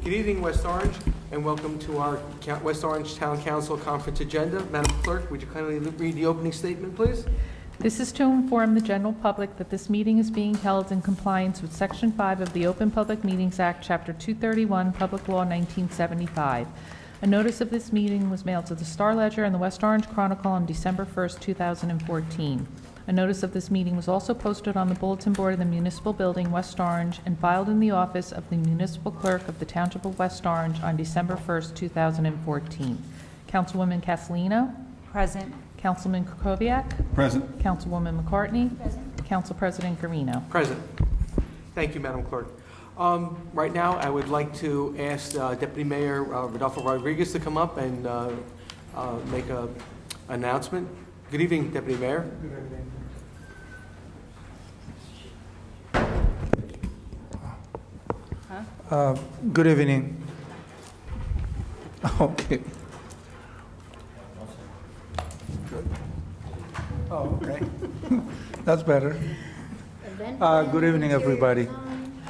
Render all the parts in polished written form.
Good evening, West Orange, and welcome to our West Orange Town Council Conference agenda. Madam Clerk, would you kindly read the opening statement, please? This is to inform the general public that this meeting is being held in compliance with Section 5 of the Open Public Meetings Act, Chapter 231, Public Law 1975. A notice of this meeting was mailed to the Star Ledger and the West Orange Chronicle on December 1st, 2014. A notice of this meeting was also posted on the bulletin board in the Municipal Building, West Orange, and filed in the office of the Municipal Clerk of the Township of West Orange on December 1st, 2014. Councilwoman Castellino? Present. Councilman Kukoviac? Present. Councilwoman McCartney? Present. Council President Garino. Present. Thank you, Madam Clerk. Right now, I would like to ask Deputy Mayor Rodolfo Rodriguez to come up and make an announcement. Good evening, Deputy Mayor. Good evening. Good evening. Okay. Oh, okay. That's better. Good evening, everybody.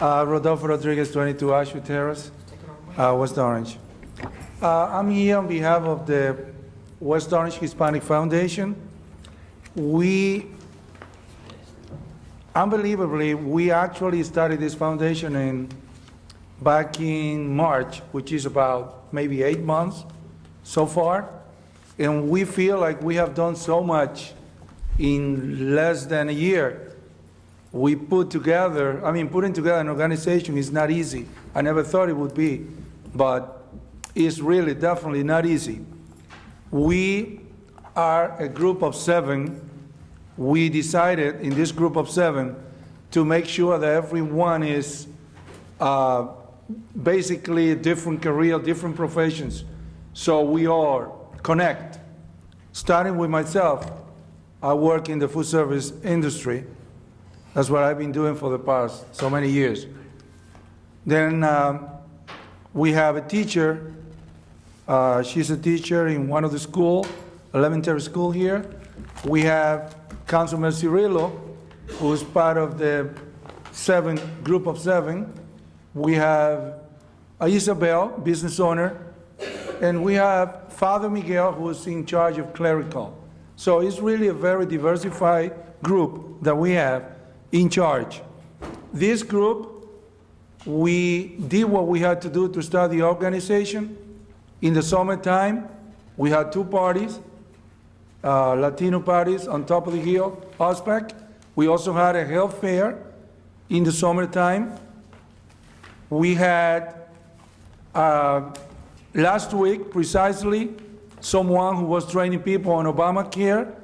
Rodolfo Rodriguez, 22 Ashwood Terrace, West Orange. I'm here on behalf of the West Orange Hispanic Foundation. Unbelievably, we actually started this foundation back in March, which is about maybe 8 months so far. And we feel like we have done so much in less than a year. Putting together an organization is not easy. I never thought it would be, but it's really definitely not easy. We are a group of 7. We decided in this group of 7 to make sure that everyone is basically a different career, different professions. So we all connect. Starting with myself, I work in the food service industry. That's what I've been doing for the past so many years. Then we have a teacher. She's a teacher in one of the school, elementary school here. We have Councilman Cirillo, who's part of the group of 7. We have Isabel, business owner, and we have Father Miguel, who's in charge of clerical. So it's really a very diversified group that we have in charge. This group, we did what we had to do to start the organization. In the summertime, we had 2 parties, Latino parties on top of the hill, HOSPAC. We also had a health fair in the summertime. We had, last week precisely, someone who was training people on Obamacare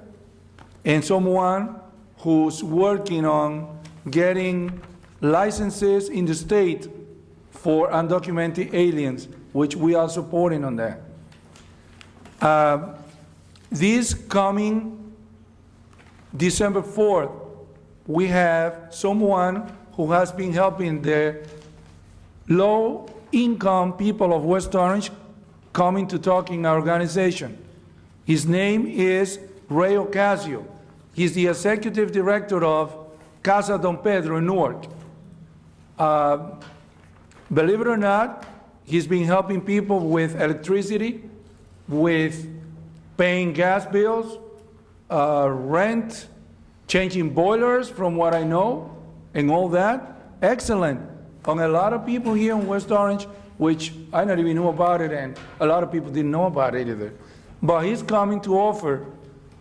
and someone who's working on getting licenses in the state for undocumented aliens, which we are supporting on that. This coming December 4th, we have someone who has been helping the low-income people of West Orange coming to talk in our organization. His name is Ray Ocasio. He's the executive director of Casa Don Pedro in Newark. Believe it or not, he's been helping people with electricity, with paying gas bills, rent, changing boilers from what I know, and all that. Excellent. On a lot of people here in West Orange, which I not even knew about it, and a lot of people didn't know about it either. But he's coming to offer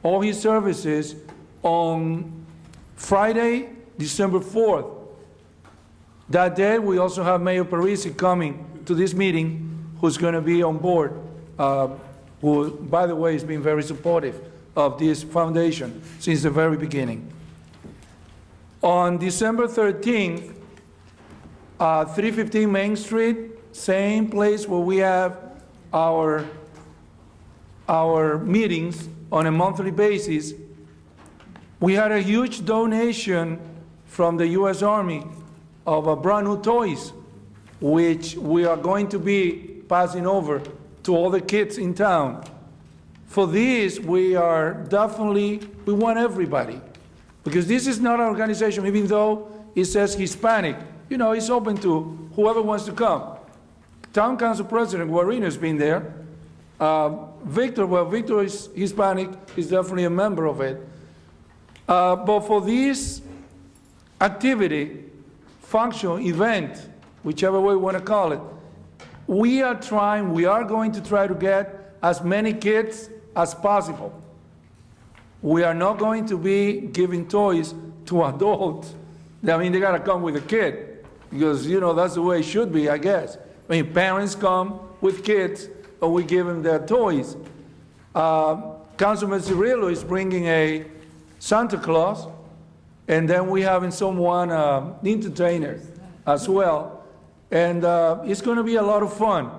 all his services on Friday, December 4th. That day, we also have Mayor Parisi coming to this meeting, who's going to be on board, who, by the way, has been very supportive of this foundation since the very beginning. On December 13th, 315 Main Street, same place where we have our meetings on a monthly basis, we had a huge donation from the U.S. Army of brand new toys, which we are going to be passing over to all the kids in town. For this, we want everybody, because this is not an organization, even though it says Hispanic, it's open to whoever wants to come. Town Council President Guarino's been there. Victor, well, Victor is Hispanic, he's definitely a member of it. But for this activity, function, event, whichever way you want to call it, we are going to try to get as many kids as possible. We are not going to be giving toys to adults. I mean, they got to come with a kid, because, you know, that's the way it should be, I guess. I mean, parents come with kids, and we give them their toys. Councilman Cirillo is bringing a Santa Claus, and then we having someone, entertainer as well. And it's going to be a lot of fun.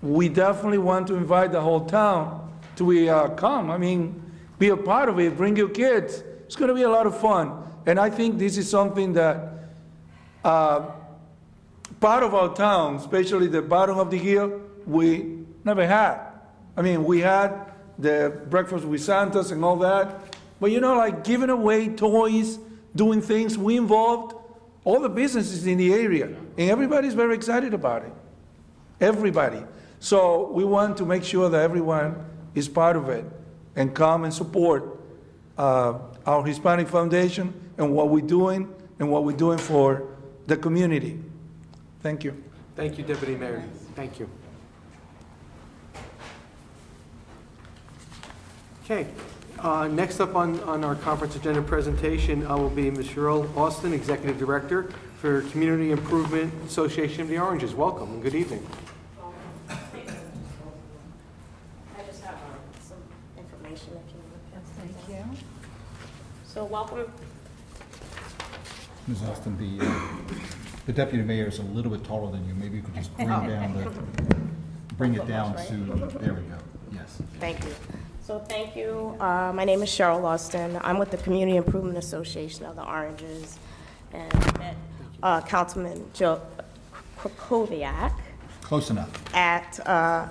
We definitely want to invite the whole town to come. I mean, be a part of it, bring your kids. It's going to be a lot of fun. And I think this is something that part of our town, especially the bottom of the hill, we never had. I mean, we had the breakfast with Santas and all that, but you know, like giving away toys, doing things, we involved all the businesses in the area, and everybody's very excited about it. Everybody. So we want to make sure that everyone is part of it and come and support our Hispanic Foundation and what we're doing for the community. Thank you. Thank you, Deputy Mayor. Thank you. Okay. Next up on our conference agenda presentation will be Ms. Cheryl Austin, Executive Director for Community Improvement Association of the Oranges. Welcome and good evening. I just have some information if you want. Thank you. So welcome. Ms. Austin, the deputy mayor is a little bit taller than you. Maybe you could just bring it down Right? to, there we go. Yes. Thank you. So thank you. My name is Cheryl Austin. I'm with the Community Improvement Association of the Oranges, and I met Councilman Joe Krakowiak Close enough. at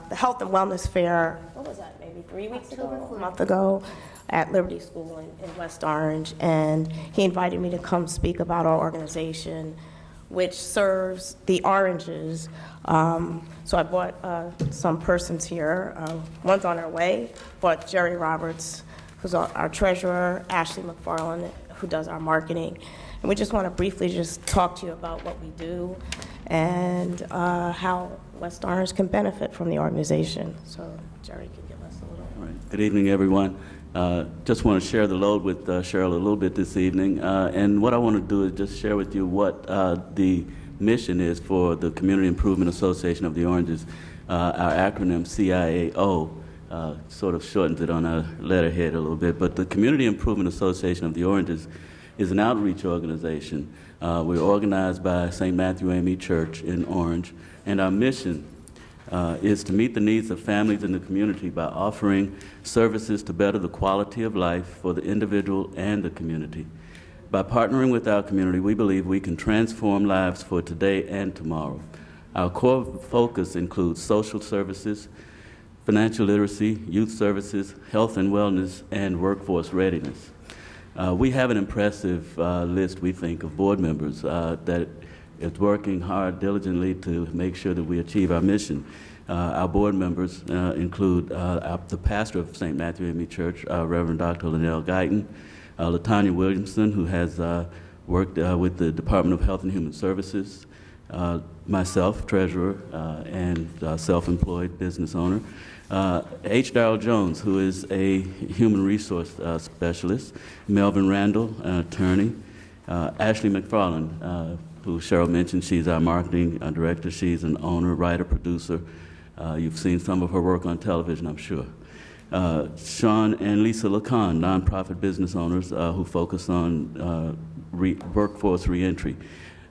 the Health and Wellness Fair, what was that, maybe 3 weeks ago, a month ago, at Liberty School in West Orange, and he invited me to come speak about our organization, which serves the Oranges. So I brought some persons here. One's on her way, but Jerry Roberts, who's our treasurer, Ashley McFarland, who does our marketing. And we just want to briefly just talk to you about what we do and how West Orange can benefit from the organization. So Jerry can give us a little. All right. Good evening, everyone. Just want to share the load with Cheryl a little bit this evening. And what I want to do is just share with you what the mission is for the Community Improvement Association of the Oranges. Our acronym CIAO sort of shortens it on our letterhead a little bit, but the Community Improvement Association of the Oranges is an outreach organization. We're organized by St. Matthew AME Church in Orange, and our mission is to meet the needs of families in the community by offering services to better the quality of life for the individual and the community. By partnering with our community, we believe we can transform lives for today and tomorrow. Our core focus includes social services, financial literacy, youth services, health and wellness, and workforce readiness. We have an impressive list, we think, of board members that is working hard diligently to make sure that we achieve our mission. Our board members include the pastor of St. Matthew AME Church, Reverend Dr. Linnell Guyton, Latanya Williamson, who has worked with the Department of Health and Human Services, myself, treasurer and self-employed business owner, H. Darrell Jones, who is a human resource specialist, Melvin Randall, an attorney, Ashley McFarland, who Cheryl mentioned, she's our marketing director. She's an owner, writer, producer. You've seen some of her work on television, I'm sure. Sean and Lisa Lacan, nonprofit business owners who focus on workforce reentry.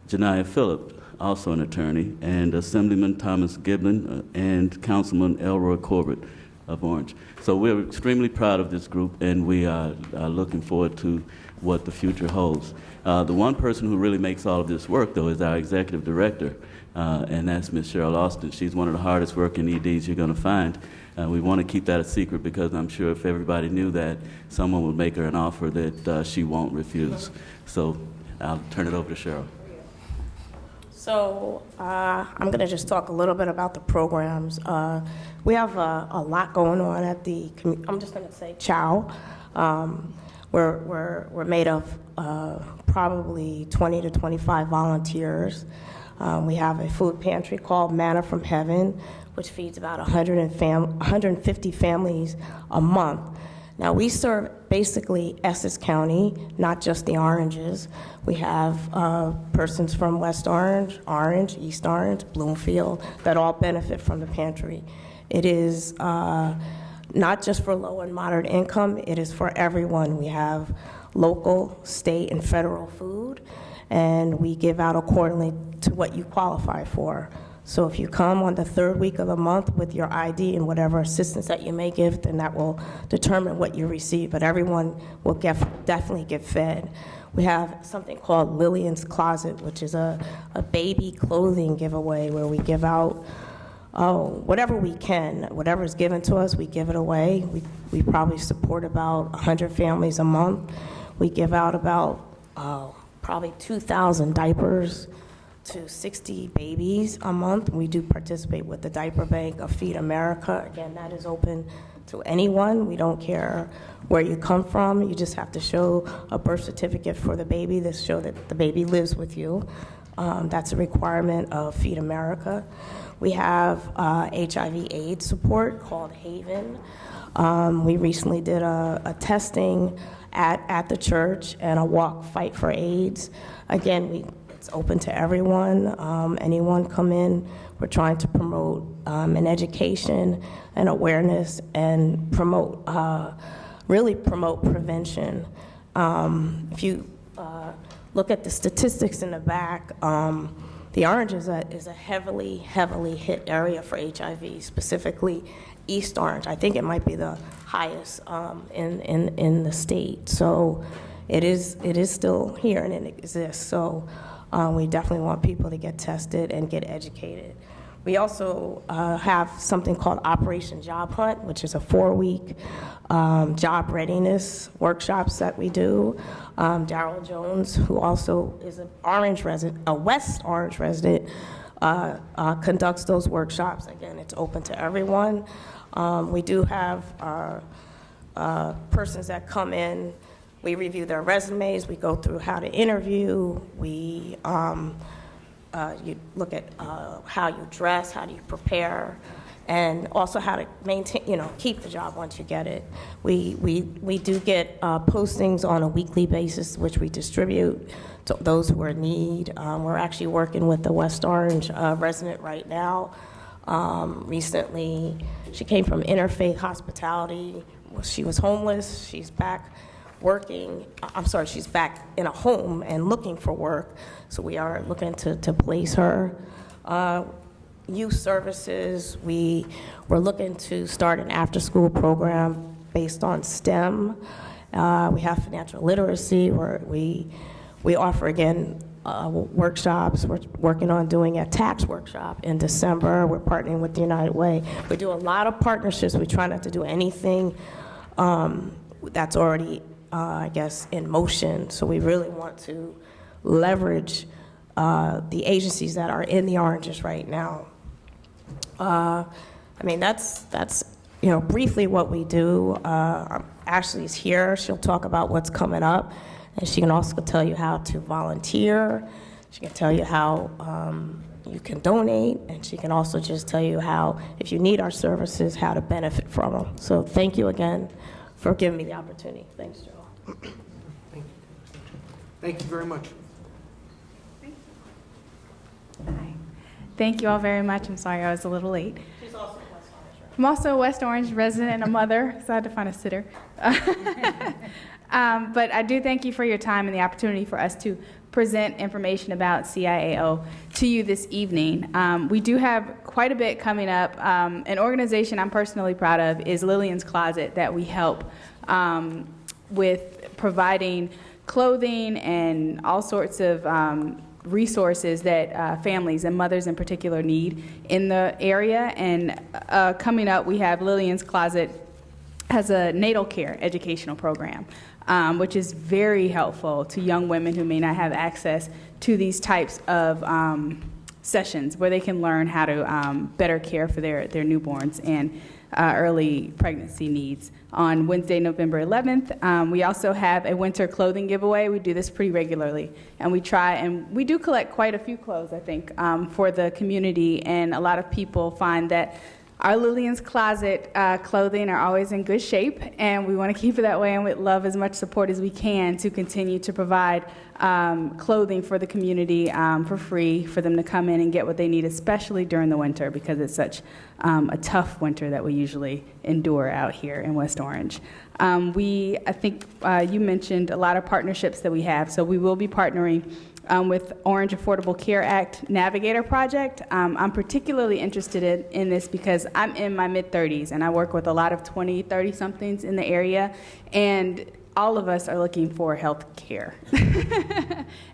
Janiyah Phillip, also an attorney, and Assemblyman Thomas Giblin and Councilman Elroy Corbett of Orange. So we're extremely proud of this group, and we are looking forward to what the future holds. The one person who really makes all of this work, though, is our executive director, and that's Ms. Cheryl Austin. She's one of the hardest working EDs you're going to find. We want to keep that a secret because I'm sure if everybody knew that, someone would make her an offer that she won't refuse. So I'll turn it over to Cheryl. So I'm going to just talk a little bit about the programs. We have a lot going on at the, I'm just going to say CHOW. We're made of probably 20 to 25 volunteers. We have a food pantry called Manna from Heaven, which feeds about 150 families a month. Now, we serve basically Essex County, not just the Oranges. We have persons from West Orange, Orange, East Orange, Bloomfield, that all benefit from the pantry. It is not just for low and moderate income, it is for everyone. We have local, state, and federal food, and we give out accordingly to what you qualify for. So if you come on the third week of the month with your ID and whatever assistance that you may give, then that will determine what you receive. But everyone will definitely get fed. We have something called Lillian's Closet, which is a baby clothing giveaway where we give out whatever we can. Whatever is given to us, we give it away. We probably support about 100 families a month. We give out about probably 2,000 diapers to 60 babies a month. We do participate with the Diaper Bank of Feed America. Again, that is open to anyone. We don't care where you come from. You just have to show a birth certificate for the baby to show that the baby lives with you. That's a requirement of Feed America. We have HIV/AIDS support called Haven. We recently did a testing at the church and a walk Fight for AIDS. Again, it's open to everyone. Anyone come in. We're trying to promote an education and awareness and really promote prevention. If you look at the statistics in the back, the Orange is a heavily hit area for HIV, specifically East Orange. I think it might be the highest in the state. So it is still here and it exists. So we definitely want people to get tested and get educated. We also have something called Operation Job Hunt, which is a 4-week job readiness workshops that we do. Darrell Jones, who also is a West Orange resident, conducts those workshops. Again, it's open to everyone. We do have persons that come in. We review their resumes. We go through how to interview. We you look at how you dress, how do you prepare, and also how to maintain, keep the job once you get it. We do get postings on a weekly basis, which we distribute to those who are in need. We're actually working with the West Orange resident right now. Recently, she came from Interfaith Hospitality. She was homeless. She's back working. She's back in a home and looking for work. So we are looking to place her. Youth services, we're looking to start an after-school program based on STEM. We have financial literacy, where we offer, again, workshops. We're working on doing a tax workshop in December. We're partnering with the United Way. We do a lot of partnerships. We try not to do anything that's already, in motion. So we really want to leverage the agencies that are in the Oranges right now. That's briefly what we do. Ashley is here. She'll talk about what's coming up, and she can also tell you how to volunteer. She can tell you how you can donate, and she can also just tell you how, if you need our services, how to benefit from them. So thank you again for giving me the opportunity. Thanks, Joe. Thank you very much. Hi. Thank you all very much. I'm sorry I was a little late. She's also West Orange. I'm also a West Orange resident and a mother, so I had to find a sitter. But I do thank you for your time and the opportunity for us to present information about CIAO to you this evening. We do have quite a bit coming up. An organization I'm personally proud of is Lillian's Closet, that we help with providing clothing and all sorts of resources that families and mothers in particular need in the area. And coming up, we have Lillian's Closet has a natal care educational program. which is very helpful to young women who may not have access to these types of sessions where they can learn how to better care for their newborns and early pregnancy needs. On Wednesday, November 11th, we also have a winter clothing giveaway. We do this pretty regularly, and we do collect quite a few clothes, I think, for the community, and a lot of people find that our Lillian's Closet clothing are always in good shape, and we want to keep it that way, and we'd love as much support as we can to continue to provide clothing for the community for free, for them to come in and get what they need, especially during the winter, because it's such a tough winter that we usually endure out here in West Orange. I think you mentioned a lot of partnerships that we have, so we will be partnering with Orange Affordable Care Act Navigator Project. I'm particularly interested in this because I'm in my mid-30s and I work with a lot of 20, 30-somethings in the area, and all of us are looking for health care.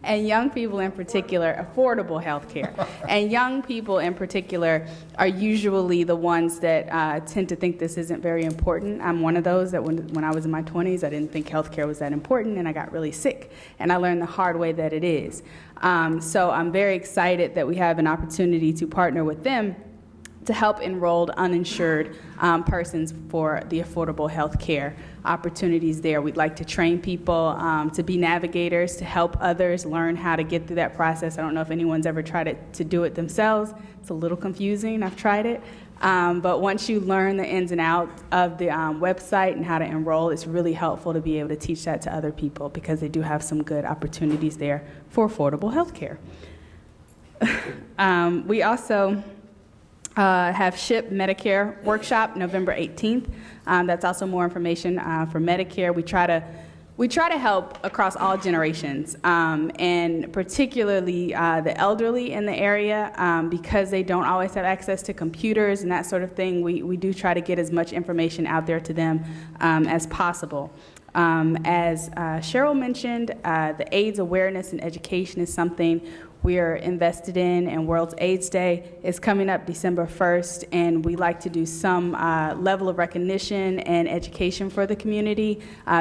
And young people in particular, affordable health care. And young people in particular are usually the ones that tend to think this isn't very important. I'm one of those that when I was in my 20s, I didn't think health care was that important, and I got really sick. And I learned the hard way that it is. So I'm very excited that we have an opportunity to partner with them to help enrolled uninsured persons for the affordable health care opportunities there. We'd like to train people to be navigators, to help others learn how to get through that process. I don't know if anyone's ever tried to do it themselves. It's a little confusing. I've tried it. But once you learn the ins and outs of the website and how to enroll, it's really helpful to be able to teach that to other people because they do have some good opportunities there for affordable health care. We also have SHIP Medicare workshop November 18th. That's also more information for Medicare. We try to help across all generations, and particularly the elderly in the area, because they don't always have access to computers and that sort of thing. We do try to get as much information out there to them as possible. As Cheryl mentioned, the AIDS awareness and education is something we're invested in, and World AIDS Day is coming up December 1st, and we like to do some level of recognition and education for the community,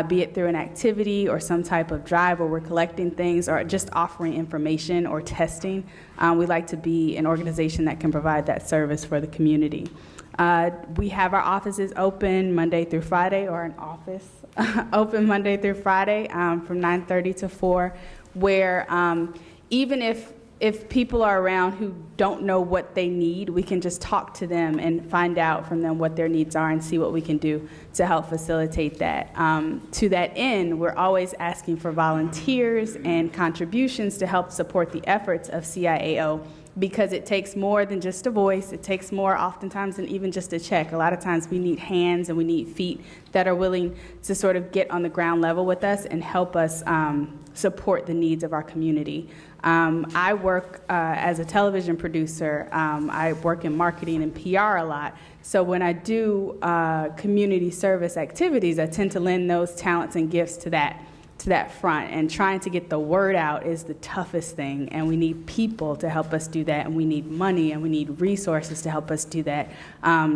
be it through an activity or some type of drive where we're collecting things or just offering information or testing. We like to be an organization that can provide that service for the community. We have our offices open Monday through Friday, or an office open Monday through Friday from 9:30 to 4, where even if people are around who don't know what they need, we can just talk to them and find out from them what their needs are and see what we can do to help facilitate that. To that end, we're always asking for volunteers and contributions to help support the efforts of CIAO, because it takes more than just a voice. It takes more oftentimes than even just a check. A lot of times we need hands and we need feet that are willing to sort of get on the ground level with us and help us support the needs of our community. I work as a television producer. I work in marketing and PR a lot. So when I do community service activities, I tend to lend those talents and gifts to that front. And trying to get the word out is the toughest thing. And we need people to help us do that. And we need money and we need resources to help us do that.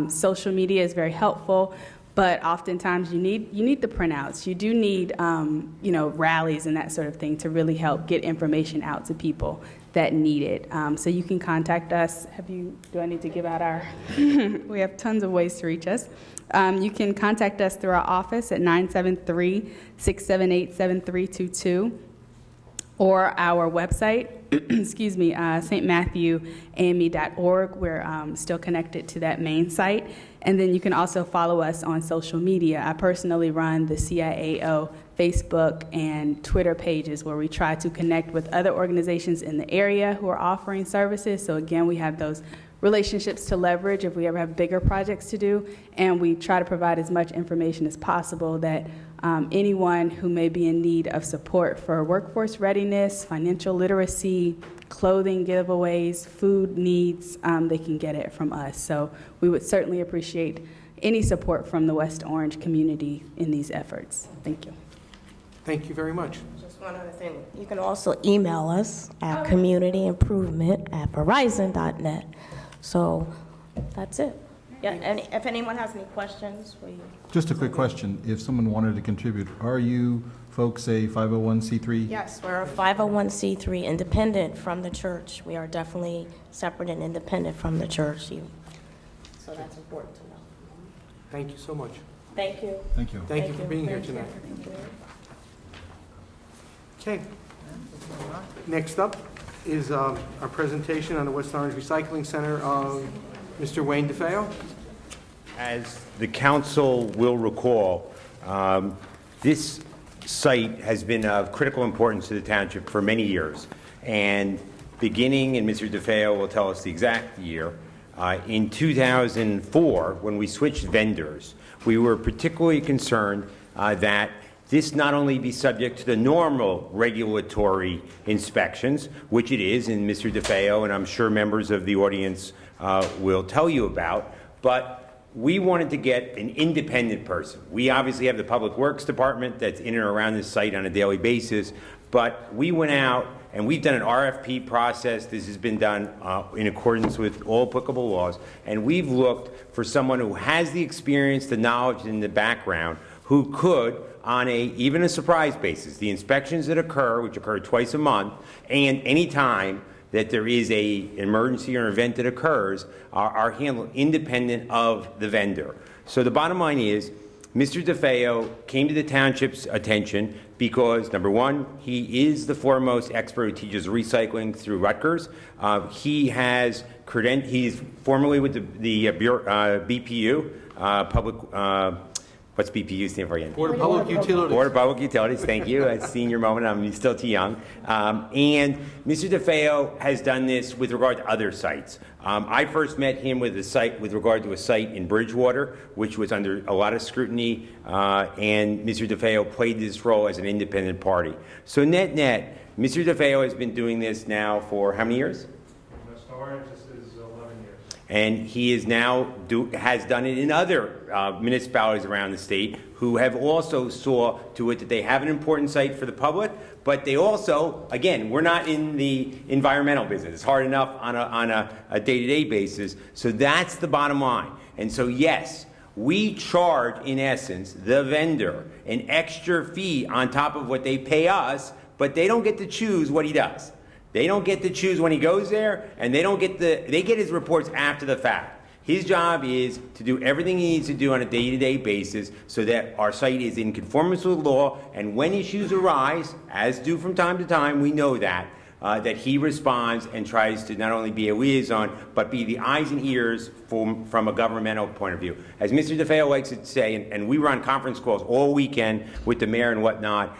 Social media is very helpful. But oftentimes you need the printouts. You do need rallies and that sort of thing to really help get information out to people that need it. So you can contact us. Do I need to give out our? We have tons of ways to reach us. You can contact us through our office at 973-678-7322 or our website, excuse me, stmatthewame.org. We're still connected to that main site. And then you can also follow us on social media. I personally run the CIAO Facebook and Twitter pages where we try to connect with other organizations in the area who are offering services. So again, we have those relationships to leverage if we ever have bigger projects to do. And we try to provide as much information as possible that anyone who may be in need of support for workforce readiness, financial literacy, clothing giveaways, food needs, they can get it from us. So we would certainly appreciate any support from the West Orange community in these efforts. Thank you. Thank you very much. Just one other thing. You can also email us at communityimprovement@verizon.net. So that's it. Yeah, and if anyone has any questions, Just a quick question. If someone wanted to contribute, are you folks a 501c3? Yes, we're a 501c3 independent from the church. We are definitely separate and independent from the church. So that's important to know. Thank you so much. Thank you. Thank you. Thank you for being here tonight. Okay. Next up is our presentation on the West Orange Recycling Center of Mr. Wayne DeFeo. As the council will recall, this site has been of critical importance to the township for many years. And beginning, and Mr. DeFeo will tell us the exact year, in 2004, when we switched vendors, we were particularly concerned that this not only be subject to the normal regulatory inspections, which it is, and Mr. DeFeo and I'm sure members of the audience will tell you about, but we wanted to get an independent person. We obviously have the Public Works Department that's in and around this site on a daily basis, but we went out and we've done an RFP process. This has been done in accordance with all applicable laws, and we've looked for someone who has the experience, the knowledge, and the background who could, on even a surprise basis, the inspections that occur, which occur twice a month, and any time that there is an emergency or event that occurs, are handled independent of the vendor. So the bottom line is, Mr. DeFeo came to the township's attention because, number one, he is the foremost expert who teaches recycling through Rutgers. He's formerly with the BPU, what's BPU stand for again? Board of Public Utilities. Board of Public Utilities, thank you. A senior moment, I'm still too young. And Mr. DeFeo has done this with regard to other sites. I first met him with regard to a site in Bridgewater, which was under a lot of scrutiny, and Mr. DeFeo played this role as an independent party. So net, Mr. DeFeo has been doing this now for how many years? West Orange, this is 11 years. And he is now has done it in other municipalities around the state who have also saw to it that they have an important site for the public, but they also, again, we're not in the environmental business. It's hard enough on a day-to-day basis. So that's the bottom line. And so, yes, we charge, in essence, the vendor an extra fee on top of what they pay us, but they don't get to choose what he does. They don't get to choose when he goes there, and they get his reports after the fact. His job is to do everything he needs to do on a day-to-day basis so that our site is in conformance with law, and when issues arise, as do from time to time, we know that he responds and tries to not only be a liaison, but be the eyes and ears from a governmental point of view. As Mr. DeFeo likes to say, and we run conference calls all weekend with the mayor and whatnot,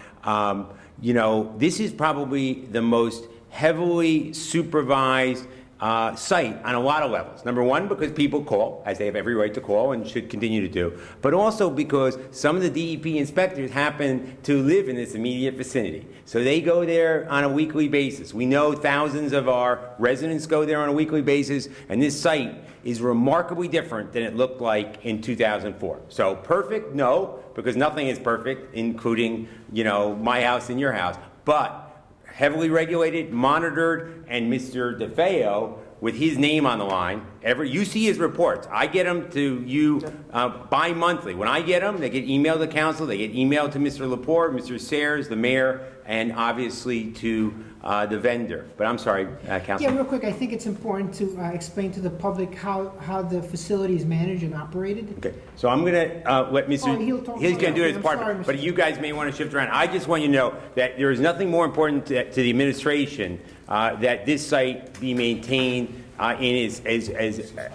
this is probably the most heavily supervised site on a lot of levels. Number one, because people call, as they have every right to call and should continue to do, but also because some of the DEP inspectors happen to live in this immediate vicinity. So they go there on a weekly basis. We know thousands of our residents go there on a weekly basis, and this site is remarkably different than it looked like in 2004. So perfect? No, because nothing is perfect, including, my house and your house. But heavily regulated, monitored, and Mr. DeFeo, with his name on the line, you see his reports. I get them to you bi-monthly. When I get them, they get emailed to council, they get emailed to Mr. Lepore, Mr. Sayers, the mayor, and obviously to the vendor. But I'm sorry, Councilman. Yeah, real quick, I think it's important to explain to the public how the facility is managed and operated. Okay, so I'm going to let Mr. He's going to do his part, but you guys may want to shift around. I just want you to know that there is nothing more important to the administration that this site be maintained in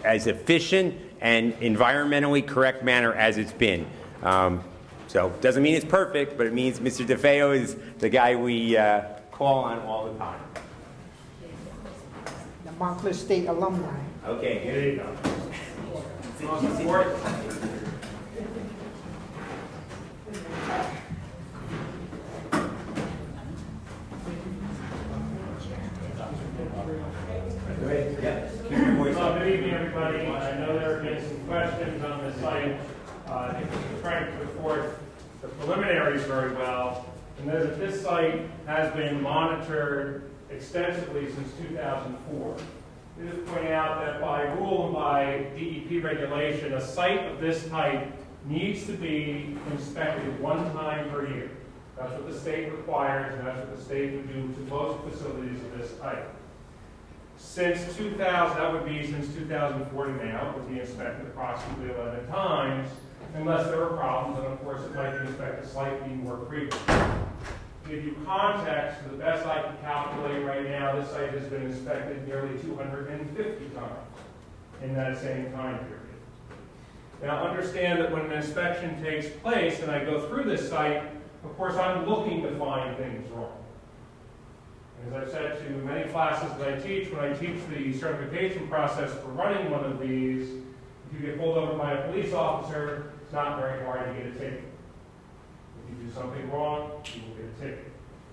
as efficient and environmentally correct manner as it's been. So it doesn't mean it's perfect, but it means Mr. DeFeo is the guy we call on all the time. The Montclair State alumni. Okay, here you go. Good evening, everybody. I know there have been some questions on the site. I think Mr. Frank put forth the preliminaries very well. And know that this site has been monitored extensively since 2004. We just point out that by rule and by DEP regulation, a site of this type needs to be inspected one time per year. That's what the state requires, and that's what the state would do to most facilities of this type. Since 2000, that would be since 2004 to now, it would be inspected approximately 11 times, unless there were problems, and of course it might be inspected slightly more frequently. To give you context, to the best I can calculate right now, this site has been inspected nearly 250 times in that same time period. Now understand that when an inspection takes place and I go through this site, of course I'm looking to find things wrong. As I've said to many classes that I teach, when I teach the certification process for running one of these, if you get pulled over by a police officer, it's not very hard to get a ticket. If you do something wrong, you will get a ticket.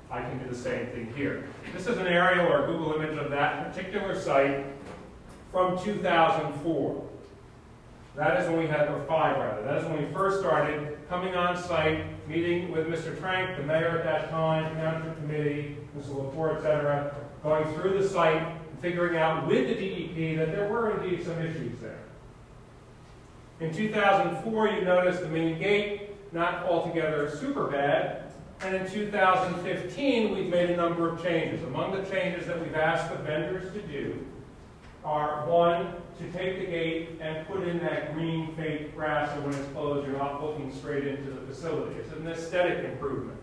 I can do the same thing here. This is an aerial or Google image of that particular site from 2004. That is when we had, or 5 rather, that is when we first started coming on site, meeting with Mr. Trank, the mayor at that time, township committee, Mr. Lepore, et cetera, going through the site, and figuring out with the DEP that there were indeed some issues there. In 2004, you notice the main gate, not altogether super bad, and in 2015, we've made a number of changes. Among the changes that we've asked the vendors to do are, 1, to take the gate and put in that green fake grass so when it's closed, you're not looking straight into the facility. It's an aesthetic improvement.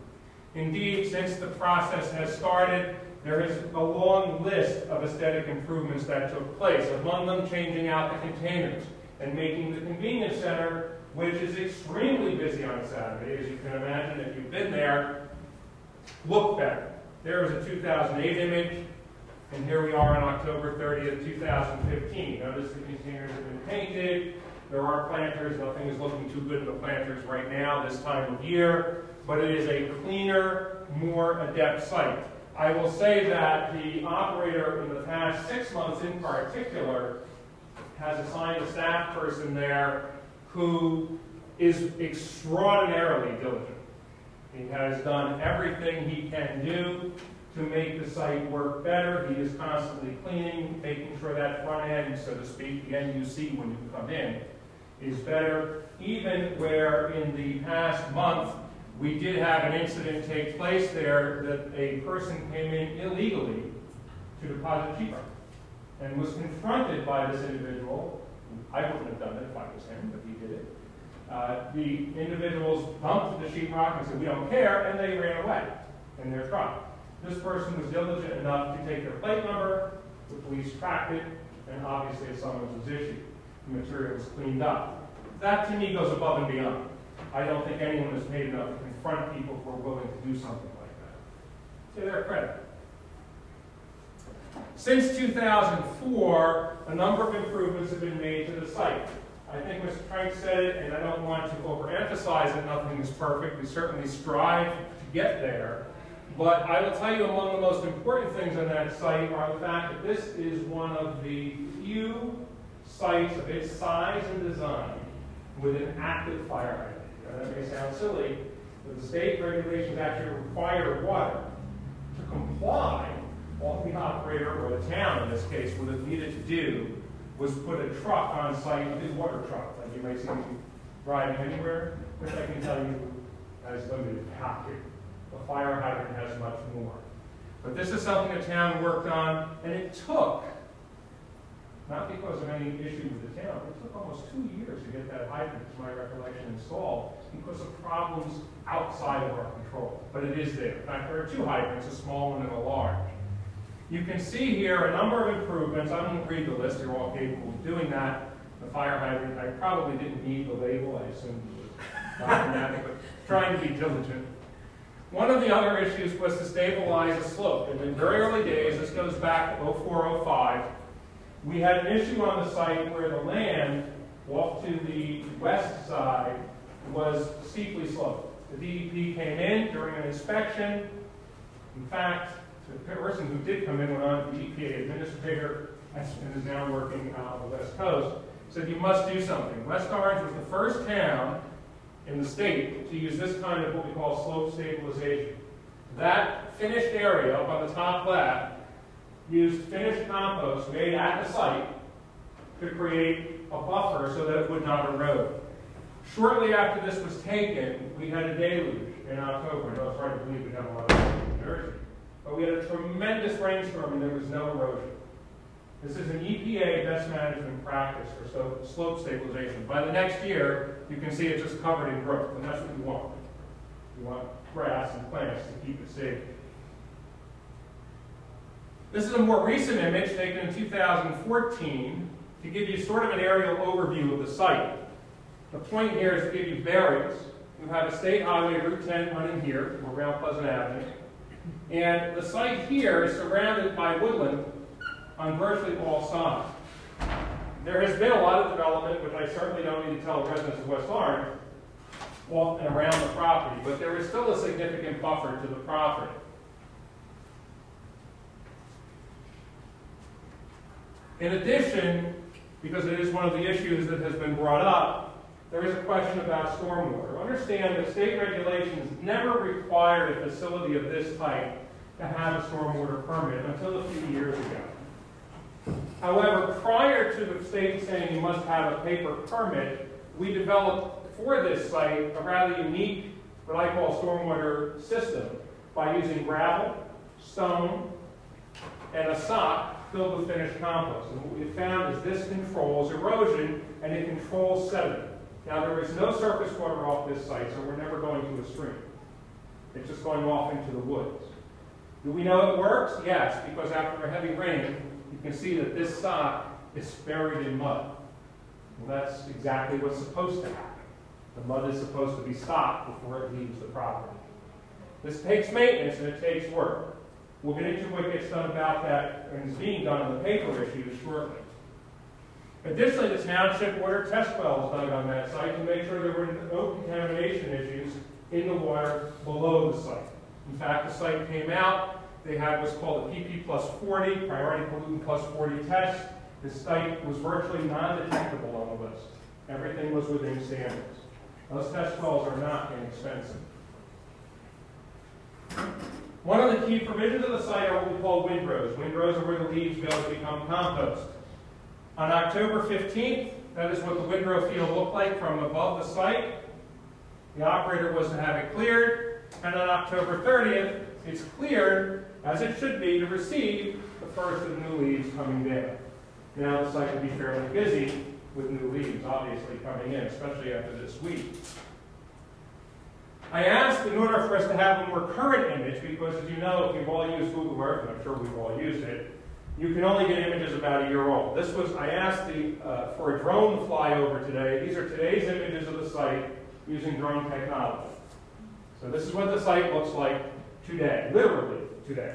Indeed, since the process has started, there is a long list of aesthetic improvements that took place, among them changing out the containers and making the convenience center, which is extremely busy on Saturday, as you can imagine if you've been there, look better. There is a 2008 image. And here we are on October 30th, 2015. Notice the containers have been painted. There are planters. Nothing is looking too good in the planters right now this time of year. But it is a cleaner, more adept site. I will say that the operator in the past 6 months in particular has assigned a staff person there who is extraordinarily diligent. He has done everything he can do to make the site work better. He is constantly cleaning, making sure that front end, so to speak, the end you see when you come in, is better. Even where in the past month we did have an incident take place there that a person came in illegally to deposit sheetrock and was confronted by this individual. I wouldn't have done it if I was him, but he did it. The individuals bumped the sheetrock and said, "We don't care," and they ran away in their truck. This person was diligent enough to take their plate number, the police tracked it, and obviously a summons was issued. The material was cleaned up. That to me goes above and beyond. I don't think anyone has paid enough to confront people who are willing to do something like that. To their credit. Since 2004, a number of improvements have been made to the site. I think Mr. Trank said it, and I don't want to overemphasize that nothing is perfect. We certainly strive to get there. But I will tell you among the most important things on that site are the fact that this is one of the few sites of its size and design with an active fire hydrant. Now, that may sound silly, but the state regulations actually require water. To comply, all the operator, or the town in this case, would have needed to do was put a truck on site, a big water truck, like you might see driving anywhere, which I can tell you has limited power. The fire hydrant has much more. But this is something the town worked on, and it took, not because of any issue with the town, it took almost 2 years to get that hydrant, to my recollection, installed because of problems outside of our control. But it is there. In fact, there are 2 hydrants, a small one and a large. You can see here a number of improvements. I won't read the list. You're all capable of doing that. The fire hydrant, I probably didn't need the label. I assumed it was automatic, but trying to be diligent. One of the other issues was to stabilize the slope. In the very early days, this goes back to 04, 05, we had an issue on the site where the land off to the west side was steeply sloped. The DEP came in during an inspection. In fact, the person who did come in went on to the EPA administrator and is now working on the West Coast, said you must do something. West Orange was the first town in the state to use this kind of what we call slope stabilization. That finished area up on the top left used finished compost made at the site to create a buffer so that it would not erode. Shortly after this was taken, we had a deluge. in October. I know it's hard to believe we have a lot of rain in New Jersey. But we had a tremendous rainstorm and there was no erosion. This is an EPA best management practice for slope stabilization. By the next year, you can see it's just covered in growth, and that's what you want. You want grass and plants to keep it safe. This is a more recent image taken in 2014 to give you sort of an aerial overview of the site. The point here is to give you bearings. You have a state highway, Route 10, running here, or around Pleasant Avenue. And the site here is surrounded by woodland on virtually all sides. There has been a lot of development, which I certainly don't need to tell the residents of West Orange, off and around the property, but there is still a significant buffer to the property. In addition, because it is one of the issues that has been brought up, there is a question about stormwater. Understand that state regulations never required a facility of this type to have a stormwater permit until a few years ago. However, prior to the state saying you must have a paper permit, we developed for this site a rather unique, what I call stormwater system, by using gravel, stone, and a sock filled with finished compost. And what we found is this controls erosion and it controls sediment. Now, there is no surface water off this site, so we're never going to a stream. It's just going off into the woods. Do we know it works? Yes, because after a heavy rain, you can see that this sock is buried in mud. Well, that's exactly what's supposed to happen. The mud is supposed to be stopped before it leaves the property. This takes maintenance and it takes work. We'll get into what gets done about that and is being done in the paper issues shortly. Additionally, the township water test wells dug on that site to make sure there were no contamination issues in the water below the site. In fact, the site came out. They had what's called a PP plus 40, priority pollutant plus 40 test. The site was virtually non-detectable on the list. Everything was within standards. Those test wells are not inexpensive. One of the key provisions of the site are what we call windrows. Windrows are where the leaves go to become compost. On October 15th, that is what the windrow field looked like from above the site. The operator was to have it cleared, and on October 30th, it's cleared, as it should be, to receive the first of new leaves coming down. Now the site will be fairly busy with new leaves, obviously, coming in, especially after this week. I asked in order for us to have a more current image, because as you know, if you've all used Google Earth, and I'm sure we've all used it, you can only get images about a year old. This was, I asked for a drone to fly over today. These are today's images of the site using drone technology. So this is what the site looks like today, literally today.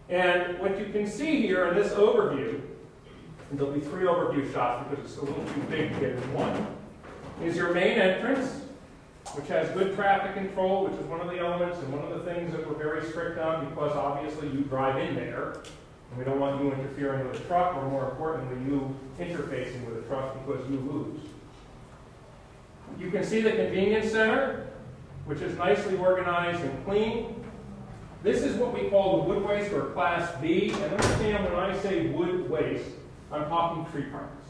And what you can see here in this overview, and there'll be 3 overview shots because it's a little too big to get in one, is your main entrance, which has good traffic control, which is one of the elements and one of the things that we're very strict on because obviously you drive in there. And we don't want you interfering with a truck, or more importantly, you interfacing with a truck because you lose. You can see the convenience center, which is nicely organized and clean. This is what we call the wood waste, or Class B. And understand when I say wood waste, I'm talking tree parts.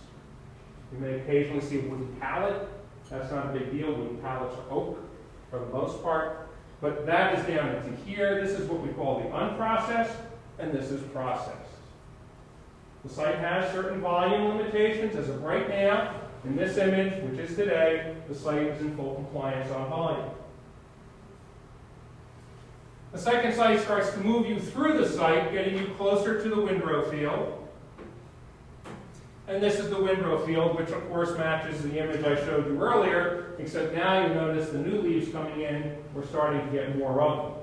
You may occasionally see a wooden pallet. That's not a big deal. Wooden pallets are oak for the most part. But that is down into here. This is what we call the unprocessed, and this is processed. The site has certain volume limitations. As of right now, in this image, which is today, the site is in full compliance on volume. The second site starts to move you through the site, getting you closer to the windrow field. And this is the windrow field, which of course matches the image I showed you earlier, except now you notice the new leaves coming in, we're starting to get more of them.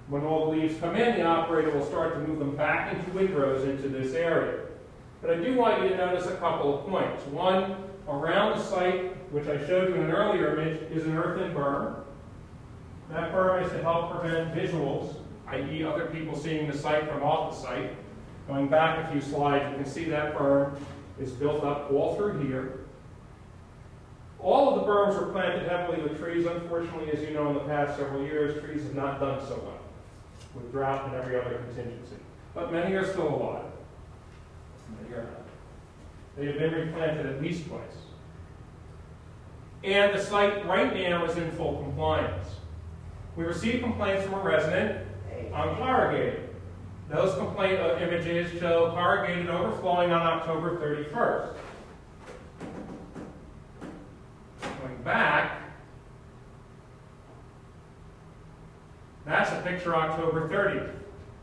When all the leaves come in, the operator will start to move them back into windrows into this area. But I do want you to notice a couple of points. One, around the site, which I showed you in an earlier image, is an earthen berm. That berm is to help prevent visuals, i.e. other people seeing the site from off the site. Going back a few slides, you can see that berm is built up all through here. All of the berms were planted heavily with trees. Unfortunately, as you know, in the past several years, trees have not done so well with drought and every other contingency. But many are still alive. Many are not. They have been replanted at least twice. And the site right now is in full compliance. We received complaints from a resident on corrugated. Those complaint images show corrugated overflowing on October 31st. Going back, that's a picture October 30th,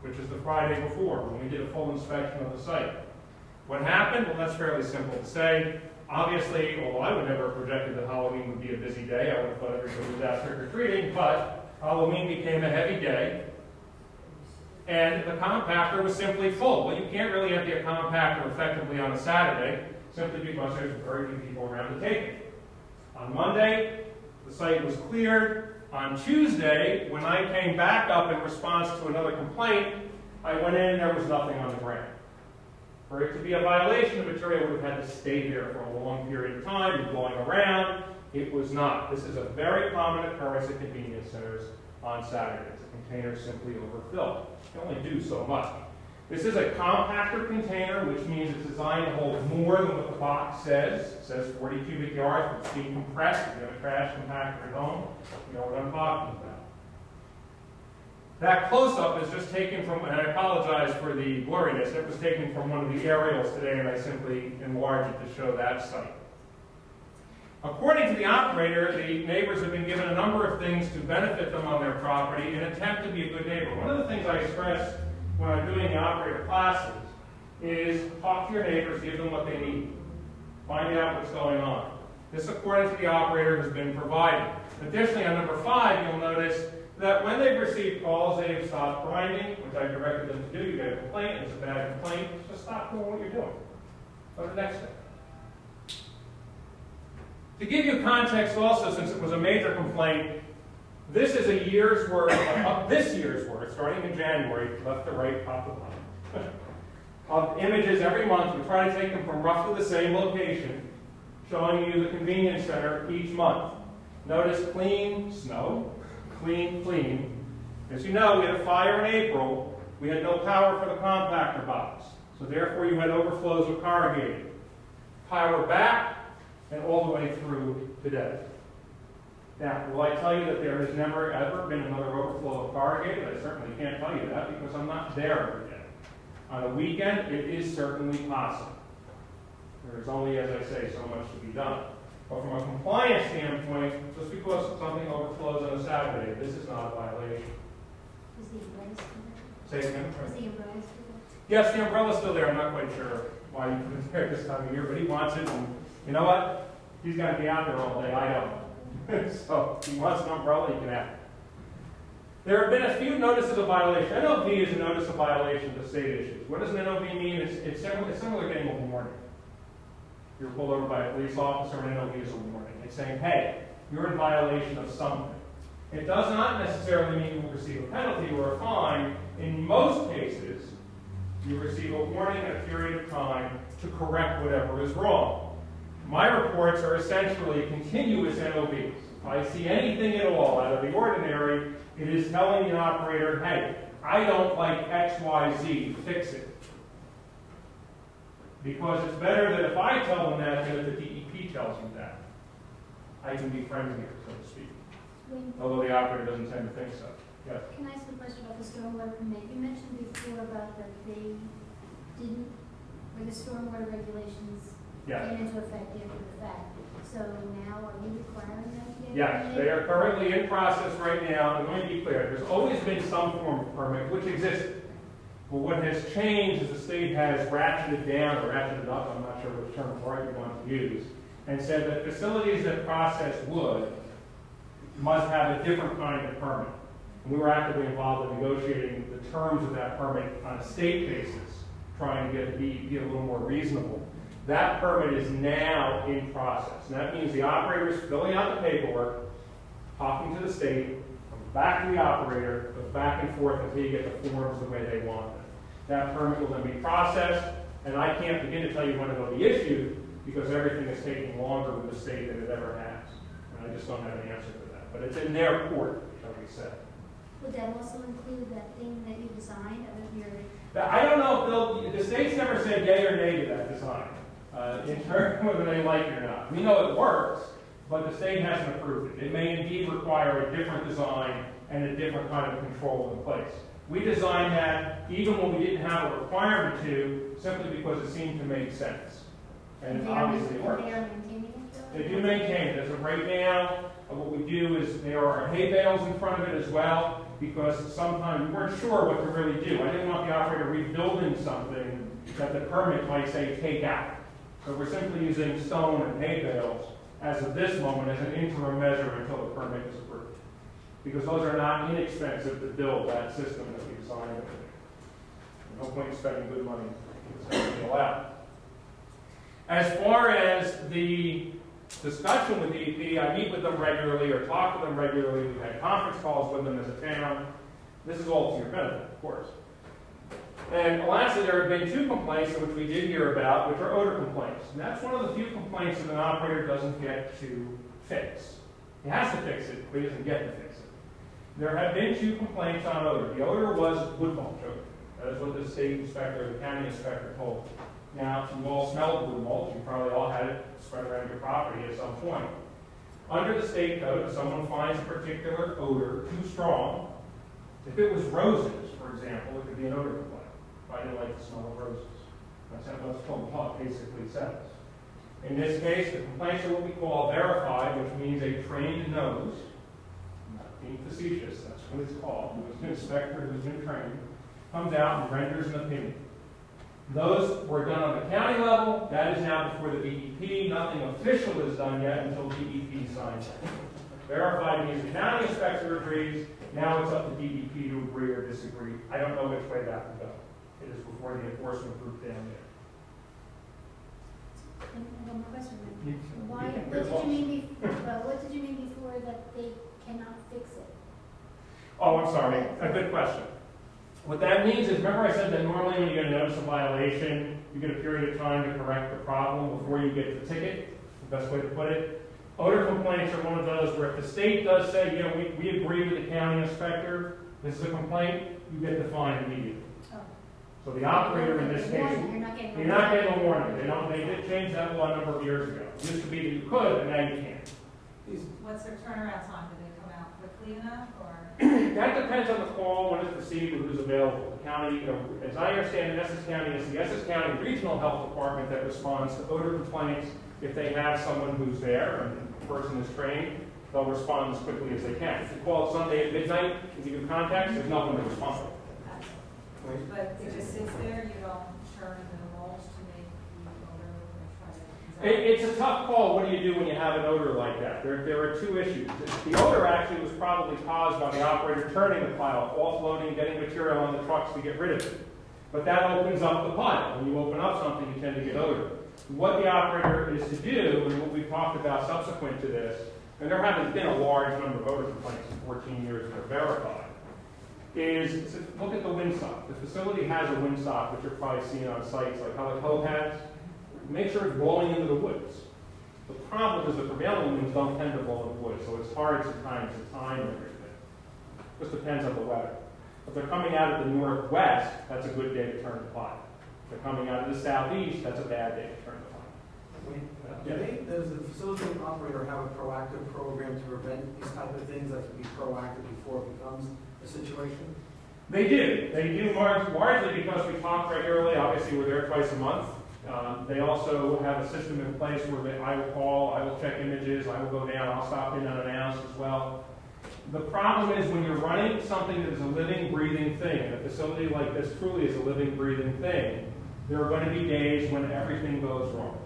which is the Friday before, when we did a full inspection of the site. What happened? Well, that's fairly simple to say. Obviously, although I would never have projected that Halloween would be a busy day, I would have thought everybody was out trick-or-treating, but Halloween became a heavy day, and the compactor was simply full. Well, you can't really empty a compactor effectively on a Saturday, simply because there's very few people around to take it. On Monday, the site was cleared. On Tuesday, when I came back up in response to another complaint, I went in and there was nothing on the ground. For it to be a violation, the material would have had to stay there for a long period of time and blowing around. It was not. This is a very common occurrence at convenience centers on Saturdays. The containers simply overfill. You can only do so much. This is a compactor container, which means it's designed to hold more than what the box says. It says 40 cubic yards, but it's being compressed. If you have a trash compactor at home, you know what I'm talking about. That close-up is just taken from, and I apologize for the blurriness, it was taken from one of the aerials today, and I simply enlarged it to show that site. According to the operator, the neighbors have been given a number of things to benefit them on their property in an attempt to be a good neighbor. One of the things I stress when I'm doing the operator classes is talk to your neighbors, give them what they need, find out what's going on. This, according to the operator, has been provided. Additionally, on number 5, you'll notice that when they've received calls, they have stopped grinding, which I directed them to do. You get a complaint, it's a bad complaint, just stop doing what you're doing. Go to the next thing. To give you context also, since it was a major complaint, this is a year's worth, this year's worth, starting in January, left to right, top to bottom, of images every month. We try to take them from roughly the same location, showing you the convenience center each month. Notice clean, snow, clean, clean. As you know, we had a fire in April. We had no power for the compactor box. So therefore, you had overflows of corrugated. Power back and all the way through today. Now, will I tell you that there has never, ever been another overflow of corrugated? I certainly can't tell you that because I'm not there every day. On a weekend, it is certainly possible. There is only, as I say, so much to be done. But from a compliance standpoint, just because something overflows on a Saturday, this is not a violation. Is the umbrella still Say it again. there? Is the umbrella still there? Yes, the umbrella's still there. I'm not quite sure why you put it there this time of year, but he wants it. And you know what? He's got to be out there all day. I don't. So if he wants an umbrella, he can have it. There have been a few notices of violation. NOV is a notice of violation of the state issues. What does an NOV mean? It's similar to getting a warning. You're pulled over by a police officer, and NOV is a warning. It's saying, hey, you're in violation of something. It does not necessarily mean you will receive a penalty or a fine. In most cases, you receive a warning and a period of time to correct whatever is wrong. My reports are essentially continuous NOVs. If I see anything at all out of the ordinary, it is telling the operator, hey, I don't like X, Y, Z, fix it. Because it's better that if I tell them that than if the DEP tells you that. I can be friendlier, so to speak. Although the operator doesn't tend to think so. Yes? Can I ask a question about the stormwater permit? You mentioned before about that they didn't, or the stormwater regulations Yes. came into effect after the fact. So now are you requiring them to get a Yes, permit? they are currently in process right now, and let me be clear, there's always been some form of permit which existed. But what has changed is the state has ratcheted down or ratcheted up, I'm not sure which term of art you want to use, and said that facilities that process wood must have a different kind of permit. And we were actively involved in negotiating the terms of that permit on a state basis, trying to get the DEP a little more reasonable. That permit is now in process. And that means the operator is filling out the paperwork, talking to the state, comes back to the operator, goes back and forth until you get the forms the way they want them. That permit will then be processed, and I can't begin to tell you when it will be issued because everything is taking longer with the state than it ever has. And I just don't have an answer to that. But it's in their court, shall we say. Would that also include that thing that you designed out of your... I don't know if the state's never said yay or nay to that design. In terms of whether they like it or not. We know it works, but the state hasn't approved it. It may indeed require a different design and a different kind of control in place. We designed that even when we didn't have a requirement to, simply because it seemed to make sense. And it obviously works. They are maintaining it though? They do maintain it. As of right now, what we do is there are hay bales in front of it as well, because sometimes we weren't sure what to really do. I didn't want the operator rebuilding something that the permit might say take out. So we're simply using stone and hay bales as of this moment as an interim measure until the permit is approved. Because those are not inexpensive to build that system that we designed. No point in spending good money to send the deal out. As far as the discussion with DEP, I meet with them regularly or talk with them regularly. We've had conference calls with them as a town. This is all to your benefit, of course. And lastly, there have been 2 complaints which we did hear about, which are odor complaints. And that's one of the few complaints that an operator doesn't get to fix. He has to fix it, but he doesn't get to fix it. There have been 2 complaints on odor. The odor was wood mulch odor. That is what the state inspector, the county inspector told me. Now, you all smelled wood mulch. You probably all had it spread around your property at some point. Under the state code, if someone finds a particular odor too strong, if it was roses, for example, it could be an odor complaint. I didn't like the smell of roses. That's what the law basically says. In this case, the complaints are what we call verified, which means a trained nose. I'm not being facetious, that's what it's called. It was an inspector who's been trained, comes out and renders an opinion. Those were done on the county level. That is now before the DEP. Nothing official is done yet until DEP signs it. Verified means the county inspector agrees. Now it's up to DEP to agree or disagree. I don't know which way that will go. It is before the enforcement group down there. And one more question. Why, what did you mean before that they cannot fix it? Oh, I'm sorry. A good question. What that means is, remember I said that normally when you get a notice of violation, you get a period of time to correct the problem before you get the ticket? The best way to put it. Odor complaints are one of those where if the state does say, you know, we agree with the county inspector, this is a complaint, you get the fine immediately. Oh. So the operator in this case, You're not getting a warning. They did change that law a number of years ago. It used to be that you could, and now you can't. What's their turnaround time? Do they come out quickly enough, or? That depends on the call, when it's received, and who's available. The county, as I understand it, Essex County is the Essex County Regional Health Department that responds to odor complaints. If they have someone who's there and the person is trained, they'll respond as quickly as they can. If you call Sunday at midnight and give you context, there's no one to respond. But it just sits there, you don't turn the mulch to make the odor or try to... It's a tough call. What do you do when you have an odor like that? There are 2 issues. The odor actually was probably caused by the operator turning the pile, offloading, getting material on the trucks to get rid of it. But that opens up the pile. When you open up something, you tend to get odor. What the operator is to do, and what we've talked about subsequent to this, and there haven't been a large number of odor complaints in 14 years that are verified, is to look at the windsock. The facility has a windsock, which you're probably seeing on sites like Helic Hope has. Make sure it's blowing into the woods. The problem is the prevailing winds don't tend to blow in the woods, so it's hard sometimes to time everything. It just depends on the weather. If they're coming out of the northwest, that's a good day to turn the pile. If they're coming out of the southeast, that's a bad day to turn the pile. Does the facility operator have a proactive program to prevent these type of things that can be proactive before it becomes a situation? They do. They do largely because we talk regularly. Obviously, we're there twice a month. They also have a system in place where I will call, I will check images, I will go down, I'll stop in unannounced as well. The problem is when you're running something that is a living, breathing thing, and a facility like this truly is a living, breathing thing, there are going to be days when everything goes wrong.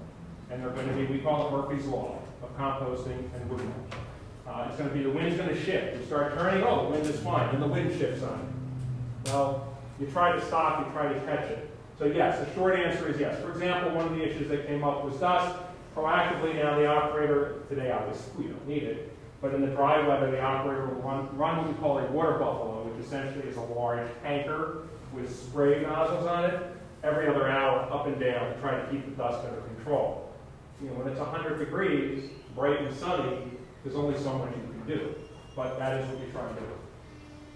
And they're going to be, we call it Murphy's Law of composting and wood mulch. It's going to be the wind's going to shift. You start turning, oh, the wind is fine, and the wind shifts on you. Well, you try to stop, you try to catch it. So yes, the short answer is yes. For example, one of the issues that came up was dust. Proactively now the operator, today obviously we don't need it, but in the dry weather the operator will run what we call a water buffalo, which essentially is a large tanker with spray nozzles on it, every other hour up and down to try to keep the dust under control. You know, when it's 100 degrees, bright and sunny, there's only so much you can do. But that is what we try to do.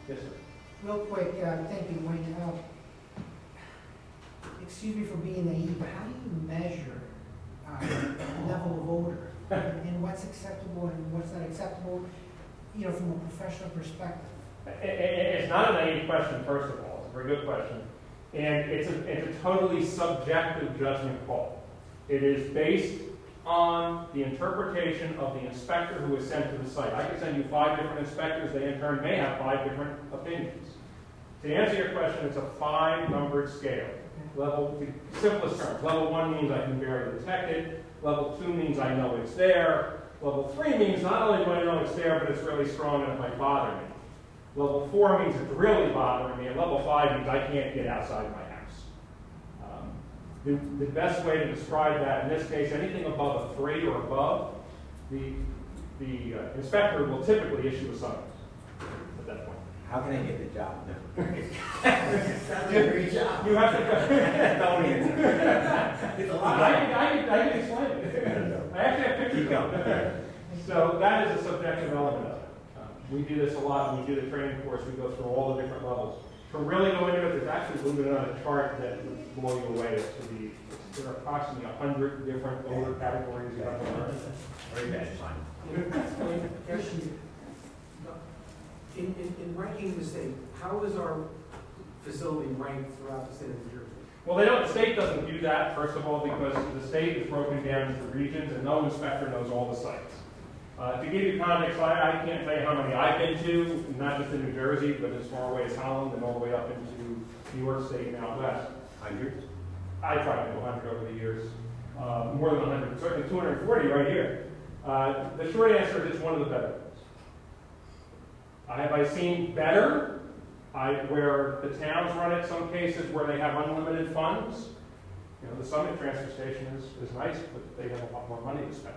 Yes, sir. Real quick, thank you, Wayne. Excuse me for being naive, but how do you measure the level of odor and what's acceptable and what's not acceptable, you know, from a professional perspective? It's not a naive question, first of all. It's a very good question. And it's a totally subjective judgment call. It is based on the interpretation of the inspector who is sent to the site. I could send you 5 different inspectors. They, in turn, may have 5 different opinions. To answer your question, it's a 5-numbered scale. Level, the simplest terms. Level 1 means I can barely detect it. Level 2 means I know it's there. Level 3 means not only do I know it's there, but it's really strong and it might bother me. Level 4 means it's really bothering me, and level 5 means I can't get outside my house. The best way to describe that, in this case, anything above a 3 or above, the inspector will typically issue a summons at that point. How can I get the job? Sounds like a great job. You have to. Don't answer. It's a lot. I can explain it. I actually have pictures of it. So that is a subjective element of it. We do this a lot. When we do the training course, we go through all the different levels. To really go into it, there's actually a little bit on a chart that would blow you away. There are approximately 100 different odor categories you have to learn. Very bad fun. Question. In ranking the state, how is our facility ranked throughout the state of New Jersey? Well, the state doesn't do that, first of all, because the state is broken down into regions, and no inspector knows all the sites. To give you context, I can't tell you how many I've been to, not just in New Jersey, but as far away as Holland and all the way up into New York State and out west. Hundreds? I tried to do 100 over the years. More than 100, certainly 240 right here. The short answer is it's one of the better ones. Have I seen better? Where the towns run it, some cases where they have unlimited funds. You know, the Summit transfer station is nice, but they have a lot more money to spend.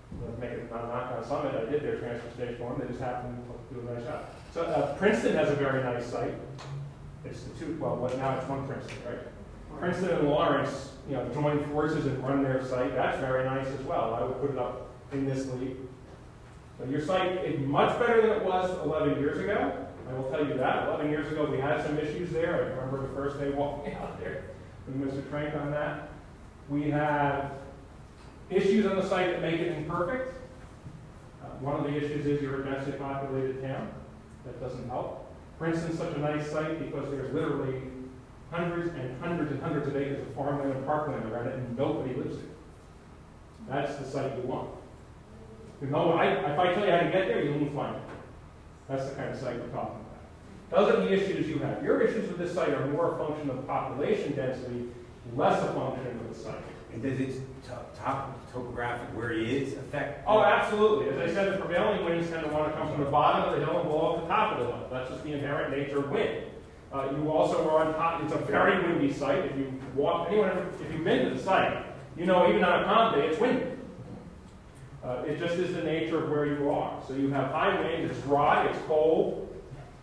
To make it not a knock on Summit, I did their transfer station for them. They just happen to do a nice job. So Princeton has a very nice site. It's the two, well, now it's one Princeton, right? Princeton and Lawrence, you know, join forces and run their site. That's very nice as well. I would put it up in this league. So your site is much better than it was 11 years ago. I will tell you that. 11 years ago, we had some issues there. I remember the first day walking out there with Mr. Trank on that. We have issues on the site that make it imperfect. One of the issues is you're a densely populated town. That doesn't help. Princeton's such a nice site because there's literally hundreds and hundreds and hundreds of acres of farmland and parkland around it, and nobody lives there. That's the site you want. You know, if I tell you how to get there, you won't find it. That's the kind of site we're talking about. Those are the issues you have. Your issues with this site are more a function of population density, less a function of the site. And does its topographic where it is affect? Oh, absolutely. As I said, the prevailing winds tend to want to come from the bottom of the hill and blow off the top of the hill. That's just the inherent nature of wind. You also are on top. It's a very windy site. If you walk, if you've been to the site, you know even on a calm day, it's windy. It just is the nature of where you are. So you have high wind, it's dry, it's cold.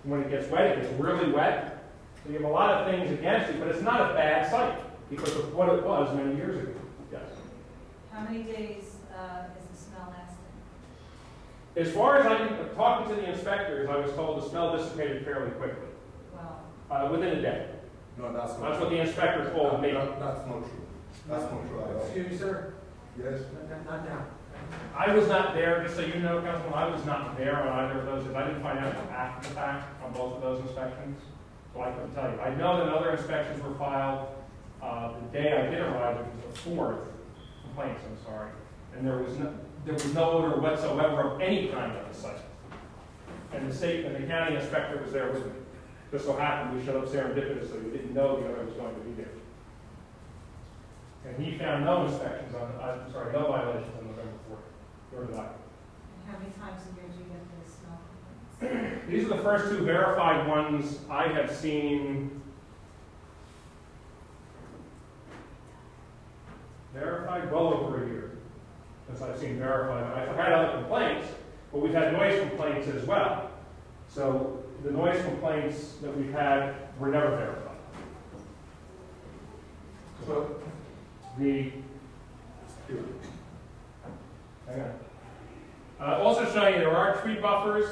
When it gets wet, it gets really wet. So you have a lot of things against it, but it's not a bad site because of what it was many years ago. Yes. How many days is the smell lasting? As far as I can, talking to the inspectors, I was told the smell dissipated fairly quickly. Wow. Within a day. No, that's not That's what the inspector told me. That's not true. That's not true at all. Excuse me, sir? Yes? Not now. I was not there, just so you know, Councilman, I was not there on either of those, because I didn't find out until after the fact on both of those inspections, so I couldn't tell you. I know that other inspections were filed the day I did arrive, which was the 4th complaints, I'm sorry, and there was no odor whatsoever of any kind at the site. And the state and the county inspector was there with me. Just so happened we showed up serendipitously, we didn't know the odor was going to be there. And he found no inspections on, no violations on November 4th. Or did I? And how many times a year do you get the smell complaints? These are the first 2 verified ones I have seen. Verified well over a year since I've seen verified. I've had other complaints, but we've had noise complaints as well. So the noise complaints that we've had were never verified. So also showing you there are tree buffers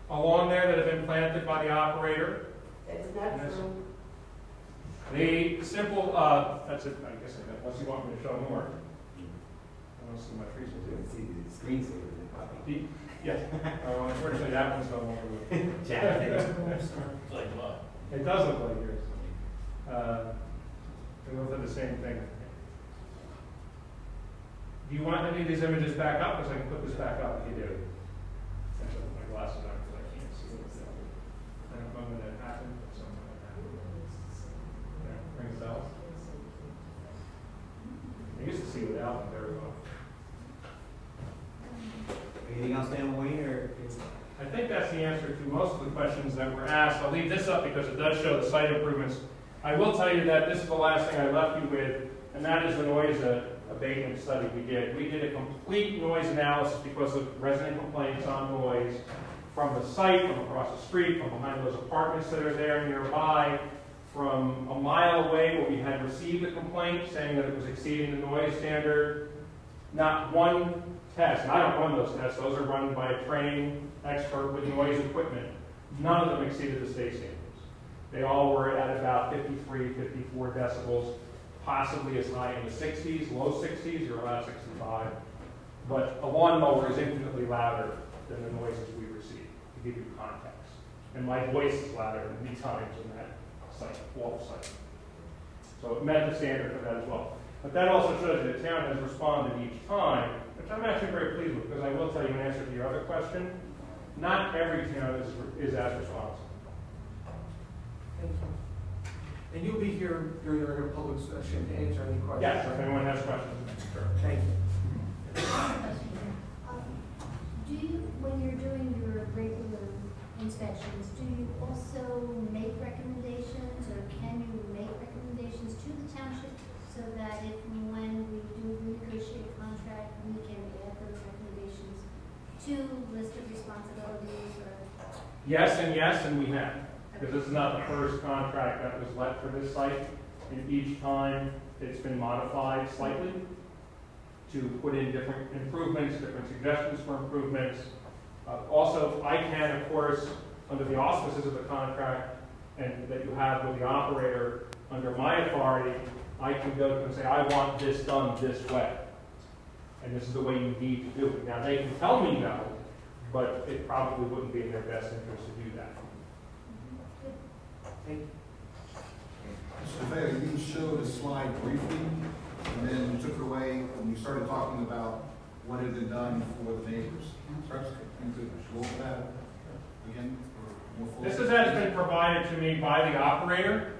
along there that have been planted by the operator. That's not true. The simple, that's it, I guess, unless you want me to show more. I don't see my trees. See the screensaver. Yes. Unfortunately, that one's no longer with me. Jack. It does look like yours. They both have the same thing. Do you want any of these images back up? Because I can put this back up if you do. I should put my glasses on because I can't see what's there. I don't know when that happened, but something like that. Yeah, rings bells. I used to see without them very well. Anything else, Dan Wayne, or? I think that's the answer to most of the questions that were asked. I'll leave this up because it does show the site improvements. I will tell you that this is the last thing I left you with, and that is the noise abatement study we did. We did a complete noise analysis because of resident complaints on noise from the site, from across the street, from behind those apartments that are there nearby, from a mile away where we had received a complaint saying that it was exceeding the noise standard. Not one test, and I don't run those tests, those are run by a trained expert with noise equipment. None of them exceeded the state standards. They all were at about 53, 54 decibels, possibly as high in the 60s, low 60s, you're allowed 65. But a lawnmower is infinitely louder than the noises we receive, to give you context. And my voice is louder many times in that site, wall site. So it met the standard for that as well. But that also shows you the town has responded each time, which I'm actually very pleased with, because I will tell you in answer to your other question, not every town is as responsive. Thank you. And you'll be here during our public session to answer any questions? Yes, if anyone has questions. Thank you. Do you, when you're doing your regular inspections, do you also make recommendations, or can you make recommendations to the township so that if and when we do renegotiate a contract, we can add those recommendations to list of responsibilities or? Yes, and we have. Because this is not the first contract that was let for this site. And each time it's been modified slightly to put in different improvements, different suggestions for improvements. Also, I can, of course, under the auspices of the contract and that you have with the operator, under my authority, I can go to them and say, I want this done this way. And this is the way you need to do it. Now, they can tell me no, but it probably wouldn't be in their best interest to do that. Thank you. Mr. Mayor, you showed a slide briefly, and then you took it away when you started talking about what had been done for the neighbors. Perhaps you could go over that again? Or more fully? This has been provided to me by the operator.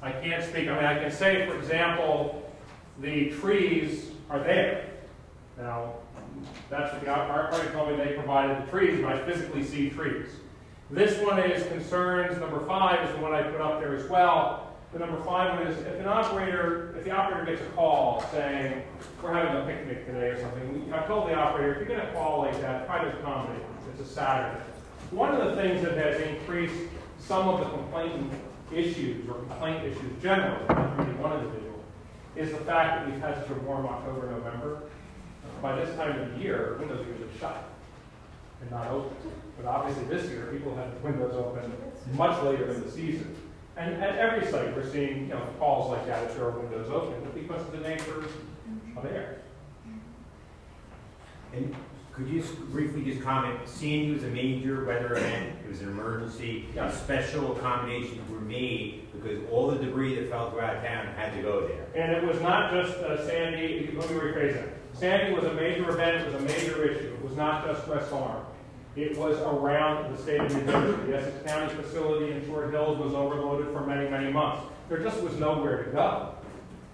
I can't speak. I mean, I can say, for example, the trees are there. Now, that's what the operator told me. They provided the trees, but I physically see trees. This one is concerns. Number 5 is the one I put up there as well. The number 5 one is if the operator gets a call saying, we're having a picnic today or something, I told the operator, if you get a call like that, try to accommodate. It's a Saturday. One of the things that has increased some of the complaint issues generally, not really one individual, is the fact that we've had such a warm October, November. By this time of the year, windows are usually shut and not open. But obviously this year, people had windows open much later in the season. And at every site, we're seeing calls like that if there are windows open, but because of the nature of air. And could you briefly just comment, Sandy was a major weather event, it was an emergency, Yeah. special accommodations were made because all the debris that fell throughout town had to go there. And it was not just Sandy, let me rephrase that. Sandy was a major event, it was a major issue. It was not just West Orange. It was around the state of New Jersey. The Essex County facility in Short Hills was overloaded for many, many months. There just was nowhere to go.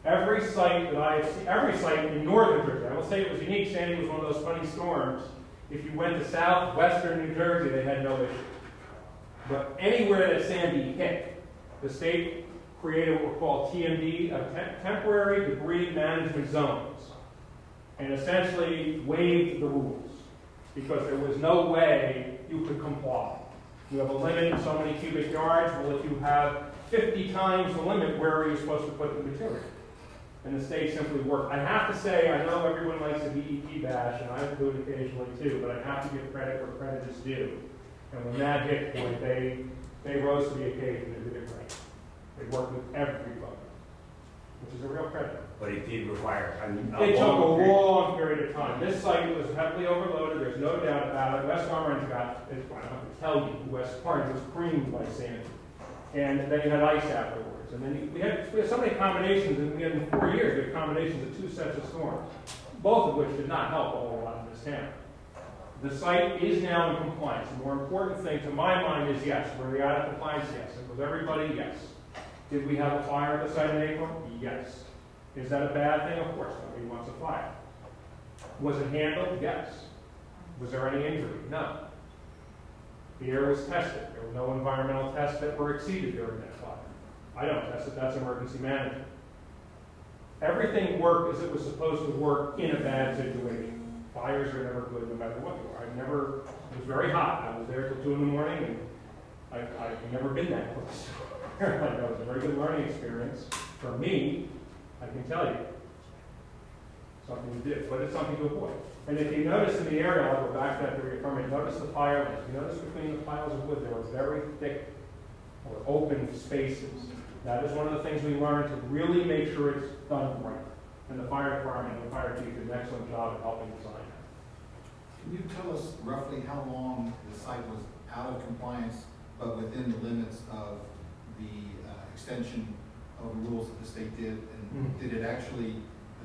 Every site that I have seen, every site in northern Jersey, I will say it was unique. Sandy was one of those funny storms. If you went to southwestern New Jersey, they had no issue. But anywhere that Sandy hit, the state created what were called TMD, temporary debris management zones, and essentially waived the rules because there was no way you could comply. You have a limit of so many cubic yards. Well, if you have 50 times the limit, where are you supposed to put the material? And the state simply worked. I have to say, I know everyone likes a DEP bash, and I do it occasionally too, but I have to give credit where credit is due. And when that hit point, they rose to the occasion and did it right. They worked with everybody. which is a real credit. But it did require It took a long period. long period of time. This site was heavily overloaded, there's no doubt about it. West Orange got, I don't have to tell you, West Orange was creamed by Sandy. And then you had ice afterwards. And then we had so many combinations, and we had in 4 years, we had combinations of 2 sets of storms, both of which did not help a whole lot in this town. The site is now in compliance. The more important thing to my mind is yes. Were we out of compliance? Yes. And was everybody? Yes. Did we have a fire at the site in April? Yes. Is that a bad thing? Of course, nobody wants a fire. Was it handled? Yes. Was there any injury? No. The air was tested. There were no environmental tests that were exceeded during that fire. I don't test it. That's emergency management. Everything worked as it was supposed to work in a bad situation. Fires are never good no matter what you are. It was very hot. I was there till 2 in the morning, and I've never been that close. That was a very good learning experience. For me, I can tell you, something to do, but it's something to avoid. And if you notice in the area, I'll go back to that to reaffirm it, notice the fire lanes. You notice between the piles of wood, there were very thick or open spaces. That is one of the things we learned to really make sure it's done right. And the fire department and the fire chief did an excellent job of helping design that. Can you tell us roughly how long the site was out of compliance, but within the limits of the extension of the rules that the state did? And did it actually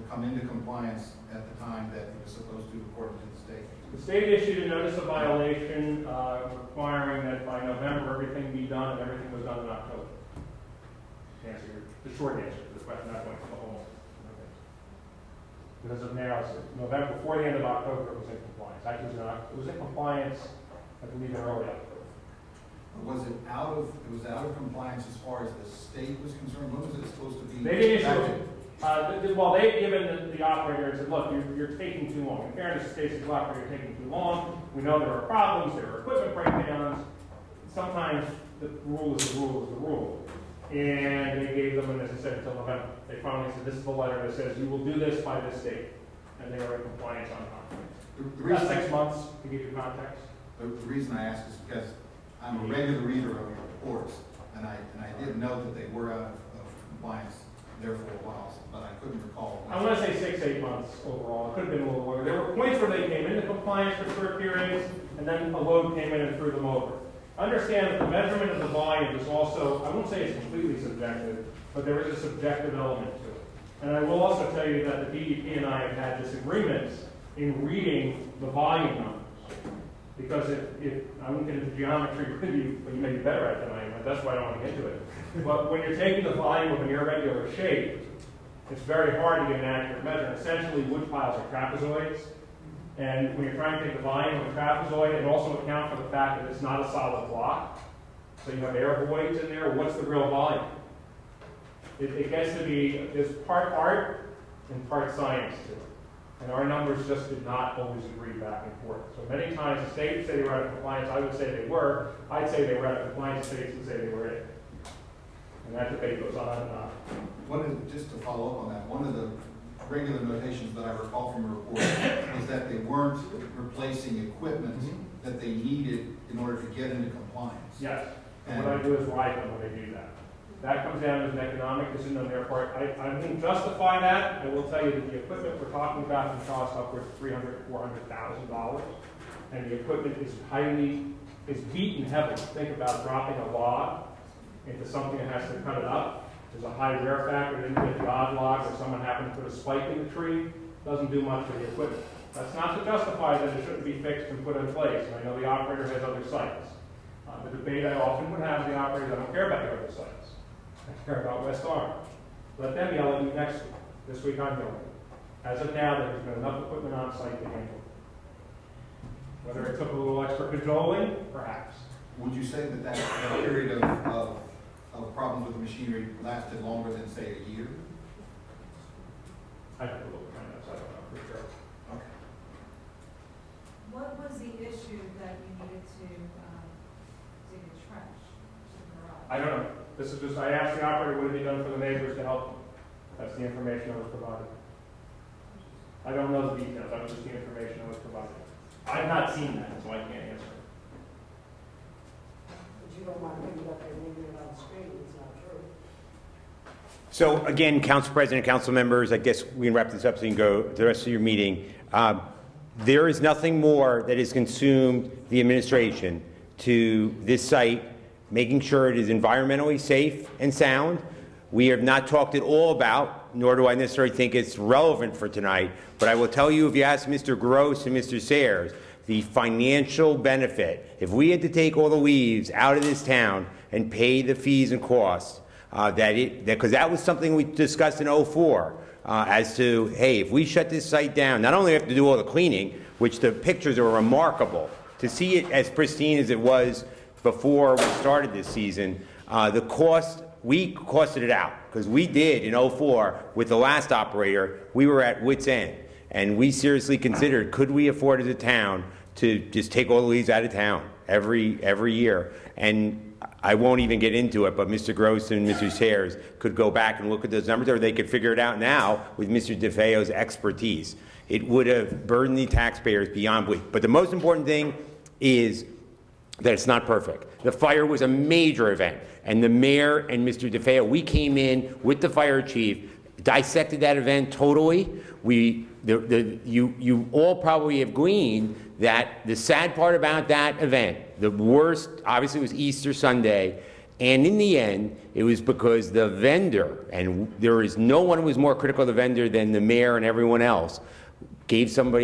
come into compliance at the time that it was supposed to, according to the state? The state issued a notice of violation requiring that by November everything be done, and everything was done in October. To answer the short answer to the question, not going to the whole. Because of now, it's November, before the end of October, it was in compliance. Actually, it was in compliance, I believe, in early October. Was it out of compliance as far as the state was concerned? When was it supposed to be? They didn't issue, well, they've given the operator and said, look, you're taking too long. In fairness, the state says, well, operator, you're taking too long. We know there are problems, there are equipment breakdowns. Sometimes the rule is the rule is the rule. And they gave them, and as I said, until November. They finally said, this is the letter that says, you will do this by this date. And they were in compliance on time. About 6 months, to give you context. The reason I ask is because I'm a regular reader of your reports, and I did know that they were out of compliance there for a while, but I couldn't recall. I want to say 6, 8 months overall. It could have been a little longer. There were points where they came into compliance for short periods, and then a load came in and threw them over. Understand that the measurement of the volume is also, I won't say it's completely subjective, but there is a subjective element to it. And I will also tell you that the DEP and I have had disagreements in reading the volume numbers. Because if I won't get into geometry with you, but you may be better at it than I am, that's why I don't want to get into it. But when you're taking the volume of an irregular shape, it's very hard to get an accurate measure. Essentially, wood piles are trapezoids. And when you're trying to take the volume of a trapezoid and also account for the fact that it's not a solid block, so you have air voids in there, what's the real volume? It gets to be, there's part art and part science to it. And our numbers just did not always agree back and forth. So many times the state would say they were out of compliance, I would say they were. I'd say they were out of compliance, the states would say they were in. And that debate goes on and on. Just to follow up on that, one of the regular notations that I recall from your report was that they weren't replacing equipment that they needed in order to get into compliance. Yes. And what I do is write them when they do that. That comes down as an economic decision on their part. I wouldn't justify that. I will tell you that the equipment we're talking about can cost upwards of $300,000 to $400,000. And the equipment is beaten heavily. Think about dropping a log into something that has to cut it up. There's a high wear factor, then you get the odd log, or someone happened to put a spike in the tree. Doesn't do much for the equipment. That's not to justify that it shouldn't be fixed and put in place. And I know the operator has other sites. The debate I often would have with the operators, I don't care about your other sites. I care about West Orange. Let them yell at me next week. This week I'm yelling. As of now, there has been enough equipment on site to handle it. Whether it took a little extra cajoling, perhaps. Would you say that period of problems with the machinery lasted longer than, say, a year? I have to look behind that, so I don't know for sure. Okay. What was the issue that you needed to dig a trench to the garage? I don't know. This is just, I asked the operator what had he done for the neighbors to help them. That's the information I was provided. I don't know the details. That was just the information I was provided. I've not seen that, so I can't answer. But you don't mind picking up and leaving it on the screen, it's not true. So again, Council President, Council members, I guess we can wrap this up so you can go to the rest of your meeting. There is nothing more that has consumed the administration to this site, making sure it is environmentally safe and sound. We have not talked at all about, nor do I necessarily think it's relevant for tonight, but I will tell you, if you ask Mr. Gross and Mr. Sayers, the financial benefit, if we had to take all the leaves out of this town and pay the fees and costs, because that was something we discussed in '04, as to, hey, if we shut this site down, not only have to do all the cleaning, which the pictures are remarkable, to see it as pristine as it was before we started this season, the cost, we costed it out, because we did in '04 with the last operator, we were at wit's end, and we seriously considered, could we afford as a town to just take all the leaves out of town every year? And I won't even get into it, but Mr. Gross and Mr. Sayers could go back and look at those numbers, or they could figure it out now with Mr. DeFeo's expertise. It would have burdened the taxpayers beyond belief. But the most important thing is that it's not perfect. The fire was a major event, and the mayor and Mr. DeFeo, we came in with the fire chief, dissected that event totally. You all probably have gleaned that the sad part about that event, the worst, obviously, was Easter Sunday, and in the end, it was because the vendor, and there is no one who was more critical of the vendor than the mayor and everyone else, gave him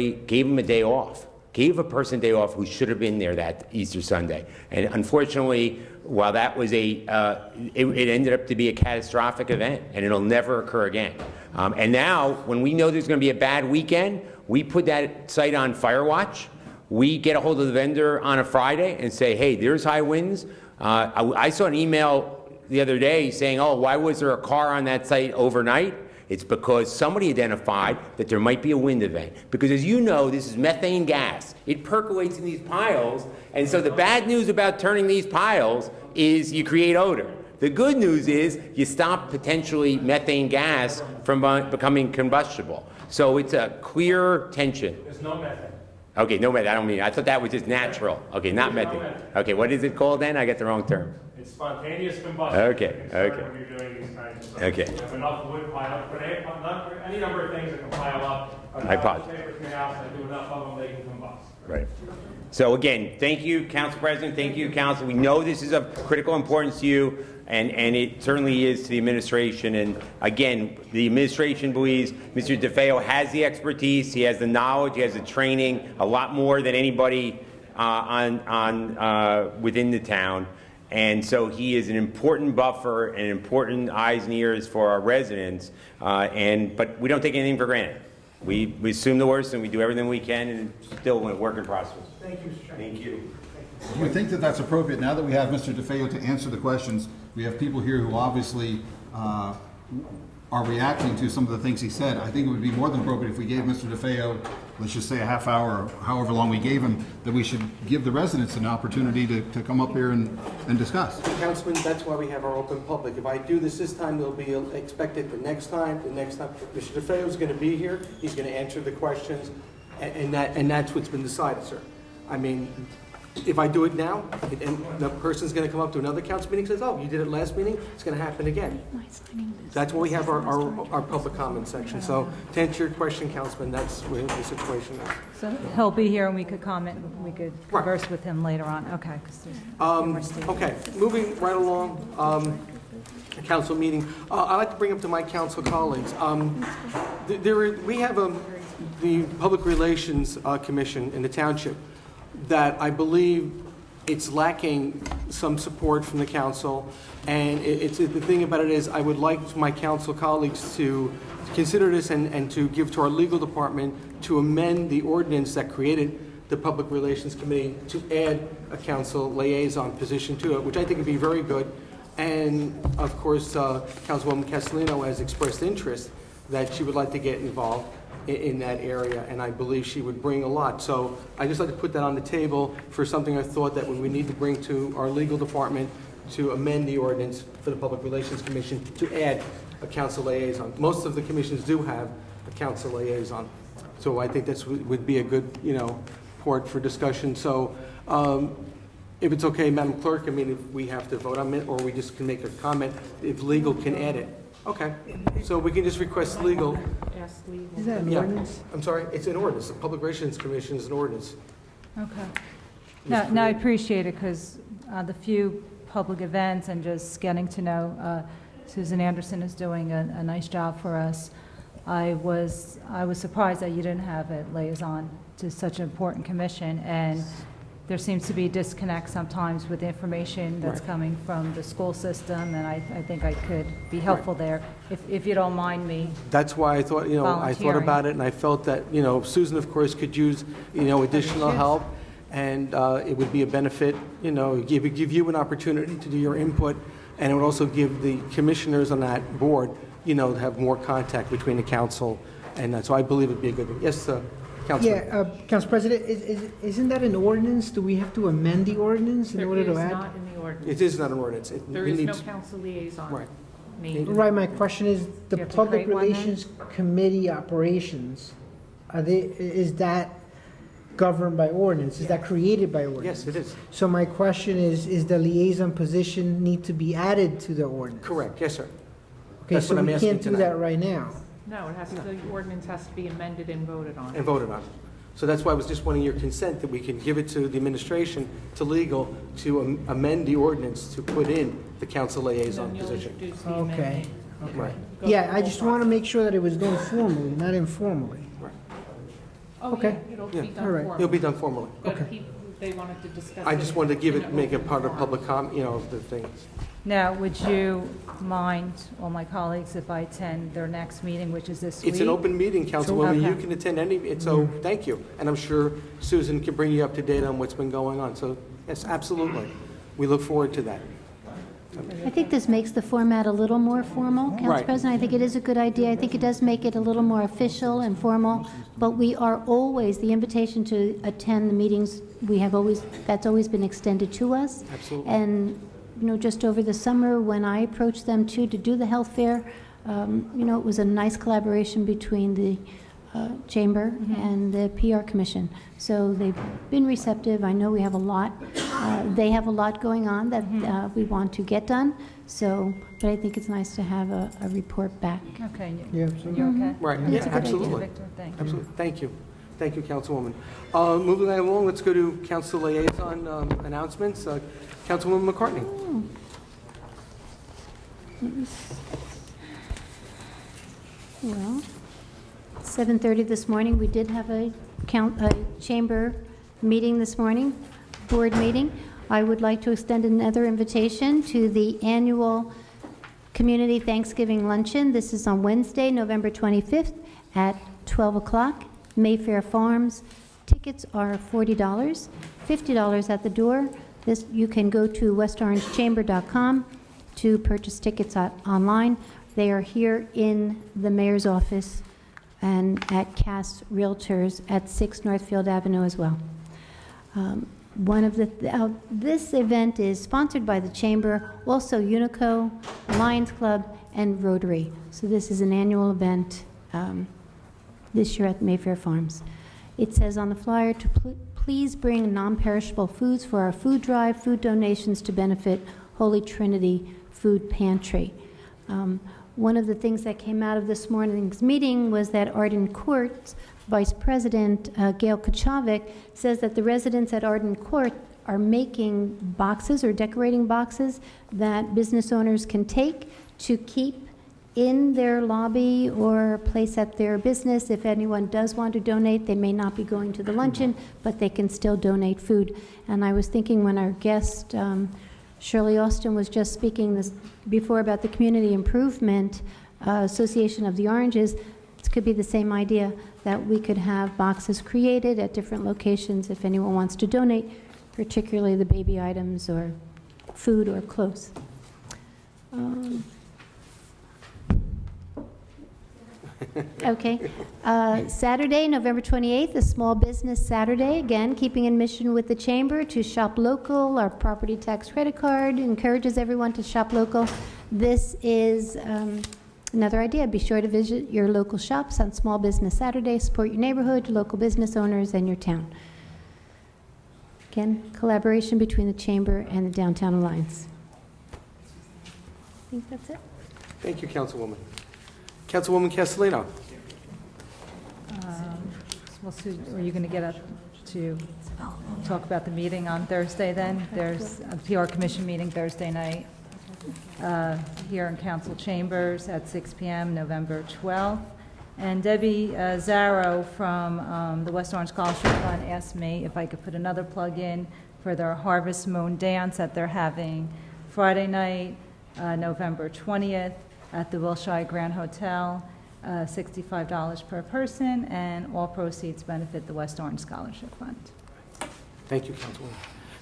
a day off, gave a person a day off who should have been there that Easter Sunday. And unfortunately, while that was it ended up to be a catastrophic event, and it'll never occur again. And now, when we know there's going to be a bad weekend, we put that site on fire watch. We get a hold of the vendor on a Friday and say, hey, there's high winds. I saw an email the other day saying, oh, why was there a car on that site overnight? It's because somebody identified that there might be a wind event. Because as you know, this is methane gas. It percolates in these piles, and so the bad news about turning these piles is you create odor. The good news is you stop potentially methane gas from becoming combustible. So it's a clear tension. There's no methane. Okay, no methane. I thought that was just natural. Okay, not methane. Okay, what is it called then? I get the wrong term. It's spontaneous combustion. Okay. When you're doing these kinds of things. Okay. You have enough wood pile, but any number of things that can pile up. I pause. Papers come out, and do enough of them, they can combust. Right. So again, thank you, Council President. Thank you, Council. We know this is of critical importance to you, and it certainly is to the administration. And again, the administration believes Mr. DeFeo has the expertise, he has the knowledge, he has the training, a lot more than anybody within the town. And so he is an important buffer and important eyes and ears for our residents. But we don't take anything for granted. We assume the worst and we do everything we can, and still work in process. Thank you, Mr. Chairman. Thank you. Do you think that that's appropriate? Now that we have Mr. DeFeo to answer the questions, we have people here who obviously are reacting to some of the things he said. I think it would be more than appropriate if we gave Mr. DeFeo, let's just say a half hour, or however long we gave him, that we should give the residents an opportunity to come up here and discuss. Councilman, that's why we have our open public. If I do this time, they'll be expected the next time. Mr. DeFeo is going to be here. He's going to answer the questions, and that's what's been decided, sir. I mean, if I do it now, and the person's going to come up to another council meeting and says, oh, you did it last meeting, it's going to happen again. That's why we have our public comment section. So to answer your question, Councilman, that's where the situation is. So he'll be here and we could comment, we could converse with him later on. Okay. 'Cause there's Okay, moving right along, council meeting. I'd like to bring up to my council colleagues. We have the Public Relations Commission in the township that I believe it's lacking some support from the council. And the thing about it is I would like my council colleagues to consider this and to give to our legal department to amend the ordinance that created the Public Relations Committee to add a council liaison position to it, which I think would be very good. And of course, Councilwoman Castellino has expressed interest that she would like to get involved in that area, and I believe she would bring a lot. So I just like to put that on the table for something I thought that we need to bring to our legal department to amend the ordinance for the Public Relations Commission to add a council liaison. Most of the commissions do have a council liaison. So I think this would be a good, port for discussion. So if it's okay, Madam Clerk, I mean, if we have to vote on it or we just can make a comment, if legal can add it. Okay, so we can just request legal. Ask legal. Is that an Yeah. ordinance? I'm sorry, it's an ordinance. The Public Relations Commission is an ordinance. Okay. It No, was no, I created- appreciate it, because the few public events and just getting to know Susan Anderson is doing a nice job for us. I was surprised that you didn't have a liaison to such an important commission, and there seems to be a disconnect sometimes with the information that's Right. coming from the school system, and I think I could be helpful there, if you don't mind me. That's why I thought, I thought Volunteering. about it, and I felt that, Susan, of course, could use, additional help, and it would be a benefit, give you an opportunity to do your input, and it would also give the commissioners on that board, to have more contact between the council, and so I believe it'd be a good, yes, Councilman? Yeah, Council President, isn't that an ordinance? Do we have to amend the ordinance in There order is to add? not in the ordinance. It is not an ordinance. There we is need no to- council liaison Right. named. Right, my question is, the You have to Public create one then? Relations Committee operations, is that governed by ordinance? Is that created by ordinance? Yes, it is. So my question is the liaison position need to be added to the ordinance? Correct, yes, sir. Okay, That's so what I'm we asking can't do tonight. that right now? No, the ordinance has to be amended and voted on. And voted on. So that's why I was just wanting your consent, that we can give it to the administration, to legal, to amend the ordinance to put in the council liaison Then you'll position. introduce the Okay, amendment. Right. Go Yeah, through I the just whole want to process. make sure that it was done formally, not informally. Oh, Okay. yeah, it'll Yeah. be All done right. formally. It'll be done formally. But they wanted to discuss it. I just wanted to give in it, an make it open part of forum. public the things. Now, would you mind, all my colleagues, if I attend their next meeting, which is this week? It's an open meeting, Councilwoman. You Okay. can attend so thank you. And I'm sure Susan can bring you up to date on what's been going on. So, yes, absolutely. We look forward to that. I think this makes the format a little more formal, Council Right. President. I think it is a good idea. I think it does make it a little more official and formal, but we are always, the invitation to attend the meetings, that's always been extended to us. Absolutely. And, just over the summer, when I approached them too to do the health fair, it was a nice collaboration between the Chamber and the PR Commission. So they've been receptive. I know we have a lot, they have a lot going on that we want to get done. So, but I think it's nice to have a report back. Okay, Yeah, absolutely. you okay? Right, Yeah, yeah, it's a good idea. absolutely. Victor, thank you. Absolutely. Thank you. Thank you, Councilwoman. Moving right along, let's go to council liaison announcements. Councilwoman McCartney. Well, 7:30 this morning, we did have a chamber meeting this morning, board meeting. I would like to extend another invitation to the annual Community Thanksgiving Luncheon. This is on Wednesday, November 25th at 12 o'clock, Mayfair Farms. Tickets are $40, $50 at the door. You can go to westorangechamber.com to purchase tickets online. They are here in the mayor's office and at Cass Realtors at 6 Northfield Avenue as well. This event is sponsored by the Chamber, also Unico, Lions Club, and Rotary. So this is an annual event this year at Mayfair Farms. It says on the flyer to please bring non-perishable foods for our food drive, food donations to benefit Holy Trinity Food Pantry. One of the things that came out of this morning's meeting was that Arden Court Vice President Gail Kachavik says that the residents at Arden Court are making boxes or decorating boxes that business owners can take to keep in their lobby or place at their business. If anyone does want to donate, they may not be going to the luncheon, but they can still donate food. And I was thinking when our guest, Shirley Austin, was just speaking this before about the Community Improvement Association of the Oranges, it could be the same idea, that we could have boxes created at different locations if anyone wants to donate, particularly the baby items or food or clothes. Okay. Saturday, November 28th, a small business Saturday. Again, keeping in mission with the Chamber to shop local. Our property tax credit card encourages everyone to shop local. This is another idea. Be sure to visit your local shops on Small Business Saturday. Support your neighborhood, your local business owners, and your town. Again, collaboration between the Chamber and the Downtown Alliance. I think that's it. Thank you, Councilwoman. Councilwoman Castellino. Well, Sue, are you going to get up to talk about the meeting on Thursday then? There's a PR Commission meeting Thursday night here in Council Chambers at 6 p.m., November 12th. And Debbie Zarrow from the West Orange Scholarship Fund asked me if I could put another plug in for their Harvest Moon Dance that they're having Friday night, November 20th at the Wilshire Grand Hotel, $65 per person, and all proceeds benefit the West Orange Scholarship Fund. Thank you,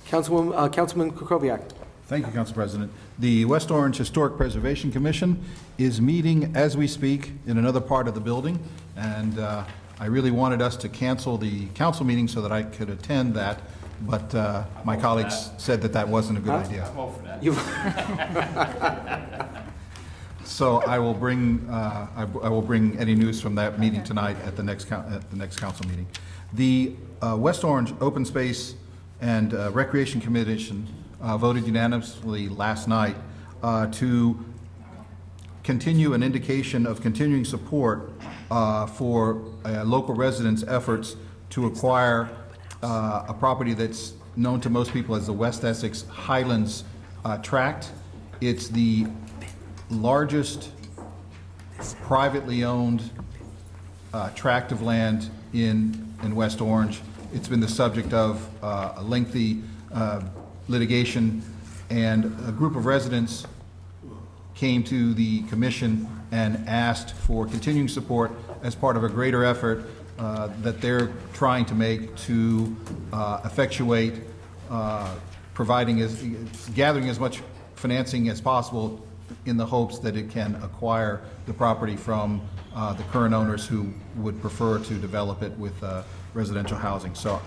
Councilwoman. Councilman Kukoviac. Thank you, Council President. The West Orange Historic Preservation Commission is meeting as we speak in another part of the building, and I really wanted us to cancel the council meeting so that I could attend that, but my colleagues said that that wasn't a good idea. I'm all for that. So I will bring any news from that meeting tonight at the next council meeting. The West Orange Open Space and Recreation Commission voted unanimously last night to continue an indication of continuing support for local residents' efforts to acquire a property that's known to most people as the West Essex Highlands Tract. It's the largest privately owned tract of land in West Orange. It's been the subject of a lengthy litigation, and a group of residents came to the commission and asked for continuing support as part of a greater effort that they're trying to make to effectuate gathering as much financing as possible in the hopes that it can acquire the property from the current owners who would prefer to develop it with residential housing. So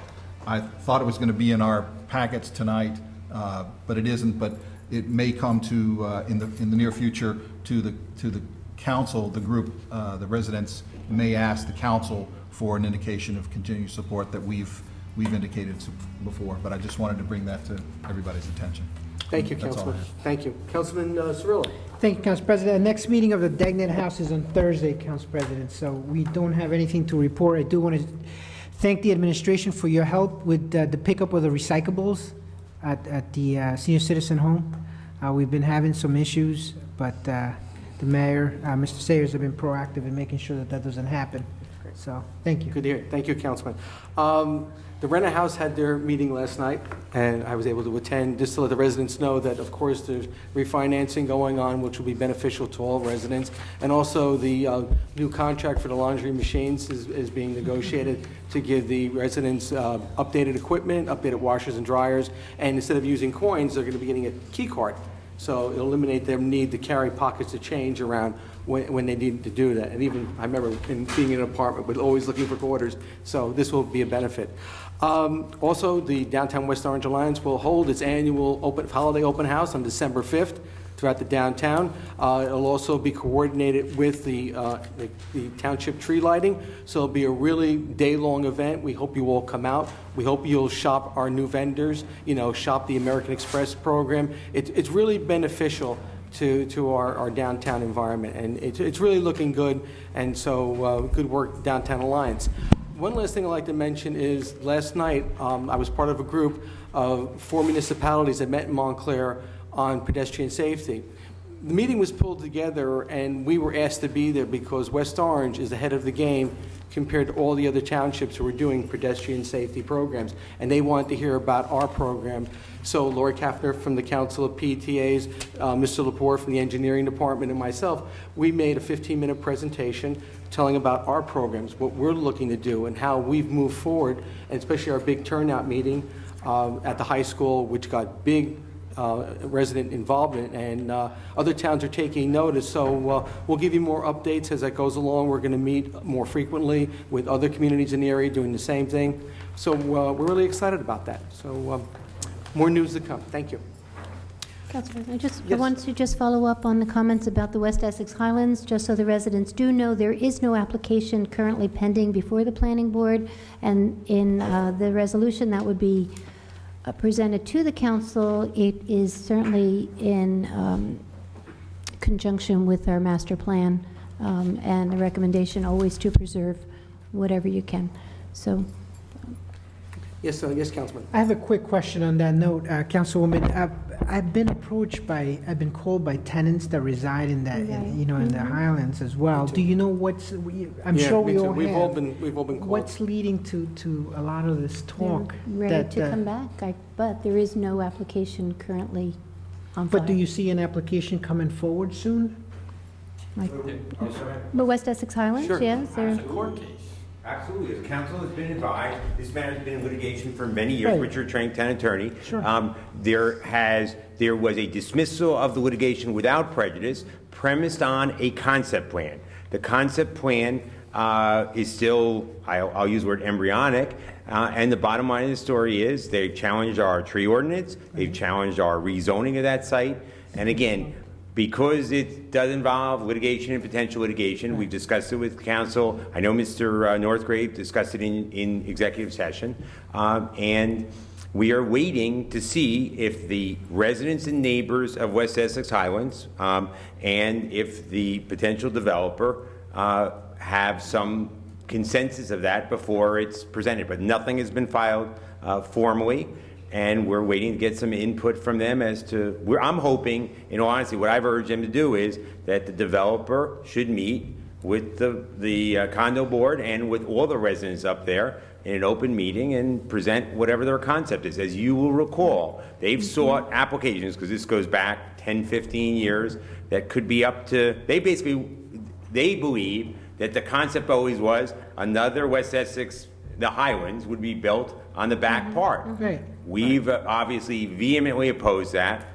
I thought it was going to be in our packets tonight, but it isn't. But it may come to in the near future to the council. The group, the residents may ask the council for an indication of continued support that we've indicated before. But I just wanted to bring that to everybody's attention. Thank you, That's all I Councilman. have. Thank you. Councilman Cirillo. Thank you, Council President. The next meeting of the Degnan House is on Thursday, Council President, so we don't have anything to report. I do want to thank the administration for your help with the pickup of the recyclables at the senior citizen home. We've been having some issues, but the mayor, Mr. Sayers, have been proactive in making sure that doesn't happen. So, thank you. Good to hear. Thank you, Councilman. The Rena House had their meeting last night, and I was able to attend just to let the residents know that, of course, there's refinancing going on, which will be beneficial to all residents. And also, the new contract for the laundry machines is being negotiated to give the residents updated equipment, updated washers and dryers, and instead of using coins, they're going to be getting a key card. So it'll eliminate their need to carry pockets of change around when they need to do that. And even, I remember being in an apartment, but always looking for quarters, so this will be a benefit. Also, the Downtown West Orange Alliance will hold its annual holiday open house on December 5th throughout the downtown. It'll also be coordinated with the township tree lighting, so it'll be a really day-long event. We hope you all come out. We hope you'll shop our new vendors, shop the American Express program. It's really beneficial to our downtown environment, and it's really looking good, and so good work, Downtown Alliance. One last thing I'd like to mention is last night I was part of a group of 4 municipalities that met in Montclair on pedestrian safety. The meeting was pulled together, and we were asked to be there because West Orange is ahead of the game compared to all the other townships who are doing pedestrian safety programs, and they wanted to hear about our program. So Lori Kaffner from the Council of PTAs, Mr. Lepore from the Engineering Department, and myself, we made a 15-minute presentation telling about our programs, what we're looking to do, and how we've moved forward, and especially our big turnout meeting at the high school, which got big resident involvement, and other towns are taking notice. So we'll give you more updates as that goes along. We're going to meet more frequently with other communities in the area doing the same thing. So we're really excited about that. So more news to come. Thank you. Councilor, I want to just follow up on the comments about the West Essex Highlands, just so the residents do know there is no application currently pending before the planning board, and in the resolution that would be presented to the council, it is certainly in conjunction with our master plan, and the recommendation always to preserve whatever you can. So, Yes, yes, Councilman. I have a quick question on that note, Councilwoman. I've been called by tenants that reside in that, in the Highlands as well. Do you know what's? I'm Yeah, sure me we too. all We've have. all been called. What's leading to a lot of this talk? ready that, to come back, but there is no application currently on file. But do you see an application coming forward soon? But West Essex Highlands, Sure. yes, there. Absolutely. As council has been advised, this matter has been in litigation for many years. Right. Richard Trank, town attorney. Sure. There was a dismissal of the litigation without prejudice, premised on a concept plan. The concept plan is still, I'll use the word embryonic, and the bottom line of the story is they've challenged our tree ordinance, they've challenged our rezoning of that site, and again, because it does involve litigation and potential litigation, we've discussed it with council. I know Mr. Northgrave discussed it in executive session, and we are waiting to see if the residents and neighbors of West Essex Highlands and if the potential developer have some consensus of that before it's presented. But nothing has been filed formally. And we're waiting to get some input from them as to, I'm hoping, in all honesty, what I've urged them to do is that the developer should meet with the condo board and with all the residents up there in an open meeting and present whatever their concept is. As you will recall, they've sought applications, because this goes back 10, 15 years, that could be up to, they believe that the concept always was another West Essex, the Highlands, would be built on the back part. Right. We've obviously vehemently opposed that.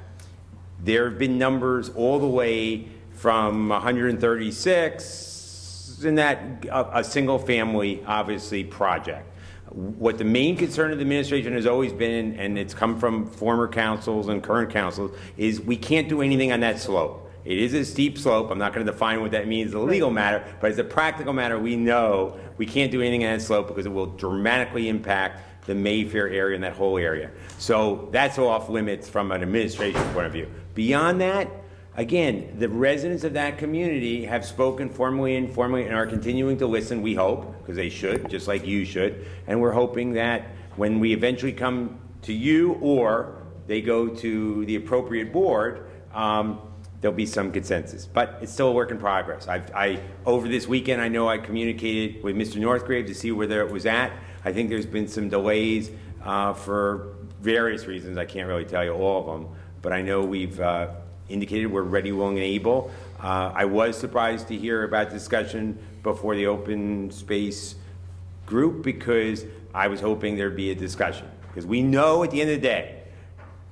There have been numbers all the way from 136 in that a single family, obviously, project. What the main concern of the administration has always been, and it's come from former councils and current councils, is we can't do anything on that slope. It is a steep slope. I'm not going to define what that means as a legal matter, but as a practical matter, we know we can't do anything on that slope because it will dramatically impact the Mayfair area and that whole area. So that's off limits from an administration point of view. Beyond that, again, the residents of that community have spoken formally and informally and are continuing to listen, we hope, because they should, just like you should. And we're hoping that when we eventually come to you or they go to the appropriate board, there'll be some consensus. But it's still a work in progress. Over this weekend, I know I communicated with Mr. Northgrave to see where it was at. I think there's been some delays for various reasons. I can't really tell you all of them. But I know we've indicated we're ready, willing, and able. I was surprised to hear about discussion before the open space group because I was hoping there'd be a discussion. Because we know at the end of the day,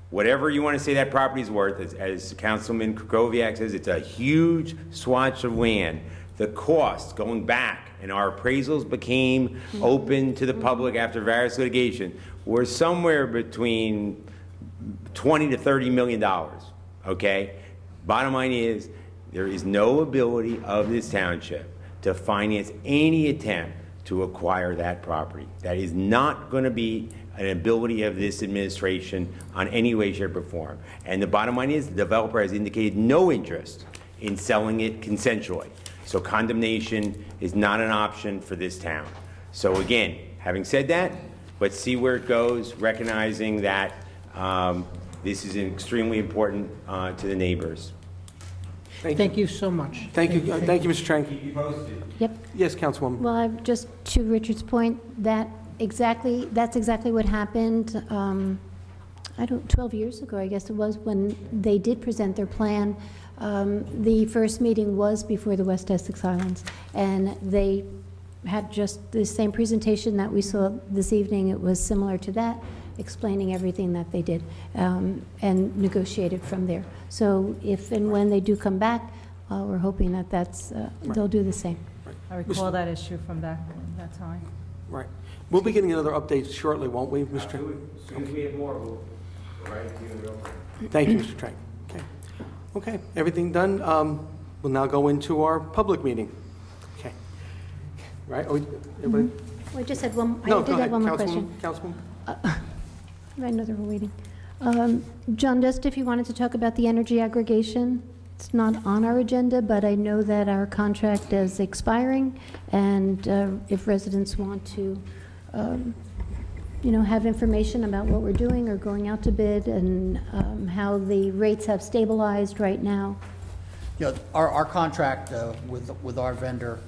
whatever you want to say that property is worth, as Councilman Kukoviac says, it's a huge swatch of land. The cost going back, and our appraisals became open to the public after various litigation, were somewhere between $20 to $30 million, okay? Bottom line is, there is no ability of this township to finance any attempt to acquire that property. That is not going to be an ability of this administration on any way, shape, or form. And the bottom line is the developer has indicated no interest in selling it consensually. So condemnation is not an option for this town. So again, having said that, let's see where it goes, recognizing that this is extremely important to the neighbors. Thank you so much. Thank you, Mr. Trank. Keep you posted. Yep. Yes, Councilwoman. Well, just to Richard's point, that's exactly what happened, 12 years ago, I guess it was, when they did present their plan. The first meeting was before the West Essex Highlands, and they had just the same presentation that we saw this evening. It was similar to that, explaining everything that they did, and negotiated from there. So if and when they do come back, we're hoping that they'll do the same. I recall that issue from back that time. Right. We'll be getting another update shortly, won't we, Mr. Trank? As soon as we have more, we'll go right to you and go. Thank you, Mr. Trank. Okay, everything done. We'll now go into our public meeting. Okay. Right? Everybody? I just had one. No, I did have one more question. Councilwoman? I know they were waiting. John Dust, if you wanted to talk about the energy aggregation It's not on our agenda, but I know that our contract is expiring, and if residents want to, have information about what we're doing or going out to bid and how the rates have stabilized right now. Yeah, our contract with our vendor,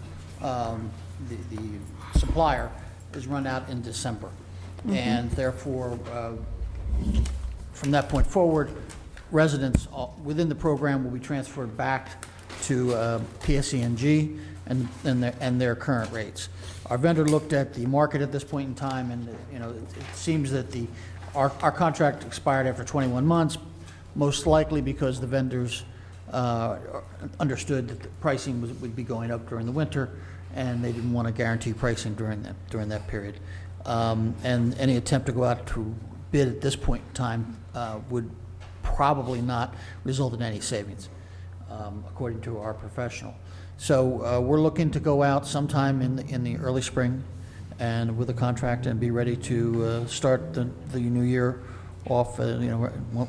the supplier, is run out in December. And therefore, from that point forward, residents within the program will be transferred back to PSE&G and their current rates. Our vendor looked at the market at this point in time, and it seems that our contract expired after 21 months, most likely because the vendors understood that the pricing would be going up during the winter, and they didn't want to guarantee pricing during that period. And any attempt to go out to bid at this point in time would probably not result in any savings, according to our professional. So we're looking to go out sometime in the early spring and with a contract and be ready to start the new year off,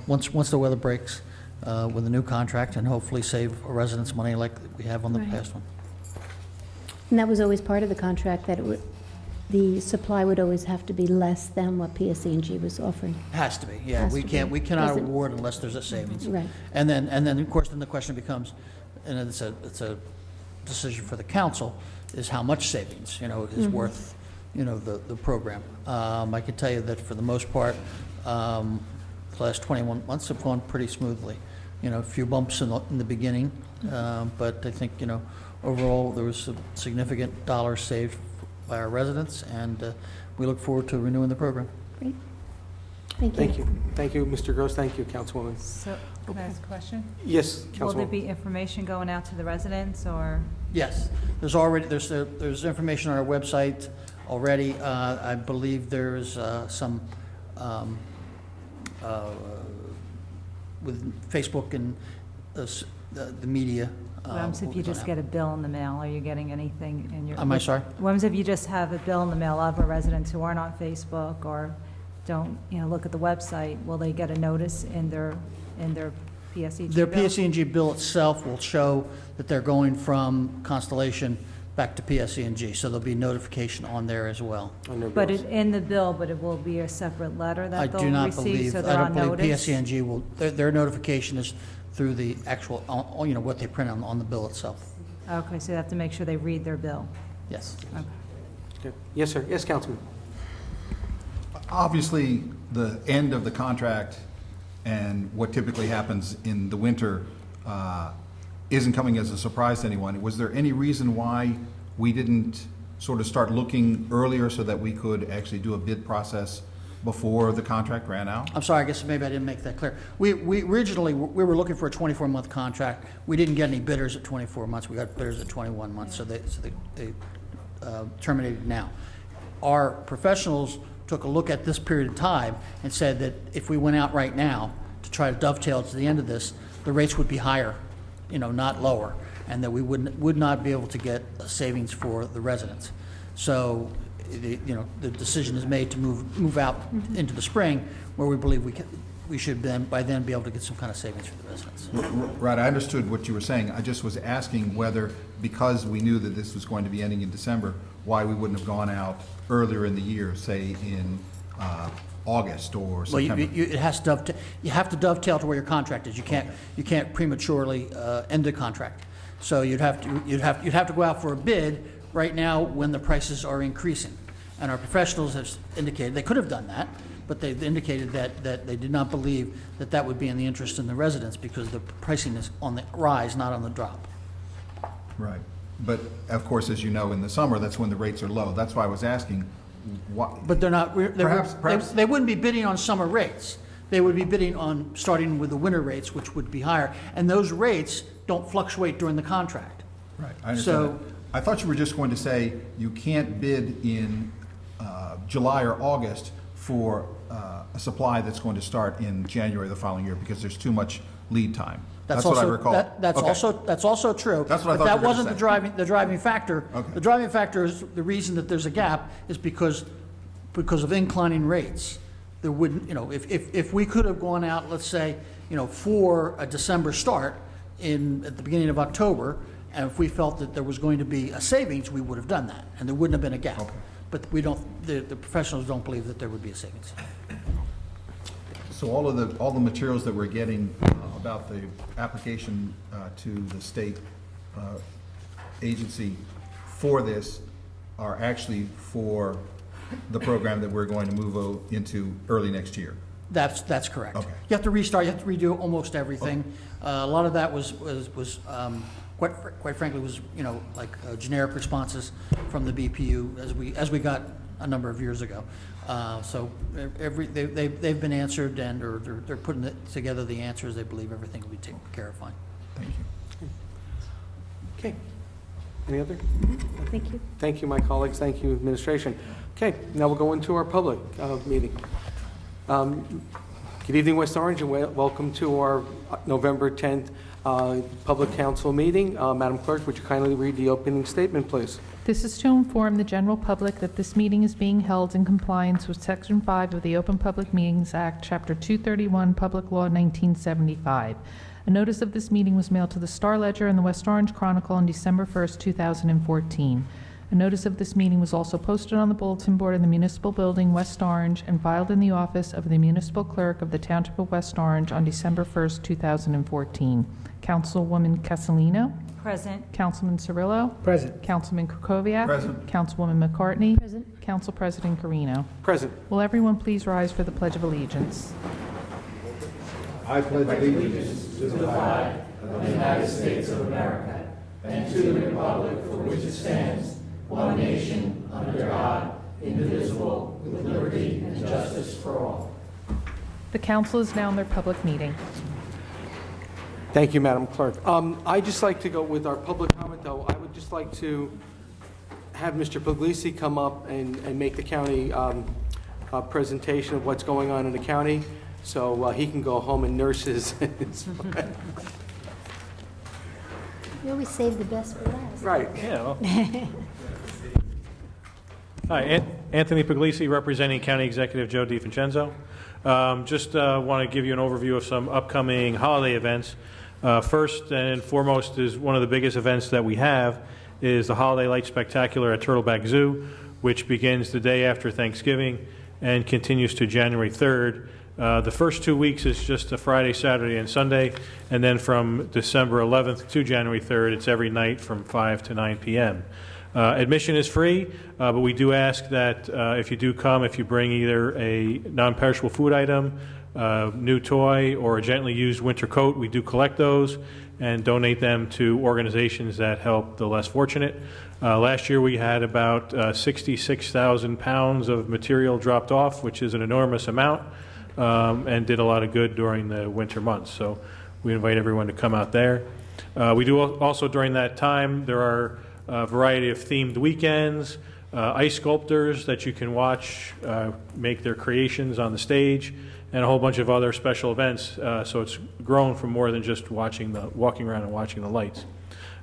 once the weather breaks with a new contract, and hopefully save residents money like we have on the past one. And that was always part of the contract, that the supply would always have to be less than what PSE&G was offering. Has to be, yeah. Has We to can't, be. we cannot Doesn't- award unless there's a savings. Right. And then of course, the question becomes, and it's a decision for the council, is how much savings, is worth, the program. I can tell you that for the most part, the last 21 months have gone pretty smoothly. A few bumps in the beginning, but I think, overall, there was some significant dollars saved by our residents, and we look forward to renewing the program. Great. Thank you. Thank you. Thank you, Mr. Gross. Thank you, Councilwoman. So, can I ask a question? Yes, Will there Councilwoman. be information going out to the residents, or? Yes, there's information on our website already. I believe there's some with Facebook and the media. What happens if you just get a bill in the mail? Are you getting anything in your? Am I sorry? What happens if you just have a bill in the mail of a resident who aren't on Facebook or don't, look at the website? Will they get a notice in their PSEG Their bill? PSE&G bill itself will show that they're going from Constellation back to PSE&G, so there'll be notification on there as well. But in the bill, but it will be a separate letter I that do they'll not receive, believe, so I they're don't on believe notice? PSE&G will, their notification is through the actual, what they print on the bill itself. Okay, so they have to make sure they read their bill. Yes. Okay. Okay. Yes, sir. Yes, Councilman. Obviously, the end of the contract and what typically happens in the winter isn't coming as a surprise to anyone. Was there any reason why we didn't sort of start looking earlier so that we could actually do a bid process before the contract ran out? I'm sorry, I guess maybe I didn't make that clear. We originally, we were looking for a 24-month contract. We didn't get any bidders at 24 months. We got bidders at 21 months, so they terminated now. Our professionals took a look at this period of time and said that if we went out right now to try to dovetail to the end of this, the rates would be higher, not lower, and that we would not be able to get a savings for the residents. So, the decision is made to move out into the spring, where we believe we should by then be able to get some kind of savings for the residents. Right, I understood what you were saying. I just was asking whether, because we knew that this was going to be ending in December, why we wouldn't have gone out earlier in the year, say in August or September. Well, it has to dovetail. You have to dovetail to where your contract is. You can't prematurely end the contract. So you'd have to go out for a bid right now when the prices are increasing. And our professionals have indicated they could have done that, but they've indicated that they did not believe that would be in the interest in the residents, because the pricing is on the rise, not on the drop. Right. But of course, as you know, in the summer, that's when the rates are low. That's why I was asking. But they're not. Perhaps they wouldn't be bidding on summer rates. They would be bidding on starting with the winter rates, which would be higher, and those rates don't fluctuate during the contract. Right. I understand. I thought you were just going to say you can't bid in July or August for a supply that's going to start in January the following year because there's too much lead time. That's what I recall. That's also true. That's what I thought. But that you were wasn't gonna say. the driving factor. Okay. The driving factor is the reason that there's a gap is because of inclining rates. There wouldn't, if we could have gone out, let's say, for a December start, at the beginning of October, and if we felt that there was going to be a savings, we would have done that, and there wouldn't have been a gap. But we don't, the professionals don't believe that there would be a savings. So all the materials that we're getting about the application to the state agency for this are actually for the program that we're going to move into early next year. That's correct. Okay. You have to restart. You have to redo almost everything. A lot of that was quite frankly was like generic responses from the BPU as we got a number of years ago. So they've been answered, and they're putting together the answers. They believe everything will be taken care of fine. Thank you. Okay. Any other? Thank you. Thank you, my colleagues. Thank you, administration. Okay, now we'll go into our public meeting. Good evening, West Orange, and welcome to our November 10th Public Council meeting. Madam Clerk, would you kindly read the opening statement, please? This is to inform the general public that this meeting is being held in compliance with Section 5 of the Open Public Meetings Act, Chapter 231, Public Law 1975. A notice of this meeting was mailed to the Star-Ledger and the West Orange Chronicle on December 1st, 2014. A notice of this meeting was also posted on the bulletin board in the Municipal Building, West Orange, and filed in the office of the Municipal Clerk of the Township of West Orange on December 1st, 2014. Councilwoman Castellino? Present. Councilman Cirillo? Present. Councilman Kukoviac? Present. Councilwoman McCartney? Present. Council President Carino? Present. Will everyone please rise for the Pledge of Allegiance? I pledge allegiance to the flag of the United States of America and to the republic for which it stands, one nation, under God, indivisible, with liberty and justice for all. The council is now in their public meeting. Thank you, Madam Clerk. I'd just like to go with our public comment, though. I would just like to have Mr. Puglisi come up and make the county presentation of what's going on in the county, so he can go home and nurse his We always save the best for last. Right. Yeah. Hi, Anthony Puglisi, representing County Executive Joe DiVincenzo. Just want to give you an overview of some upcoming holiday events. First and foremost is one of the biggest events that we have is the Holiday Light Spectacular at Turtleback Zoo, which begins the day after Thanksgiving and continues to January 3rd. The first 2 weeks is just a Friday, Saturday, and Sunday, and then from December 11th to January 3rd, it's every night from 5 to 9 p.m. Admission is free, but we do ask that if you do come, if you bring either a non-perishable food item, new toy, or a gently used winter coat, we do collect those and donate them to organizations that help the less fortunate. Last year we had about 66,000 pounds of material dropped off, which is an enormous amount, and did a lot of good during the winter months. So we invite everyone to come out there. We do also, during that time, there are a variety of themed weekends, ice sculptors that you can watch make their creations on the stage, and a whole bunch of other special events. So it's grown from more than just walking around and watching the lights.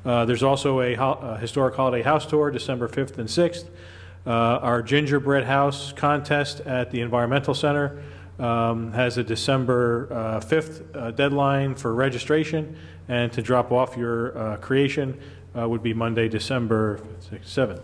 There's also a historic holiday house tour, December 5th and 6th. Our gingerbread house contest at the Environmental Center has a December 5th deadline for registration, and to drop off your creation would be Monday, December 7th.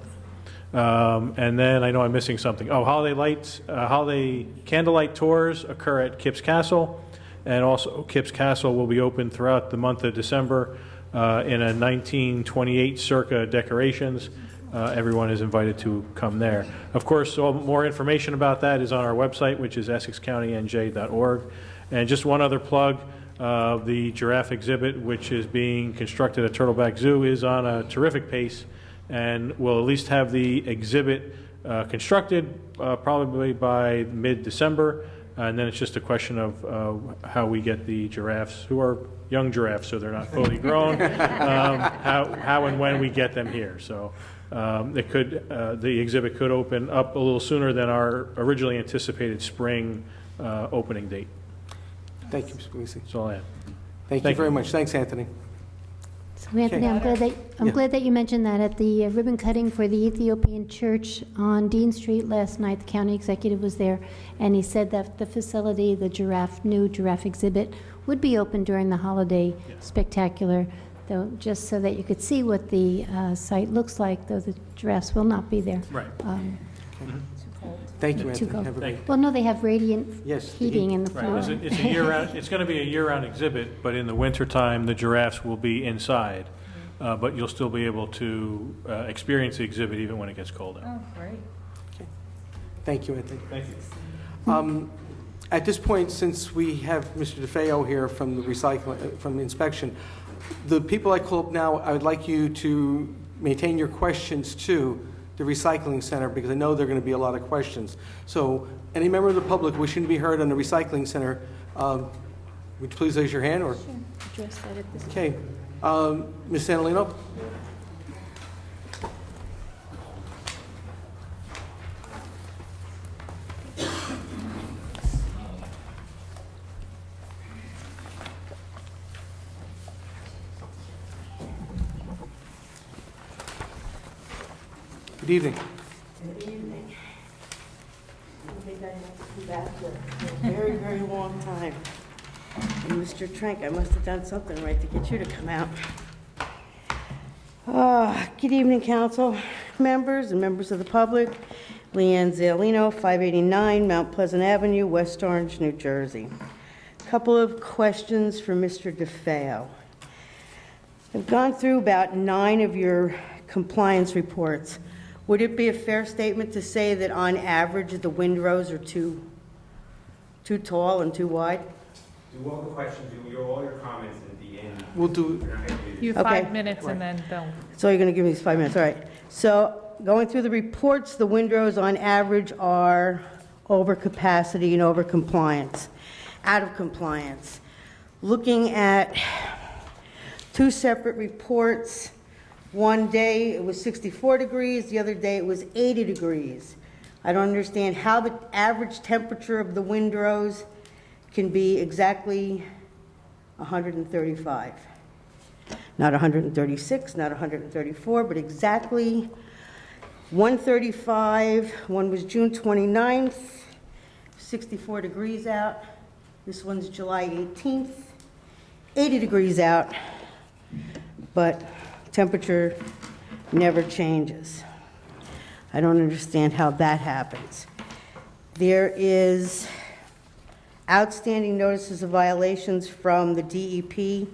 And then I know I'm missing something. Oh, holiday candlelight tours occur at Kipps Castle, and also Kipps Castle will be open throughout the month of December in a 1928 circa decorations. Everyone is invited to come there. Of course, all more information about that is on our website, which is EssexCountyNJ.org. And just one other plug. The giraffe exhibit, which is being constructed at Turtleback Zoo, is on a terrific pace, and we'll at least have the exhibit constructed probably by mid-December, and then it's just a question of how we get the giraffes, who are young giraffes, so they're not fully grown, how and when we get them here. So the exhibit could open up a little sooner than our originally anticipated spring opening date. Thank you, Mr. Puglisi. That's all I have. Thank you very much. Thanks, Anthony. So Anthony, I'm glad that you mentioned that at the ribbon cutting for the Ethiopian Church on Dean Street last night. The county executive was there, and he said that the facility, the new giraffe exhibit, would be open during the holiday spectacular, though, just so that you could see what the site looks like, though the giraffes will not be there. Right. Thank you, Too Anthony. cold. Have a great- Well, no, they have radiant Yes, the heating heat. in the Right, floor. it's a year-round, it's going to be a year-round exhibit, but in the wintertime, the giraffes will be inside. But you'll still be able to experience the exhibit even when it gets cold out. Oh, great. Thank you, Anthony. Thank you. At this point, since we have Mr. DeFeo here from the recycling, from the inspection, the people I call up now, I would like you to maintain your questions to the recycling center, because I know there are going to be a lot of questions. So any member of the public wishing to be heard on the recycling center, would you please raise your hand? Or Sure, address that at this time. Okay. Ms. Santalino? Good evening. Good evening. I think I have to be back for a very, very long time. And Mr. Trank, I must have done something right to get you to come out. Good evening, council members and members of the public. Leanne Zalino, 589 Mount Pleasant Avenue, West Orange, New Jersey. Couple of questions for Mr. DeFeo. I've gone through about 9 of your compliance reports. Would it be a fair statement to say that on average the windrows are too tall and too wide? Do all the questions, do all your comments at the end. We'll do. You have Okay. 5 minutes and then don't. So you're going to give me these 5 minutes, all right. So going through the reports, the windrows on average are over capacity and over compliance, out of compliance. Looking at 2 separate reports, one day it was 64 degrees, the other day it was 80 degrees. I don't understand how the average temperature of the windrows can be exactly 135. Not 136, not 134, but exactly 135. One was June 29th, 64 degrees out. This one's July 18th, 80 degrees out, but temperature never changes. I don't understand how that happens. There is outstanding notices of violations from the DEP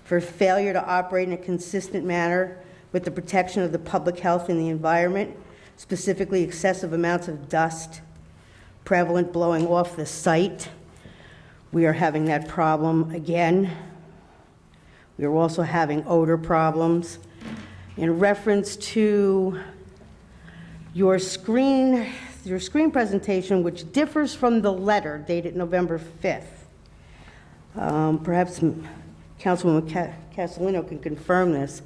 for failure to operate in a consistent manner with the protection of the public health and the environment, specifically excessive amounts of dust prevalent blowing off the site. We are having that problem again. We are also having odor problems. In reference to your screen presentation, which differs from the letter dated November 5th, perhaps Councilwoman Castellino can confirm this.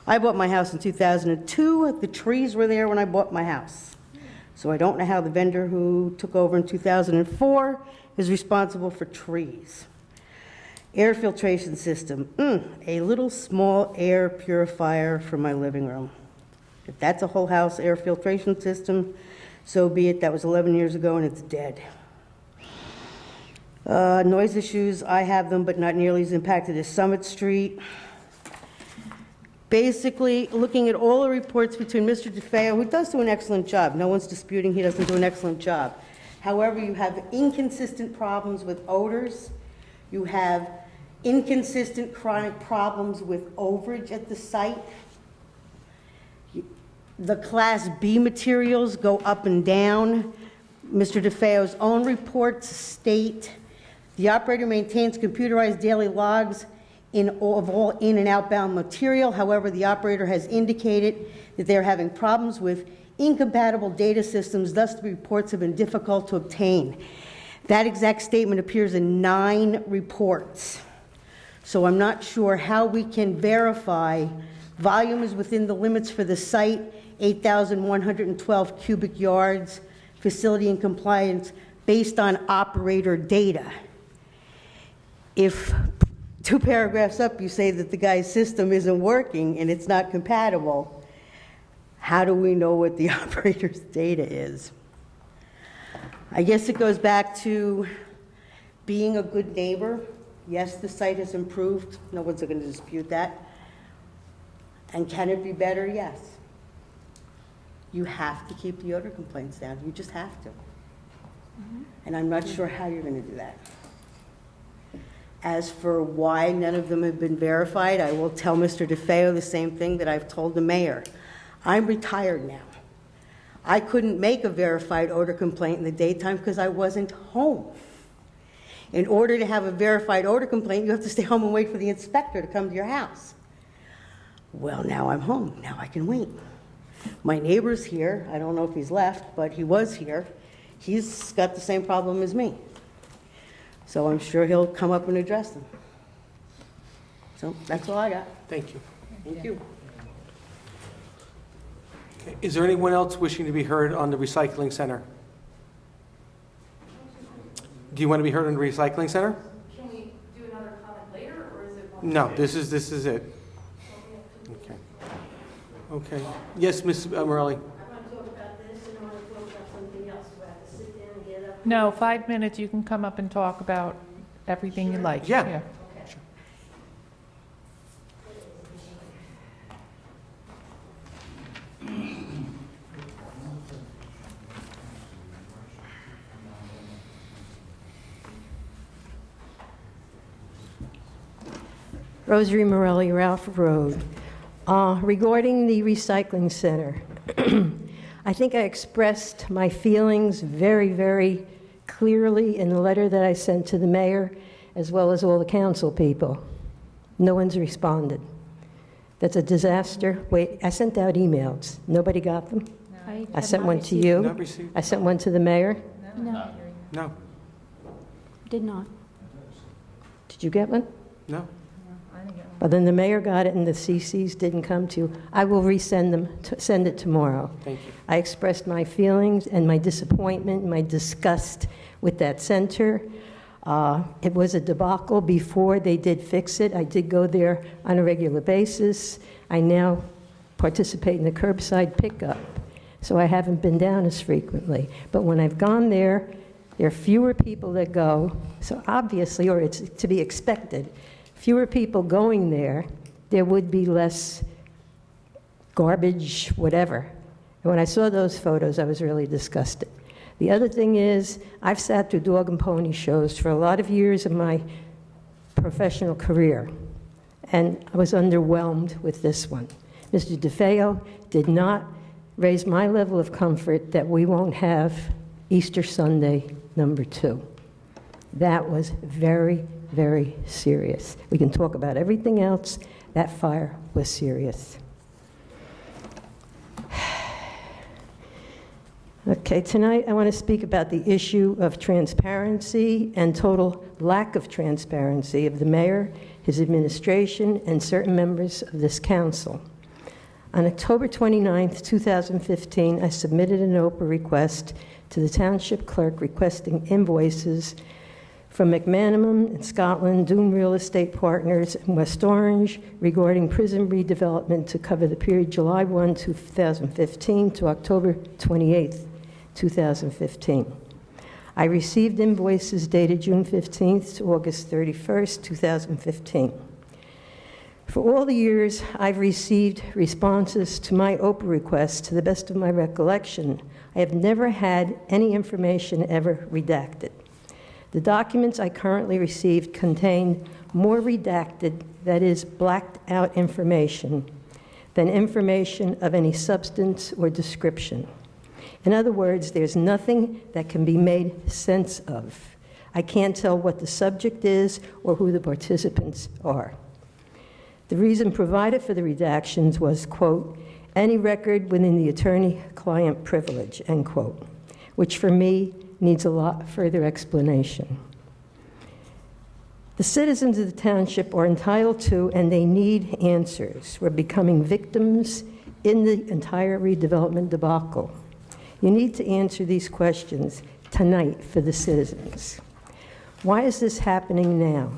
I bought my house in 2002. The trees were there when I bought my house. So I don't know how the vendor who took over in 2004 is responsible for trees. Air filtration system, a little small air purifier for my living room. If that's a whole house air filtration system, so be it. That was 11 years ago and it's dead. Noise issues, I have them, but not nearly as impacted as Summit Street. Basically, looking at all the reports between Mr. DeFeo, who does do an excellent job. No one's disputing he doesn't do an excellent job. However, you have inconsistent problems with odors. You have inconsistent chronic problems with overage at the site. The Class B materials go up and down. Mr. DeFeo's own reports state the operator maintains computerized daily logs of all in and outbound material. However, the operator has indicated that they're having problems with incompatible data systems, thus the reports have been difficult to obtain. That exact statement appears in 9 reports. So I'm not sure how we can verify volume is within the limits for the site, 8,112 cubic yards, facility in compliance based on operator data. If 2 paragraphs up you say that the guy's system isn't working and it's not compatible, how do we know what the operator's data is? I guess it goes back to being a good neighbor. Yes, the site has improved. No one's going to dispute that. And can it be better? Yes. You have to keep the odor complaints down. You just have to. And I'm not sure how you're going to do that. As for why none of them have been verified, I will tell Mr. DeFeo the same thing that I've told the mayor. I'm retired now. I couldn't make a verified odor complaint in the daytime because I wasn't home. In order to have a verified odor complaint, you have to stay home and wait for the inspector to come to your house. Well, now I'm home. Now I can wait. My neighbor's here. I don't know if he's left, but he was here. He's got the same problem as me. So I'm sure he'll come up and address them. So that's all I got. Thank you. Thank you. Okay. Is there anyone else wishing to be heard on the recycling center? Do you want to be heard on the recycling center? Can we do another comment later, or is it? No, this is it. Okay. Okay. Yes, Ms. Morelli. I want to talk about this and I want to talk about something else. Do I have to sit down and get up? No, 5 minutes, you can come up and talk about everything you like. Yeah. Okay. Rosary Morelli, Ralph Road. Regarding the recycling center, I think I expressed my feelings very, very clearly in the letter that I sent to the mayor, as well as all the council people. No one's responded. That's a disaster. Wait, I sent out emails. Nobody got them? No. I sent one to Not you. received. I sent one to the mayor. No. No. Did not. Did you get one? No. Well, then the mayor got it and the CCs didn't come to you. I will resend them, send it tomorrow. Thank you. I expressed my feelings and my disappointment, my disgust with that center. It was a debacle before they did fix it. I did go there on a regular basis. I now participate in the curbside pickup, so I haven't been down as frequently. But when I've gone there, there are fewer people that go, so obviously, or it's to be expected, fewer people going there, there would be less garbage, whatever. And when I saw those photos, I was really disgusted. The other thing is, I've sat through dog and pony shows for a lot of years of my professional career, and I was underwhelmed with this one. Mr. DeFeo did not raise my level of comfort that we won't have Easter Sunday #2. That was very, very serious. We can talk about everything else. That fire was serious. Okay, tonight I want to speak about the issue of transparency and total lack of transparency of the mayor, his administration, and certain members of this council. On October 29th, 2015, I submitted an OPA request to the township clerk requesting invoices from McManamon in Scotland, Doom Real Estate Partners in West Orange regarding prison redevelopment to cover the period July 1, 2015 to October 28, 2015. I received invoices dated June 15th to August 31st, 2015. For all the years I've received responses to my OPA requests, to the best of my recollection, I have never had any information ever redacted. The documents I currently received contain more redacted, that is, blacked out information, than information of any substance or description. In other words, there's nothing that can be made sense of. I can't tell what the subject is or who the participants are. The reason provided for the redactions was, quote, any record within the attorney-client privilege, end quote, which for me needs a lot further explanation. The citizens of the township are entitled to, and they need answers. We're becoming victims in the entire redevelopment debacle. You need to answer these questions tonight for the citizens. Why is this happening now?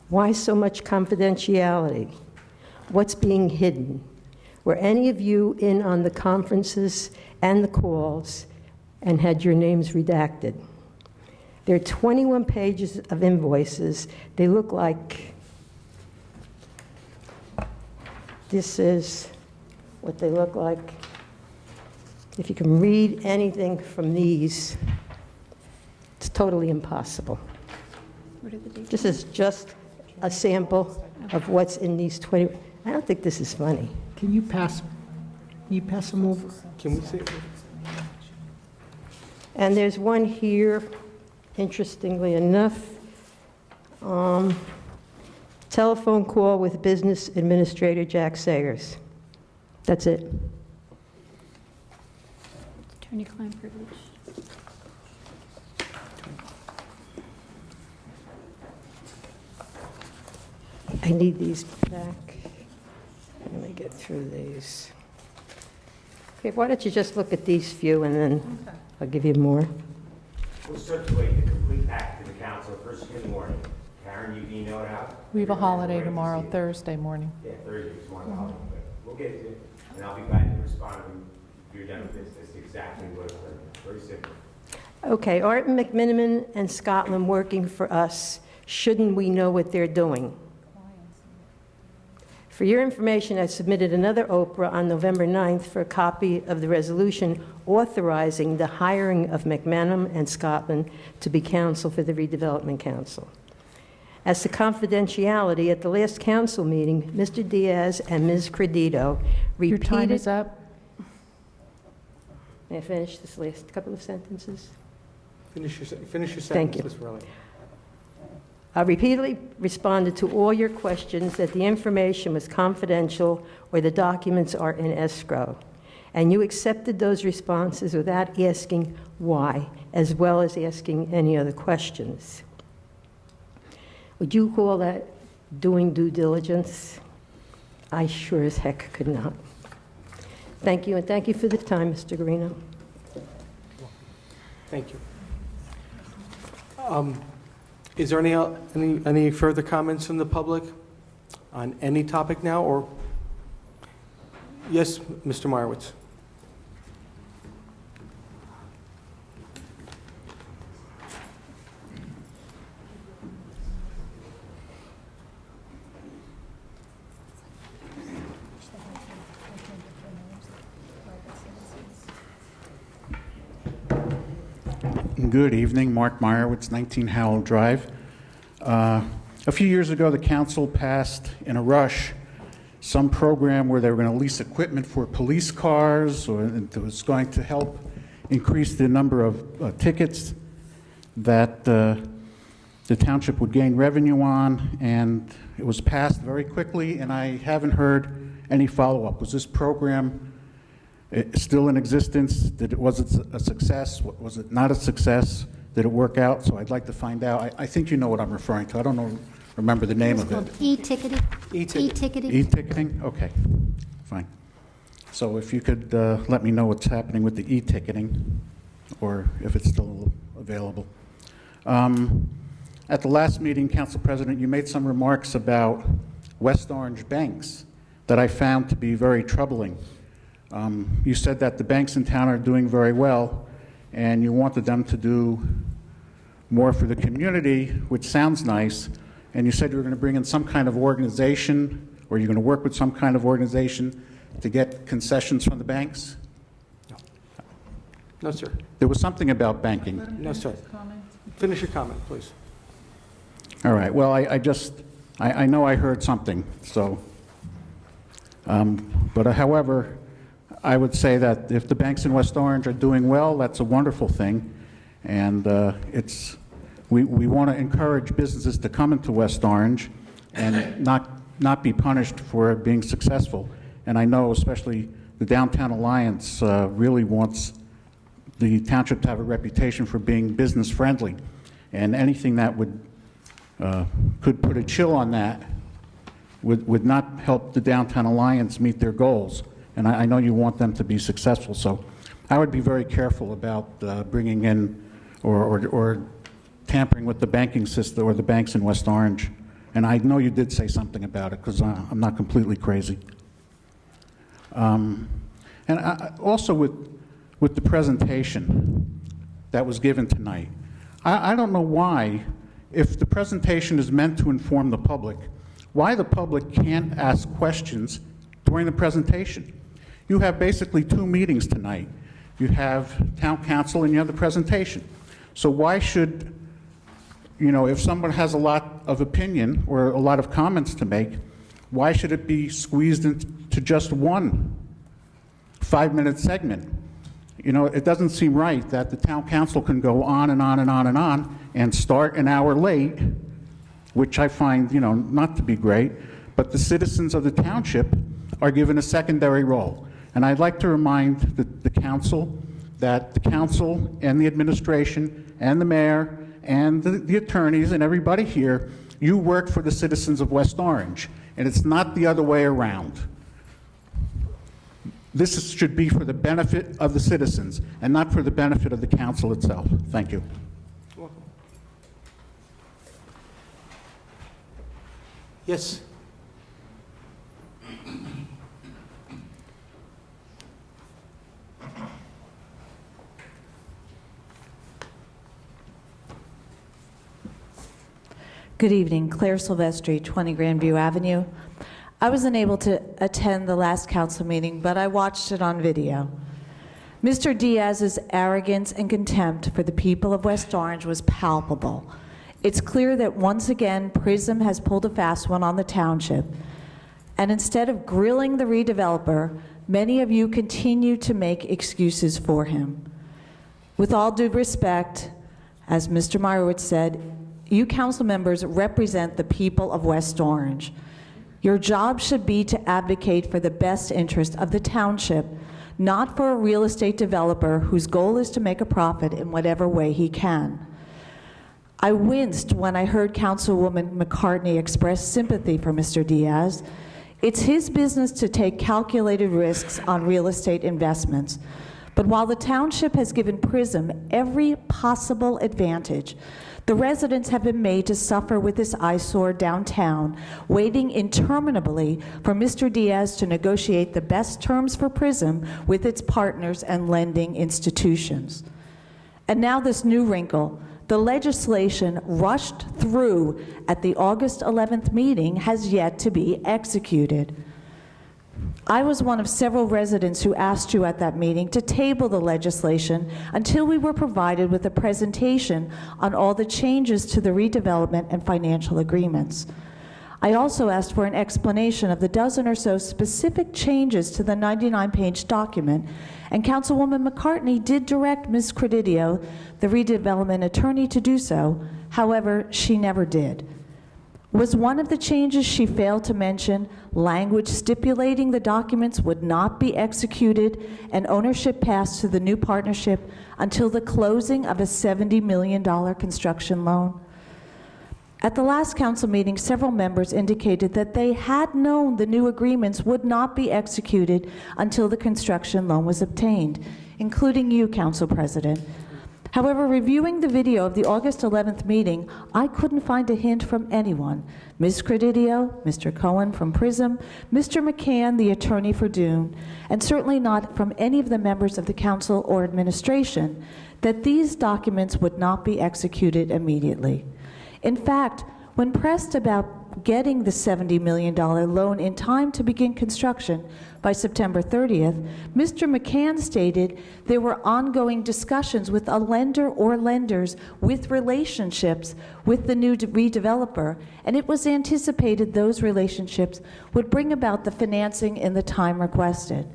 Why so much confidentiality? What's being hidden? Were any of you in on the conferences and the calls and had your names redacted? There are 21 pages of invoices. They look like, this is what they look like. If you can read anything from these, it's totally impossible. This is just a sample of what's in these 20. I don't think this is funny. Can you pass them over? Can we see? And there's one here, interestingly enough. Telephone call with Business Administrator Jack Sayers. That's it. Attorney-client privilege. I need these back. Let me get through these. Okay, why don't you just look at these few and then I'll give you more. We'll circulate the complete packet to the council first thing in the morning. Karen, you can email it out? We have a holiday tomorrow, Thursday morning. Yeah, Thursday is one of the holidays, but we'll get it to you, and I'll be glad to respond if you're done with this. That's exactly what it's very simple. Okay, Art McMiniman and Scotland working for us. Shouldn't we know what they're doing? For your information, I submitted another Oprah on November 9th for a copy of the resolution authorizing the hiring of McManum and Scotland to be counsel for the Redevelopment Council. As to confidentiality, at the last council meeting, Mr. Diaz and Ms. Credito repeated... Your time is up. May I finish this last couple of sentences? Finish your sentence, Thank you. Ms. Rowley. I repeatedly responded to all your questions that the information was confidential or the documents are in escrow. And you accepted those responses without asking why, as well as asking any other questions. Would you call that doing due diligence? I sure as heck could not. Thank you, and thank you for the time, Mr. Guarino. Thank you. Is there any further comments from the public on any topic now, or? Yes, Mr. Meyerowitz. Good evening, Mark Meyerowitz, 19 Howell Drive. A few years ago, the council passed, in a rush, some program where they were going to lease equipment for police cars, or it was going to help increase the number of tickets that the township would gain revenue on, and it was passed very quickly, and I haven't heard any follow-up. Was this program still in existence? Was it a success? Was it not a success? Did it work out? So I'd like to find out. I think you know what I'm referring to. I don't remember the name of it. E-ticketing. E-ticketing. E-ticketing? Okay, fine. So if you could let me know what's happening with the e-ticketing, or if it's still available. At the last meeting, Council President, you made some remarks about West Orange banks that I found to be very troubling. You said that the banks in town are doing very well, and you wanted them to do more for the community, which sounds nice, and you said you were going to bring in some kind of organization, or you're going to work with some kind of organization to get concessions from the banks? No. No, sir. There was something about banking. No, sir. Finish your comment, please. All right. Well, I know I heard something, so, but however, I would say that if the banks in West Orange are doing well, that's a wonderful thing, and we want to encourage businesses to come into West Orange and not be punished for being successful. And I know especially the Downtown Alliance really wants the township to have a reputation for being business friendly, and anything that could put a chill on that would not help the Downtown Alliance meet their goals. And I know you want them to be successful, so I would be very careful about bringing in or tampering with the banking system or the banks in West Orange. And I know you did say something about it, because I'm not completely crazy. And also with the presentation that was given tonight, I don't know why, if the presentation is meant to inform the public, why the public can't ask questions during the presentation. You have basically two meetings tonight. You have town council and you have the presentation. So why should, you know, if someone has a lot of opinion or a lot of comments to make, why should it be squeezed into just one 5-minute segment? You know, it doesn't seem right that the town council can go on and on and on and on and start an hour late, which I find, you know, not to be great, but the citizens of the township are given a secondary role. And I'd like to remind the council that the council and the administration and the mayor and the attorneys and everybody here, you work for the citizens of West Orange, and it's not the other way around. This should be for the benefit of the citizens and not for the benefit of the council itself. Thank you. Yes. Good evening, Claire Silvestri, 20 Grandview Avenue. I was unable to attend the last council meeting, but I watched it on video. Mr. Diaz's arrogance and contempt for the people of West Orange was palpable. It's clear that once again, PRISM has pulled a fast one on the township. And instead of grilling the redeveloper, many of you continue to make excuses for him. With all due respect, as Mr. Meyerowitz said, you council members represent the people of West Orange. Your job should be to advocate for the best interest of the township, not for a real estate developer whose goal is to make a profit in whatever way he can. I winced when I heard Councilwoman McCartney express sympathy for Mr. Diaz. It's his business to take calculated risks on real estate investments. But while the township has given PRISM every possible advantage, the residents have been made to suffer with this eyesore downtown, waiting interminably for Mr. Diaz to negotiate the best terms for PRISM with its partners and lending institutions. And now this new wrinkle. The legislation rushed through at the August 11th meeting has yet to be executed. I was one of several residents who asked you at that meeting to table the legislation until we were provided with a presentation on all the changes to the redevelopment and financial agreements. I also asked for an explanation of the dozen or so specific changes to the 99-page document, and Councilwoman McCartney did direct Ms. Credidio, the redevelopment attorney, to do so. However, she never did. Was one of the changes she failed to mention language stipulating the documents would not be executed and ownership passed to the new partnership until the closing of a $70 million construction loan? At the last council meeting, several members indicated that they had known the new agreements would not be executed until the construction loan was obtained, including you, Council President. However, reviewing the video of the August 11th meeting, I couldn't find a hint from anyone, Ms. Credidio, Mr. Cohen from PRISM, Mr. McCann, the attorney for Dune, and certainly not from any of the members of the council or administration, that these documents would not be executed immediately. In fact, when pressed about getting the $70 million loan in time to begin construction by September 30th, Mr. McCann stated there were ongoing discussions with a lender or lenders with relationships with the new redeveloper, and it was anticipated those relationships would bring about the financing in the time requested.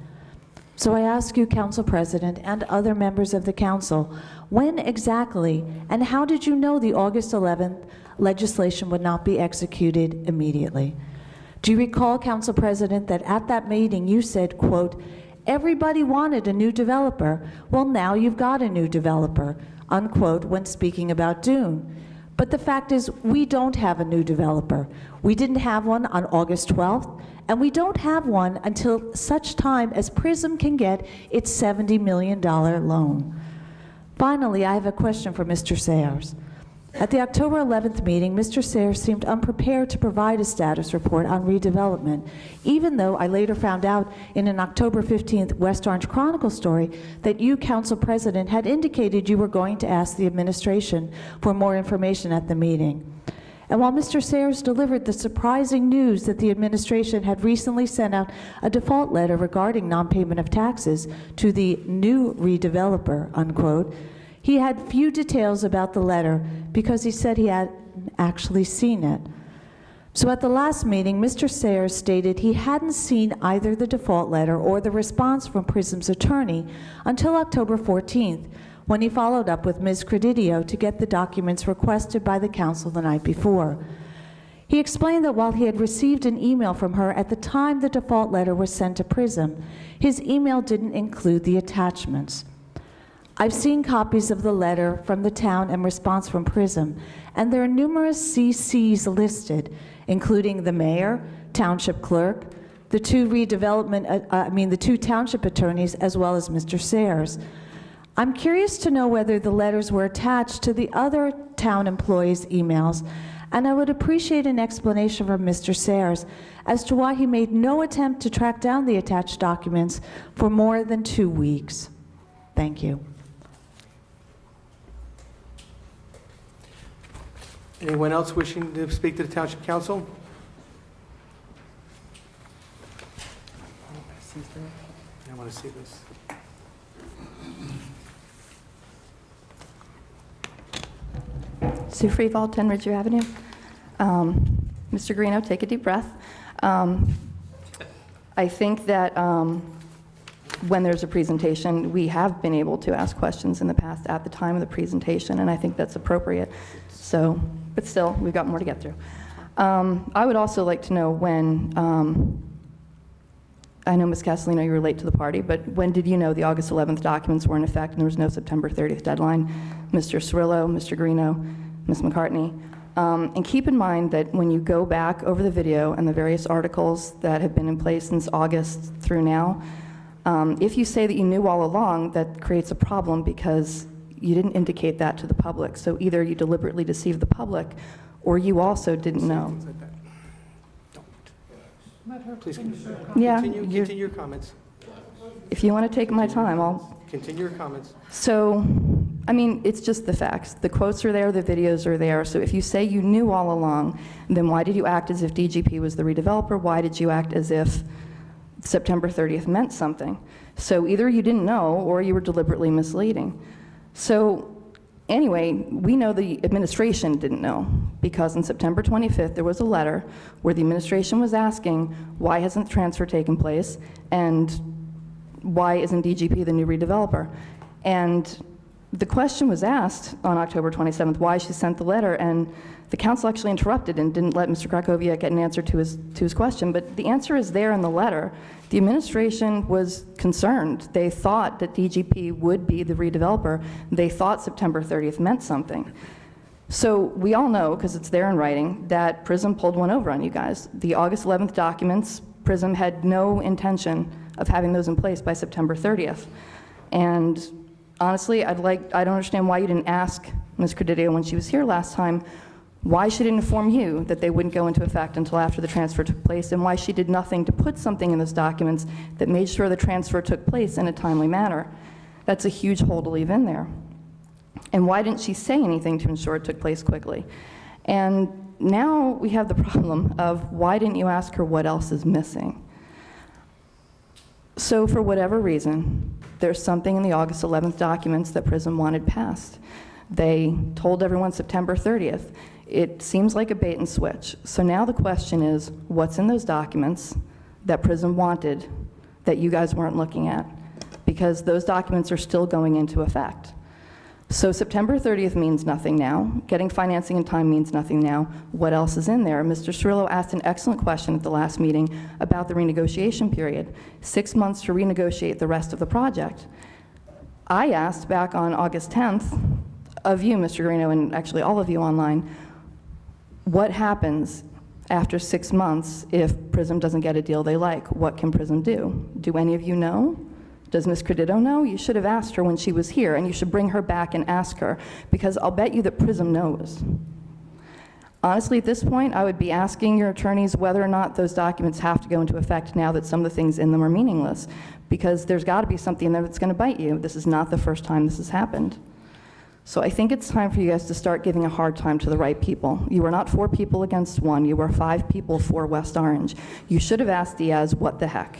So I ask you, Council President, and other members of the council, when exactly and how did you know the August 11th legislation would not be executed immediately? Do you recall, Council President, that at that meeting you said, quote, everybody wanted a new developer. Well, now you've got a new developer, unquote, when speaking about Dune. But the fact is, we don't have a new developer. We didn't have one on August 12th, and we don't have one until such time as PRISM can get its $70 million loan. Finally, I have a question for Mr. Sayers. At the October 11th meeting, Mr. Sayers seemed unprepared to provide a status report on redevelopment, even though I later found out in an October 15th West Orange Chronicle story that you, Council President, had indicated you were going to ask the administration for more information at the meeting. And while Mr. Sayers delivered the surprising news that the administration had recently sent out a default letter regarding non-payment of taxes to the new redeveloper, unquote, he had few details about the letter because he said he hadn't actually seen it. So at the last meeting, Mr. Sayers stated he hadn't seen either the default letter or the response from PRISM's attorney until October 14th, when he followed up with Ms. Credidio to get the documents requested by the council the night before. He explained that while he had received an email from her at the time the default letter was sent to PRISM, his email didn't include the attachments. I've seen copies of the letter from the town and response from PRISM, and there are numerous CCs listed, including the mayor, township clerk, the two township attorneys, as well as Mr. Sayers. I'm curious to know whether the letters were attached to the other town employees' emails, and I would appreciate an explanation from Mr. Sayers as to why he made no attempt to track down the attached documents for more than 2 weeks. Thank you. Anyone else wishing to speak to the Township Council? I want to see this. Sue Freeval, 10 Ridgeview Avenue. Mr. Greeno, take a deep breath. I think that when there's a presentation, we have been able to ask questions in the past at the time of the presentation, and I think that's appropriate. So, but still, we've got more to get through. I would also like to know when, I know, Ms. Castellino, you were late to the party, but when did you know the August 11th documents were in effect and there was no September 30th deadline? Mr. Cirillo, Mr. Greeno, Ms. McCartney. And keep in mind that when you go back over the video and the various articles that have been in place since August through now, if you say that you knew all along, that creates a problem because you didn't indicate that to the public. So either you deliberately deceived the public or you also didn't know. Please Yeah, continue your comments. If you want to take my time, I'll... Continue your comments. So, I mean, it's just the facts. The quotes are there, the videos are there. So if you say you knew all along, then why did you act as if DGP was the redeveloper? Why did you act as if September 30th meant something? So either you didn't know or you were deliberately misleading. So anyway, we know the administration didn't know because on September 25th there was a letter where the administration was asking why hasn't the transfer taken place and why isn't DGP the new redeveloper? And the question was asked on October 27th why she sent the letter, and the council actually interrupted and didn't let Mr. Krakowiak get an answer to his question, but the answer is there in the letter. The administration was concerned. They thought that DGP would be the redeveloper. They thought September 30th meant something. So we all know, because it's there in writing, that PRISM pulled one over on you guys. The August 11th documents, PRISM had no intention of having those in place by September 30th. And honestly, I don't understand why you didn't ask Ms. Credidio when she was here last time why she didn't inform you that they wouldn't go into effect until after the transfer took place, and why she did nothing to put something in those documents that made sure the transfer took place in a timely manner. That's a huge hole to leave in there. And why didn't she say anything to ensure it took place quickly? And now we have the problem of why didn't you ask her what else is missing? So for whatever reason, there's something in the August 11th documents that PRISM wanted passed. They told everyone September 30th. It seems like a bait and switch. So now the question is, what's in those documents that PRISM wanted that you guys weren't looking at? Because those documents are still going into effect. So September 30th means nothing now. Getting financing in time means nothing now. What else is in there? Mr. Cirillo asked an excellent question at the last meeting about the renegotiation period. 6 months to renegotiate the rest of the project. I asked back on August 10th of you, Mr. Greeno, and actually all of you online, what happens after 6 months if PRISM doesn't get a deal they like? What can PRISM do? Do any of you know? Does Ms. Credito know? You should have asked her when she was here, and you should bring her back and ask her, because I'll bet you that PRISM knows. Honestly, at this point, I would be asking your attorneys whether or not those documents have to go into effect now that some of the things in them are meaningless, because there's got to be something in there that's going to bite you. This is not the first time this has happened. So I think it's time for you guys to start giving a hard time to the right people. You are not 4 people against 1. You are 5 people for West Orange. You should have asked Diaz what the heck.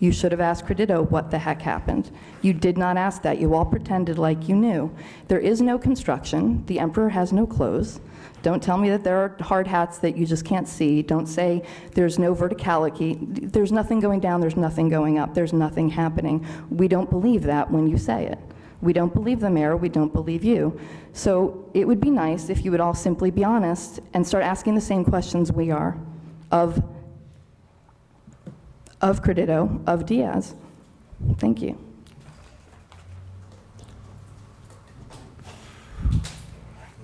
You should have asked Credito what the heck happened. You did not ask that. You all pretended like you knew. There is no construction. The emperor has no clothes. Don't tell me that there are hard hats that you just can't see. Don't say there's no verticality. There's nothing going down, there's nothing going up, there's nothing happening. We don't believe that when you say it. We don't believe the mayor, we don't believe you. So it would be nice if you would all simply be honest and start asking the same questions we are of Credito, of Diaz. Thank you.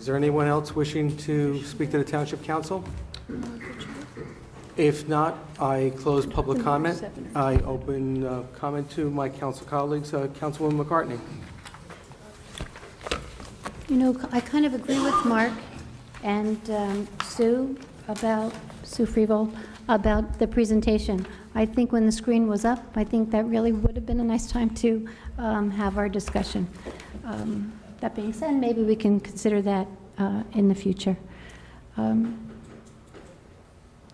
Is there anyone else wishing to speak to the Township Council? If not, I close public comment. I open comment to my council colleagues. Councilwoman McCartney. You know, I kind of agree with Mark and Sue Freevold about the presentation. I think when the screen was up, I think that really would have been a nice time to have our discussion. That being said, maybe we can consider that in the future. You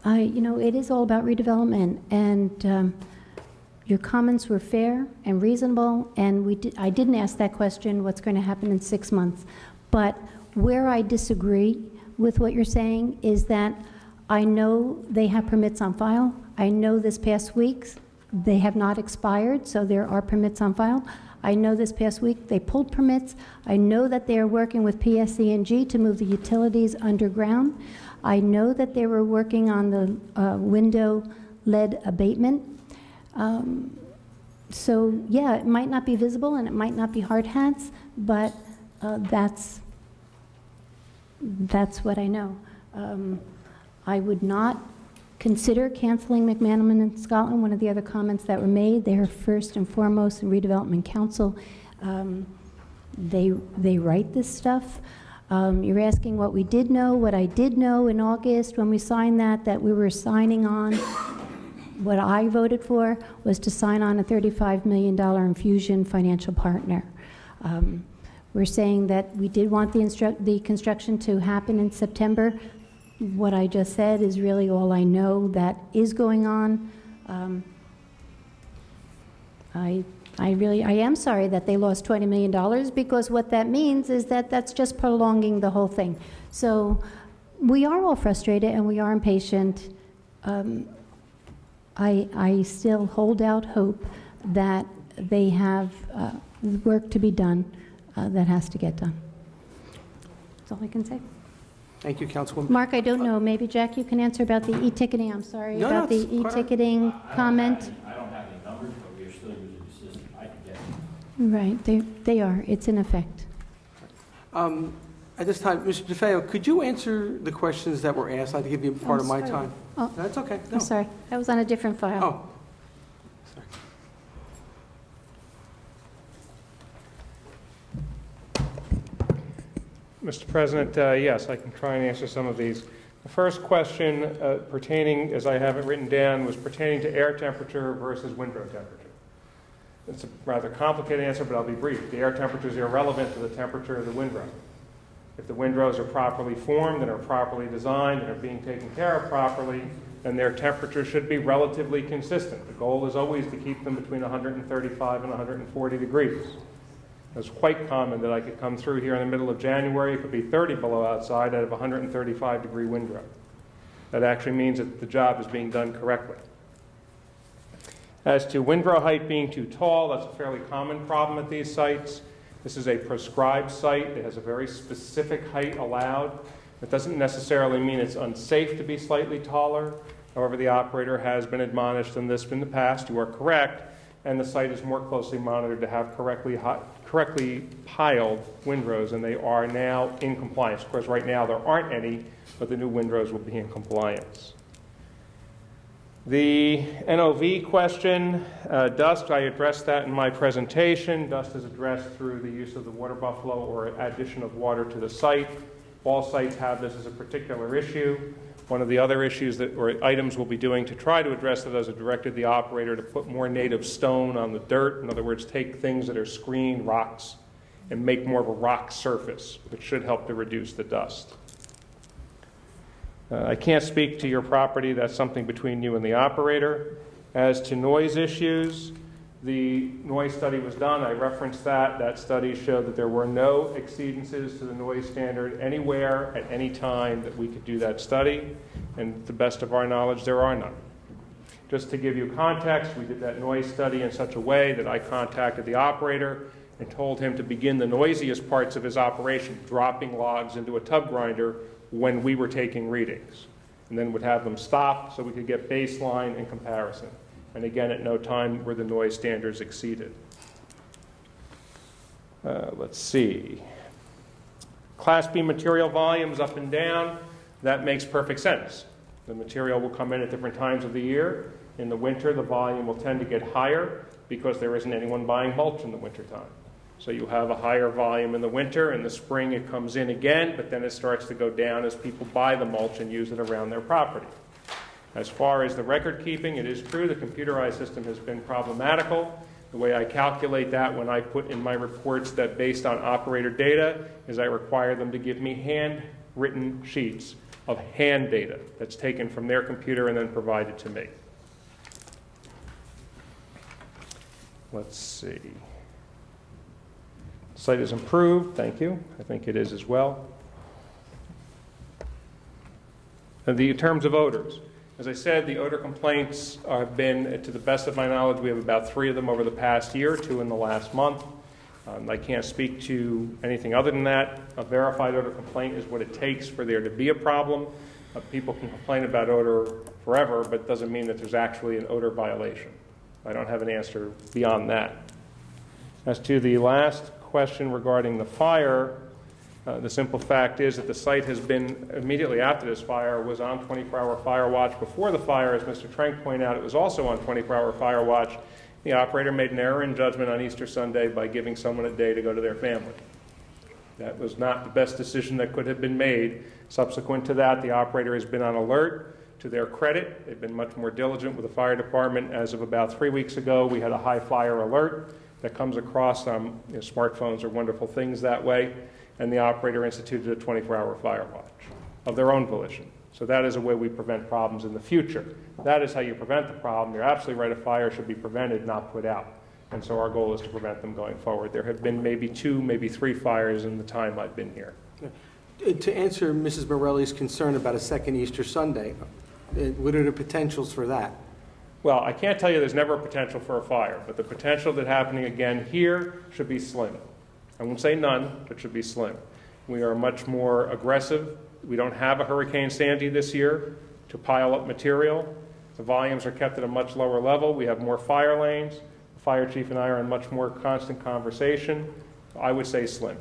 know, it is all about redevelopment, and your comments were fair and reasonable, and I didn't ask that question, what's going to happen in 6 months. But where I disagree with what you're saying is that I know they have permits on file. I know this past week they have not expired, so there are permits on file. I know this past week they pulled permits. I know that they are working with PSE&G to move the utilities underground. I know that they were working on the window lead abatement. So yeah, it might not be visible and it might not be hard hats, but that's what I know. I would not consider canceling McManaman and Scotland. One of the other comments that were made, they are first and foremost in redevelopment council. They write this stuff. You're asking what we did know. What I did know in August when we signed that we were signing on, what I voted for was to sign on a $35 million infusion financial partner. We're saying that we did want the construction to happen in September. What I just said is really all I know that is going on. I am sorry that they lost $20 million, because what that means is that that's just prolonging the whole thing. So we are all frustrated and we are impatient. I still hold out hope that they have work to be done that has to get done. That's all I can say. Thank you, Councilwoman. Mark, I don't know, maybe Jack, you can answer about the e-ticketing. I'm sorry, No, about no, the e-ticketing comment. I don't have any numbers, but we are still using the system. I can get it. Right, they are. It's in effect. At this time, Mr. DeFeo, could you answer the questions that were asked? I'd like to give you part of my sorry. time. Oh, That's okay. No. I'm sorry. That was on a different file. Oh. Mr. President, yes, I can try and answer some of these. The first question pertaining, as I have it written down, was pertaining to air temperature versus windrow temperature. It's a rather complicated answer, but I'll be brief. The air temperature is irrelevant to the temperature of the windrow. If the windrows are properly formed and are properly designed and are being taken care of properly, then their temperature should be relatively consistent. The goal is always to keep them between 135 and 140 degrees. It's quite common that I could come through here in the middle of January, it could be 30 below outside out of a 135-degree windrow. That actually means that the job is being done correctly. As to windrow height being too tall, that's a fairly common problem at these sites. This is a prescribed site. It has a very specific height allowed. It doesn't necessarily mean it's unsafe to be slightly taller. However, the operator has been admonished in this in the past. You are correct, and the site is more closely monitored to have correctly piled windrows, and they are now in compliance. Of course, right now there aren't any, but the new windrows will be in compliance. The NOV question, dust, I addressed that in my presentation. Dust is addressed through the use of the water buffalo or addition of water to the site. All sites have this as a particular issue. One of the other issues or items we'll be doing to try to address it is I've directed the operator to put more native stone on the dirt. In other words, take things that are screened, rocks, and make more of a rock surface, which should help to reduce the dust. I can't speak to your property. That's something between you and the operator. As to noise issues, the noise study was done. I referenced that. That study showed that there were no exceedances to the noise standard anywhere at any time that we could do that study. And to the best of our knowledge, there are none. Just to give you context, we did that noise study in such a way that I contacted the operator and told him to begin the noisiest parts of his operation, dropping logs into a tub grinder when we were taking readings, and then would have them stop so we could get baseline and comparison. And again, at no time were the noise standards exceeded. Let's see. Class B material volumes up and down, that makes perfect sense. The material will come in at different times of the year. In the winter, the volume will tend to get higher because there isn't anyone buying mulch in the wintertime. So you have a higher volume in the winter. In the spring, it comes in again, but then it starts to go down as people buy the mulch and use it around their property. As far as the record keeping, it is true the computerized system has been problematical. The way I calculate that when I put in my reports that based on operator data is I require them to give me handwritten sheets of hand data that's taken from their computer and then provided to me. Let's see. Site is improved. Thank you. I think it is as well. And in terms of odors, as I said, the odor complaints have been, to the best of my knowledge, we have about 3 of them over the past year, 2 in the last month. I can't speak to anything other than that. A verified odor complaint is what it takes for there to be a problem. People can complain about odor forever, but it doesn't mean that there's actually an odor violation. I don't have an answer beyond that. As to the last question regarding the fire, the simple fact is that the site has been, immediately after this fire, was on 24-hour fire watch. Before the fire, as Mr. Trank pointed out, it was also on 24-hour fire watch. The operator made an error in judgment on Easter Sunday by giving someone a day to go to their family. That was not the best decision that could have been made. Subsequent to that, the operator has been on alert. To their credit, they've been much more diligent with the fire department. As of about 3 weeks ago, we had a high fire alert that comes across. Smartphones are wonderful things that way. And the operator instituted a 24-hour fire watch of their own volition. So that is a way we prevent problems in the future. That is how you prevent the problem. You're absolutely right, a fire should be prevented, not put out. And so our goal is to prevent them going forward. There have been maybe 2, maybe 3 fires in the time I've been here. To answer Mrs. Morelli's concern about a second Easter Sunday, what are the potentials for that? Well, I can't tell you there's never a potential for a fire, but the potential that happening again here should be slim. I won't say none, but should be slim. We are much more aggressive. We don't have a Hurricane Sandy this year to pile up material. The volumes are kept at a much lower level. We have more fire lanes. The fire chief and I are in much more constant conversation. I would say slim.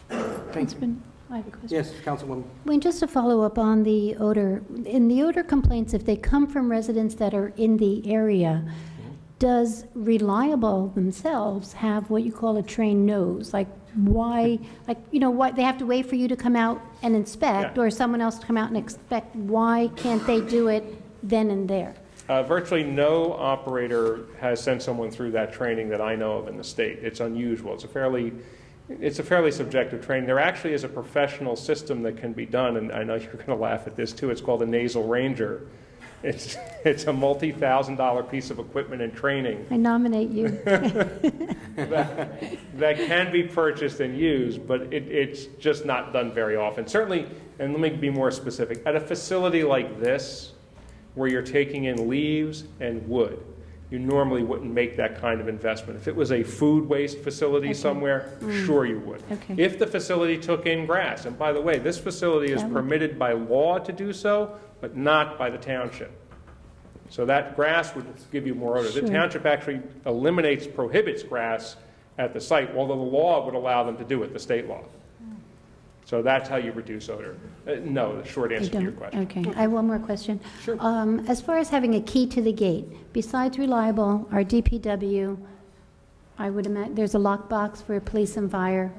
Thank you. I have a question. Yes, Councilwoman. Wayne, just to follow up on the odor, in the odor complaints, if they come from residents that are in the area, does Reliable themselves have what you call a trained nose? Like why, why they have to wait for you to come out and inspect, or someone else to come out and inspect? Why can't they do it then and there? Virtually no operator has sent someone through that training that I know of in the state. It's unusual. It's a fairly subjective training. There actually is a professional system that can be done, and I know you're going to laugh at this too. It's called a Nasal Ranger. It's a multi-$1,000 piece of equipment and training. I nominate you. that can be purchased and used, but it's just not done very often. Certainly, and let me be more specific, at a facility like this, where you're taking in leaves and wood, you normally wouldn't make that kind of investment. If it was a food waste facility somewhere, sure you would. Okay. If the facility took in grass, and by the way, this facility is permitted by law to do so, but not by the township. So that grass would give you more odor. Sure. The township actually prohibits grass at the site, although the law would allow them to do it, the state law. So that's how you reduce odor. No, the short answer to your question. Okay, I have one more question. Sure. As far as having a key to the gate, besides Reliable, our DPW, I would imagine, there's a lockbox for police and fire.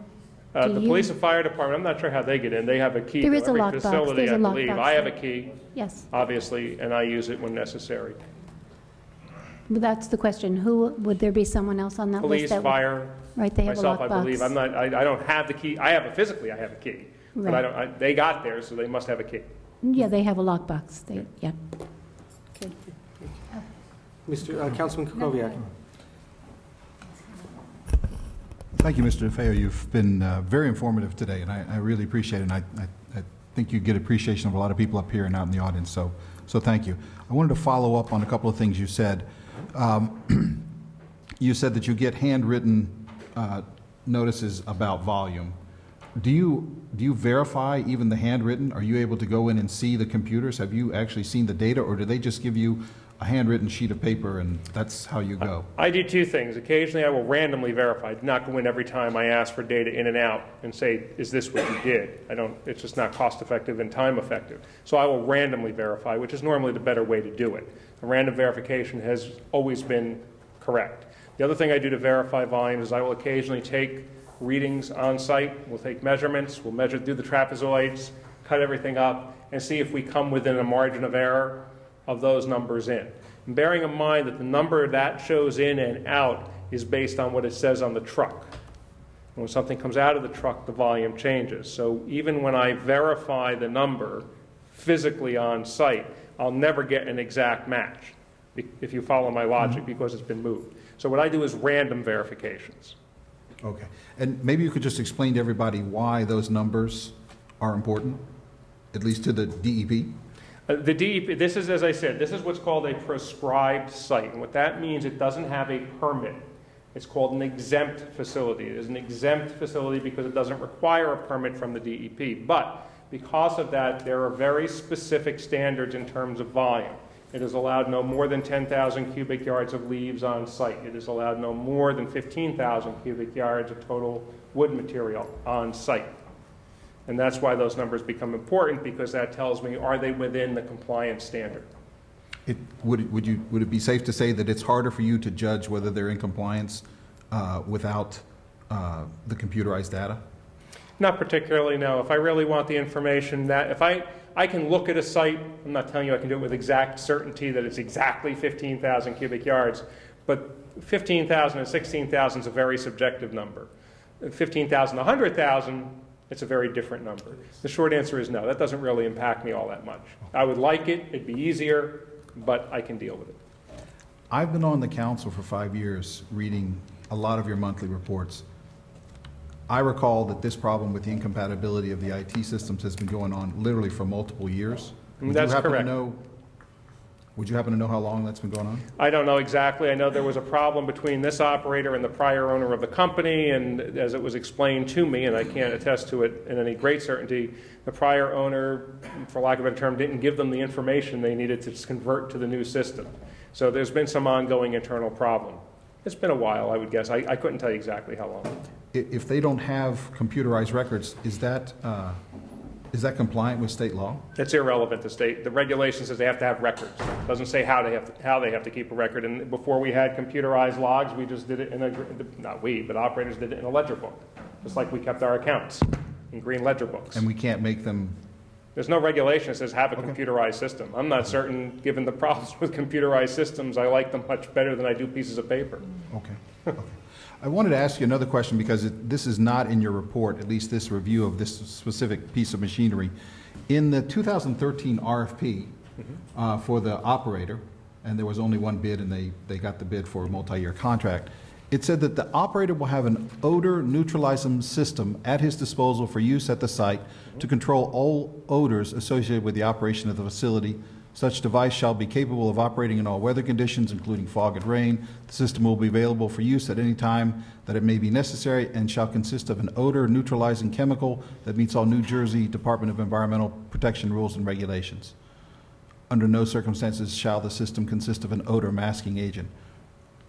The police and fire department, I'm not sure how they get in. They have a key There to is a every lockbox. facility, There's I a believe. lockbox I have a there. key, Yes, obviously, and I use it when necessary. but that's the question. Who, would there be someone else on that list? Police, that would- fire, Right, they have a myself, lockbox. I believe. I don't have the key. I have a key. But Right. they got there, so they must have a key. Yeah, they have a lockbox. They, yeah. Okay. Councilman Kukoviac. Thank you, Mr. DeFeo. You've been very informative today, and I really appreciate it. And I think you get appreciation of a lot of people up here and out in the audience, so thank you. I wanted to follow up on a couple of things you said. You said that you get handwritten notices about volume. Do you verify even the handwritten? Are you able to go in and see the computers? Have you actually seen the data, or do they just give you a handwritten sheet of paper and that's how you go? I do two things. Occasionally, I will randomly verify. I do not go in every time I ask for data in and out and say, is this what you did? It's just not cost effective and time effective. So I will randomly verify, which is normally the better way to do it. The random verification has always been correct. The other thing I do to verify volume is I will occasionally take readings on site. We'll take measurements. We'll do the trapezoids, cut everything up, and see if we come within a margin of error of those numbers in. And bearing in mind that the number that shows in and out is based on what it says on the truck. When something comes out of the truck, the volume changes. So even when I verify the number physically on site, I'll never get an exact match, if you follow my logic, because it's been moved. So what I do is random verifications. Okay. And maybe you could just explain to everybody why those numbers are important, at least to the DEP? The DEP, this is, as I said, this is what's called a prescribed site. And what that means, it doesn't have a permit. It's called an exempt facility. It is an exempt facility because it doesn't require a permit from the DEP. But because of that, there are very specific standards in terms of volume. It is allowed no more than 10,000 cubic yards of leaves on site. It is allowed no more than 15,000 cubic yards of total wood material on site. And that's why those numbers become important, because that tells me, are they within the compliance standard? Would it be safe to say that it's harder for you to judge whether they're in compliance without the computerized data? Not particularly, no. If I really want the information, that if I can look at a site, I'm not telling you I can do it with exact certainty that it's exactly 15,000 cubic yards, but 15,000 and 16,000 is a very subjective number. 15,000 to 100,000, it's a very different number. The short answer is no. That doesn't really impact me all that much. I would like it. It'd be easier, but I can deal with it. I've been on the council for 5 years, reading a lot of your monthly reports. I recall that this problem with the incompatibility of the IT systems has been going on literally for multiple years. That's correct. Would you happen to know how long that's been going on? I don't know exactly. I know there was a problem between this operator and the prior owner of the company, and as it was explained to me, and I can't attest to it in any great certainty, the prior owner, for lack of a better term, didn't give them the information they needed to convert to the new system. So there's been some ongoing internal problem. It's been a while, I would guess. I couldn't tell you exactly how long. If they don't have computerized records, is that compliant with state law? It's irrelevant to state. The regulation says they have to have records. It doesn't say how they have to keep a record. And before we had computerized logs, we just did it in not we, but operators did it in a ledger book, just like we kept our accounts in green ledger books. And we can't make them... There's no regulation that says have a computerized system. I'm not certain, given the problems with computerized systems, I like them much better than I do pieces of paper. Okay. I wanted to ask you another question, because this is not in your report, at least this review of this specific piece of machinery. In the 2013 RFP for the operator, and there was only one bid and they got the bid for a multi-year contract, it said that the operator will have an odor neutralizing system at his disposal for use at the site to control all odors associated with the operation of the facility. Such device shall be capable of operating in all weather conditions, including fog and rain. The system will be available for use at any time that it may be necessary, and shall consist of an odor neutralizing chemical that meets all New Jersey Department of Environmental Protection rules and regulations. Under no circumstances shall the system consist of an odor masking agent.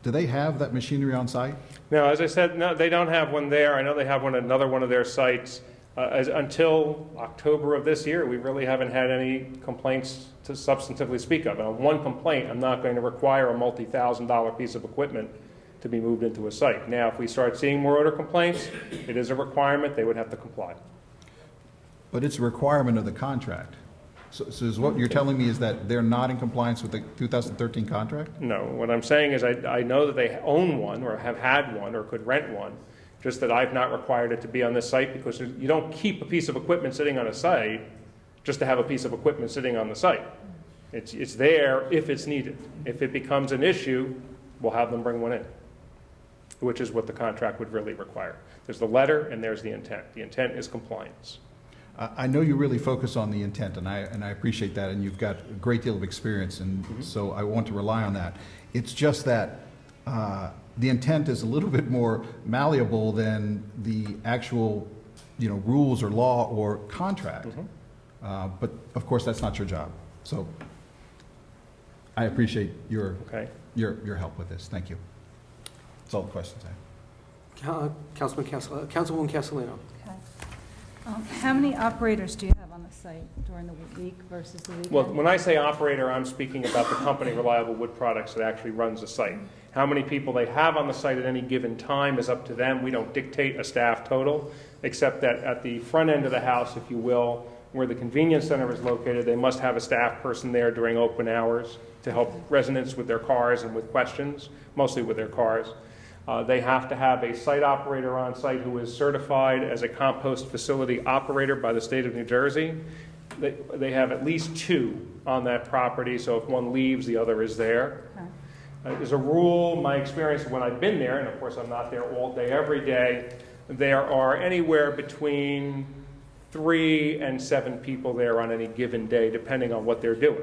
Do they have that machinery on site? No, as I said, no, they don't have one there. I know they have another one of their sites. Until October of this year, we really haven't had any complaints to substantively speak of. And on one complaint, I'm not going to require a multi-thousand-dollar piece of equipment to be moved into a site. Now, if we start seeing more odor complaints, it is a requirement. They would have to comply. But it's a requirement of the contract. So is what you're telling me is that they're not in compliance with the 2013 contract? No. What I'm saying is I know that they own one or have had one or could rent one, just that I've not required it to be on this site because you don't keep a piece of equipment sitting on a site just to have a piece of equipment sitting on the site. It's there if it's needed. If it becomes an issue, we'll have them bring one in, which is what the contract would really require. There's the letter and there's the intent. The intent is compliance. I know you really focus on the intent, and I appreciate that, and you've got a great deal of experience, and so I want to rely on that. It's just that the intent is a little bit more malleable than the actual, rules or law or contract. But of course, that's not your job. So I appreciate your help with this. Thank you. That's all the questions I have. Councilwoman Castellino. How many operators do you have on the site during the week versus the weekend? Well, when I say operator, I'm speaking about the company Reliable Wood Products that actually runs the site. How many people they have on the site at any given time is up to them. We don't dictate a staff total, except that at the front end of the house, if you will, where the convenience center is located, they must have a staff person there during open hours to help residents with their cars and with questions, mostly with their cars. They have to have a site operator on site who is certified as a compost facility operator by the state of New Jersey. They have at least 2 on that property, so if one leaves, the other is there. There's a rule, my experience when I've been there, and of course I'm not there all day, every day, there are anywhere between 3 and 7 people there on any given day, depending on what they're doing.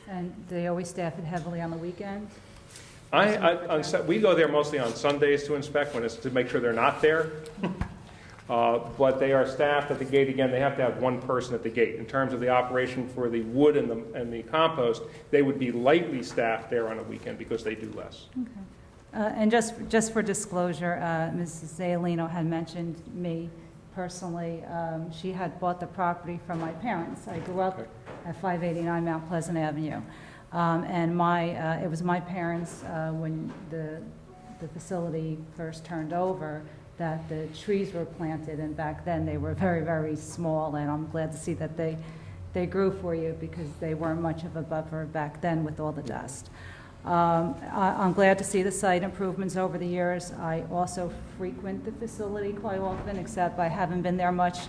And they always staff it heavily on the weekends? We go there mostly on Sundays to inspect, when it's to make sure they're not there. But they are staffed at the gate. Again, they have to have one person at the gate. In terms of the operation for the wood and the compost, they would be lightly staffed there on a weekend because they do less. Okay. And just for disclosure, Mrs. Zalino had mentioned me personally. She had bought the property from my parents. I grew up at 589 Mount Pleasant Avenue. And it was my parents, when the facility first turned over, that the trees were planted, and back then they were very, very small, and I'm glad to see that they grew for you because they weren't much of a buffer back then with all the dust. I'm glad to see the site improvements over the years. I also frequent the facility quite often, except I haven't been there much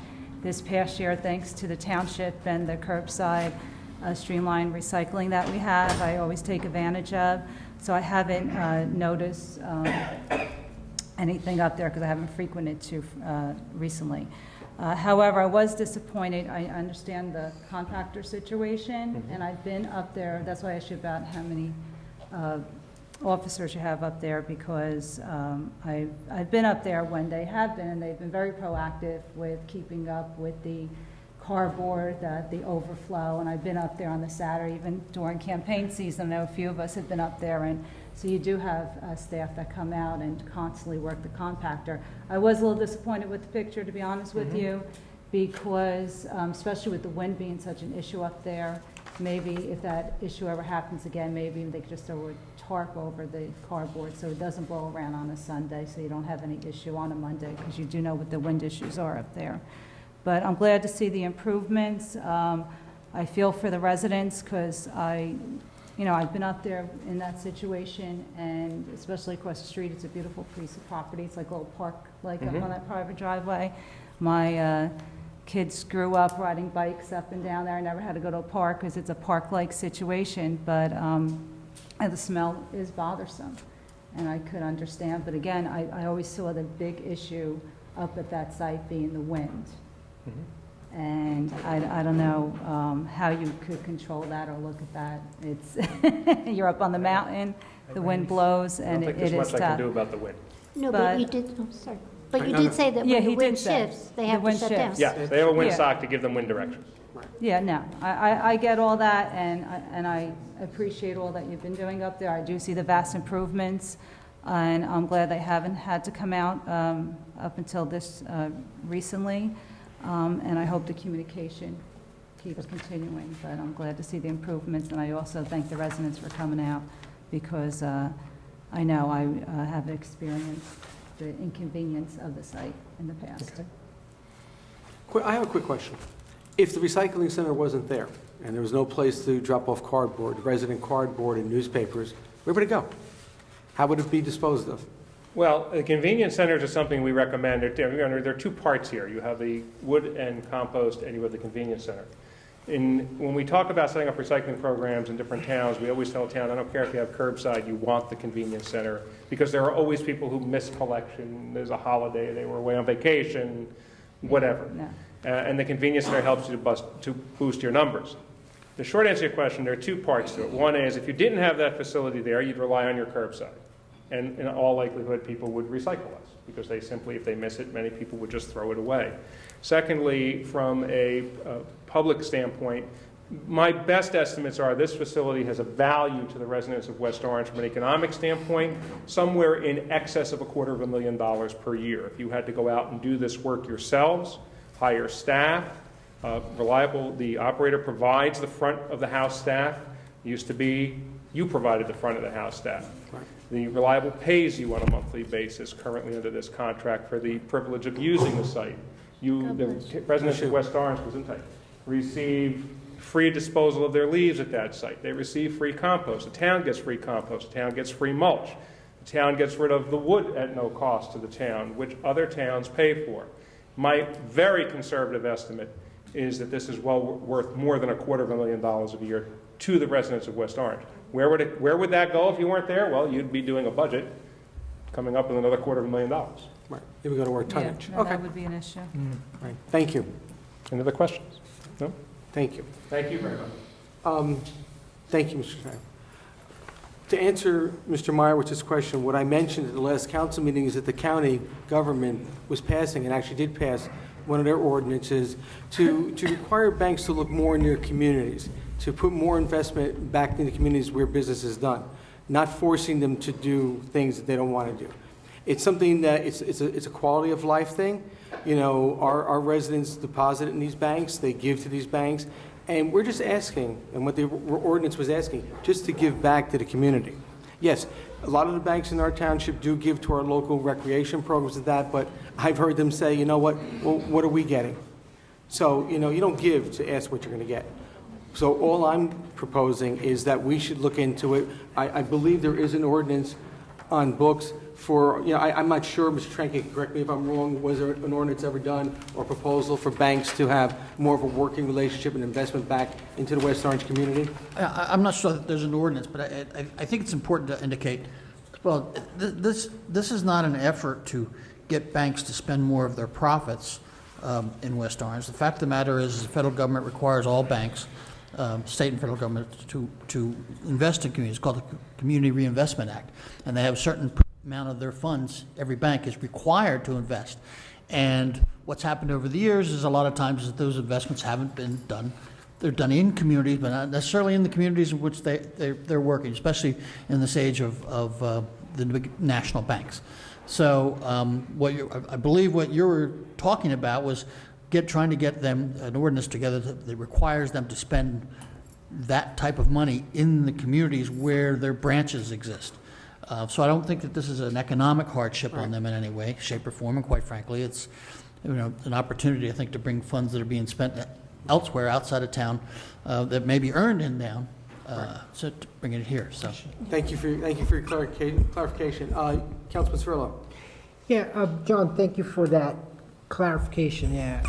this past year thanks to the township and the curbside streamlined recycling that we have. I always take advantage of. So I haven't noticed anything up there because I haven't frequented too recently. However, I was disappointed. I understand the contractor situation, and I've been up there. That's why I asked you about how many officers you have up there, because I've been up there when they have been, and they've been very proactive with keeping up with the cardboard, the overflow, and I've been up there on the Saturday, even during campaign season. I know a few of us have been up there, and so you do have staff that come out and constantly work the compactor. I was a little disappointed with the picture, to be honest with you, because especially with the wind being such an issue up there, maybe if that issue ever happens again, maybe they could just throw a tarp over the cardboard so it doesn't blow around on a Sunday, so you don't have any issue on a Monday, because you do know what the wind issues are up there. But I'm glad to see the improvements. I feel for the residents because I've been up there in that situation, and especially across the street, it's a beautiful piece of property. It's like a little park, up on that private driveway. My kids grew up riding bikes up and down there. I never had to go to a park because it's a park-like situation, but the smell is bothersome, and I could understand. But again, I always saw the big issue up at that site being the wind. And I don't know how you could control that or look at that. It's you're up on the mountain, the wind blows, and it is tough. I don't think there's much I can do about the wind. No, but you did, oh, sorry. But you did say that when the wind shifts, they have to shut down. Yeah, they have a windsock to give them wind direction. Yeah, no, I get all that, and I appreciate all that you've been doing up there. I do see the vast improvements, and I'm glad they haven't had to come out up until this recently. And I hope the communication keeps continuing, but I'm glad to see the improvements, and I also thank the residents for coming out, because I know I have experienced the inconvenience of the site in the past. Okay. I have a quick question. If the recycling center wasn't there, and there was no place to drop off cardboard, resident cardboard and newspapers, where would it go? How would it be disposed of? Well, the convenience centers is something we recommend. There are two parts here. You have the wood and compost, and you have the convenience center. When we talk about setting up recycling programs in different towns, we always tell a town, I don't care if you have curbside, you want the convenience center, because there are always people who miss collection. There's a holiday, they were away on vacation, whatever. No. And the convenience center helps you to boost your numbers. The short answer to your question, there are two parts to it. One is, if you didn't have that facility there, you'd rely on your curbside. And in all likelihood, people would recycle less, because they simply, if they miss it, many people would just throw it away. Secondly, from a public standpoint, my best estimates are this facility has a value to the residents of West Orange from an economic standpoint, somewhere in excess of $250,000 per year. If you had to go out and do this work yourselves, hire staff, the operator provides the front of the house staff. It used to be you provided the front of the house staff. Right. The Reliable pays you on a monthly basis currently under this contract for the privilege of using the site. The residents of West Orange, receive free disposal of their leaves at that site. They receive free compost. The town gets free compost. The town gets free mulch. The town gets rid of the wood at no cost to the town, which other towns pay for. My very conservative estimate is that this is well worth more than $250,000 a year to the residents of West Orange. Where would that go if you weren't there? Well, you'd be doing a budget coming up with another $250,000. Right. It would go to our tonnage. Yeah, no, that would be an issue. Right. Thank you. Any other questions? No? Thank you. Thank you very much. Thank you, Mr. Chairman. To answer Mr. Meyerowitz's question, what I mentioned at the last council meeting is that the county government was passing, and actually did pass, one of their ordinances to require banks to look more in their communities, to put more investment back in the communities where business is done, not forcing them to do things that they don't want to do. It's something that it's a quality of life thing. You know, our residents deposit in these banks, they give to these banks, and we're just asking, and what the ordinance was asking, just to give back to the community. Yes, a lot of the banks in our township do give to our local recreation programs and that, but I've heard them say, you know what, well, what are we getting? So, you know, you don't give to ask what you're going to get. So all I'm proposing is that we should look into it. I believe there is an ordinance on books for, you know, I'm not sure, Mr. Trenke, correct me if I'm wrong, was there an ordinance ever done or proposal for banks to have more of a working relationship and investment back into the West Orange community? I'm not sure that there's an ordinance, but I think it's important to indicate, well, this is not an effort to get banks to spend more of their profits in West Orange. The fact of the matter is the federal government requires all banks, state and federal government, to invest in communities. It's called the Community Reinvestment Act, and they have a certain amount of their funds every bank is required to invest. And what's happened over the years is a lot of times that those investments haven't been done. They're done in communities, but not necessarily in the communities in which they're working, especially in this age of the big national banks. So I believe what you were talking about was trying to get them an ordinance together that requires them to spend that type of money in the communities where their branches exist. So I don't think that this is an economic hardship on them in any way, shape, or form. And quite frankly, it's an opportunity, I think, to bring funds that are being spent elsewhere outside of town that may be earned in town, so to bring it here. So thank you for your clarification. Councilman Cirillo. Yeah, John, thank you for that clarification. Yeah,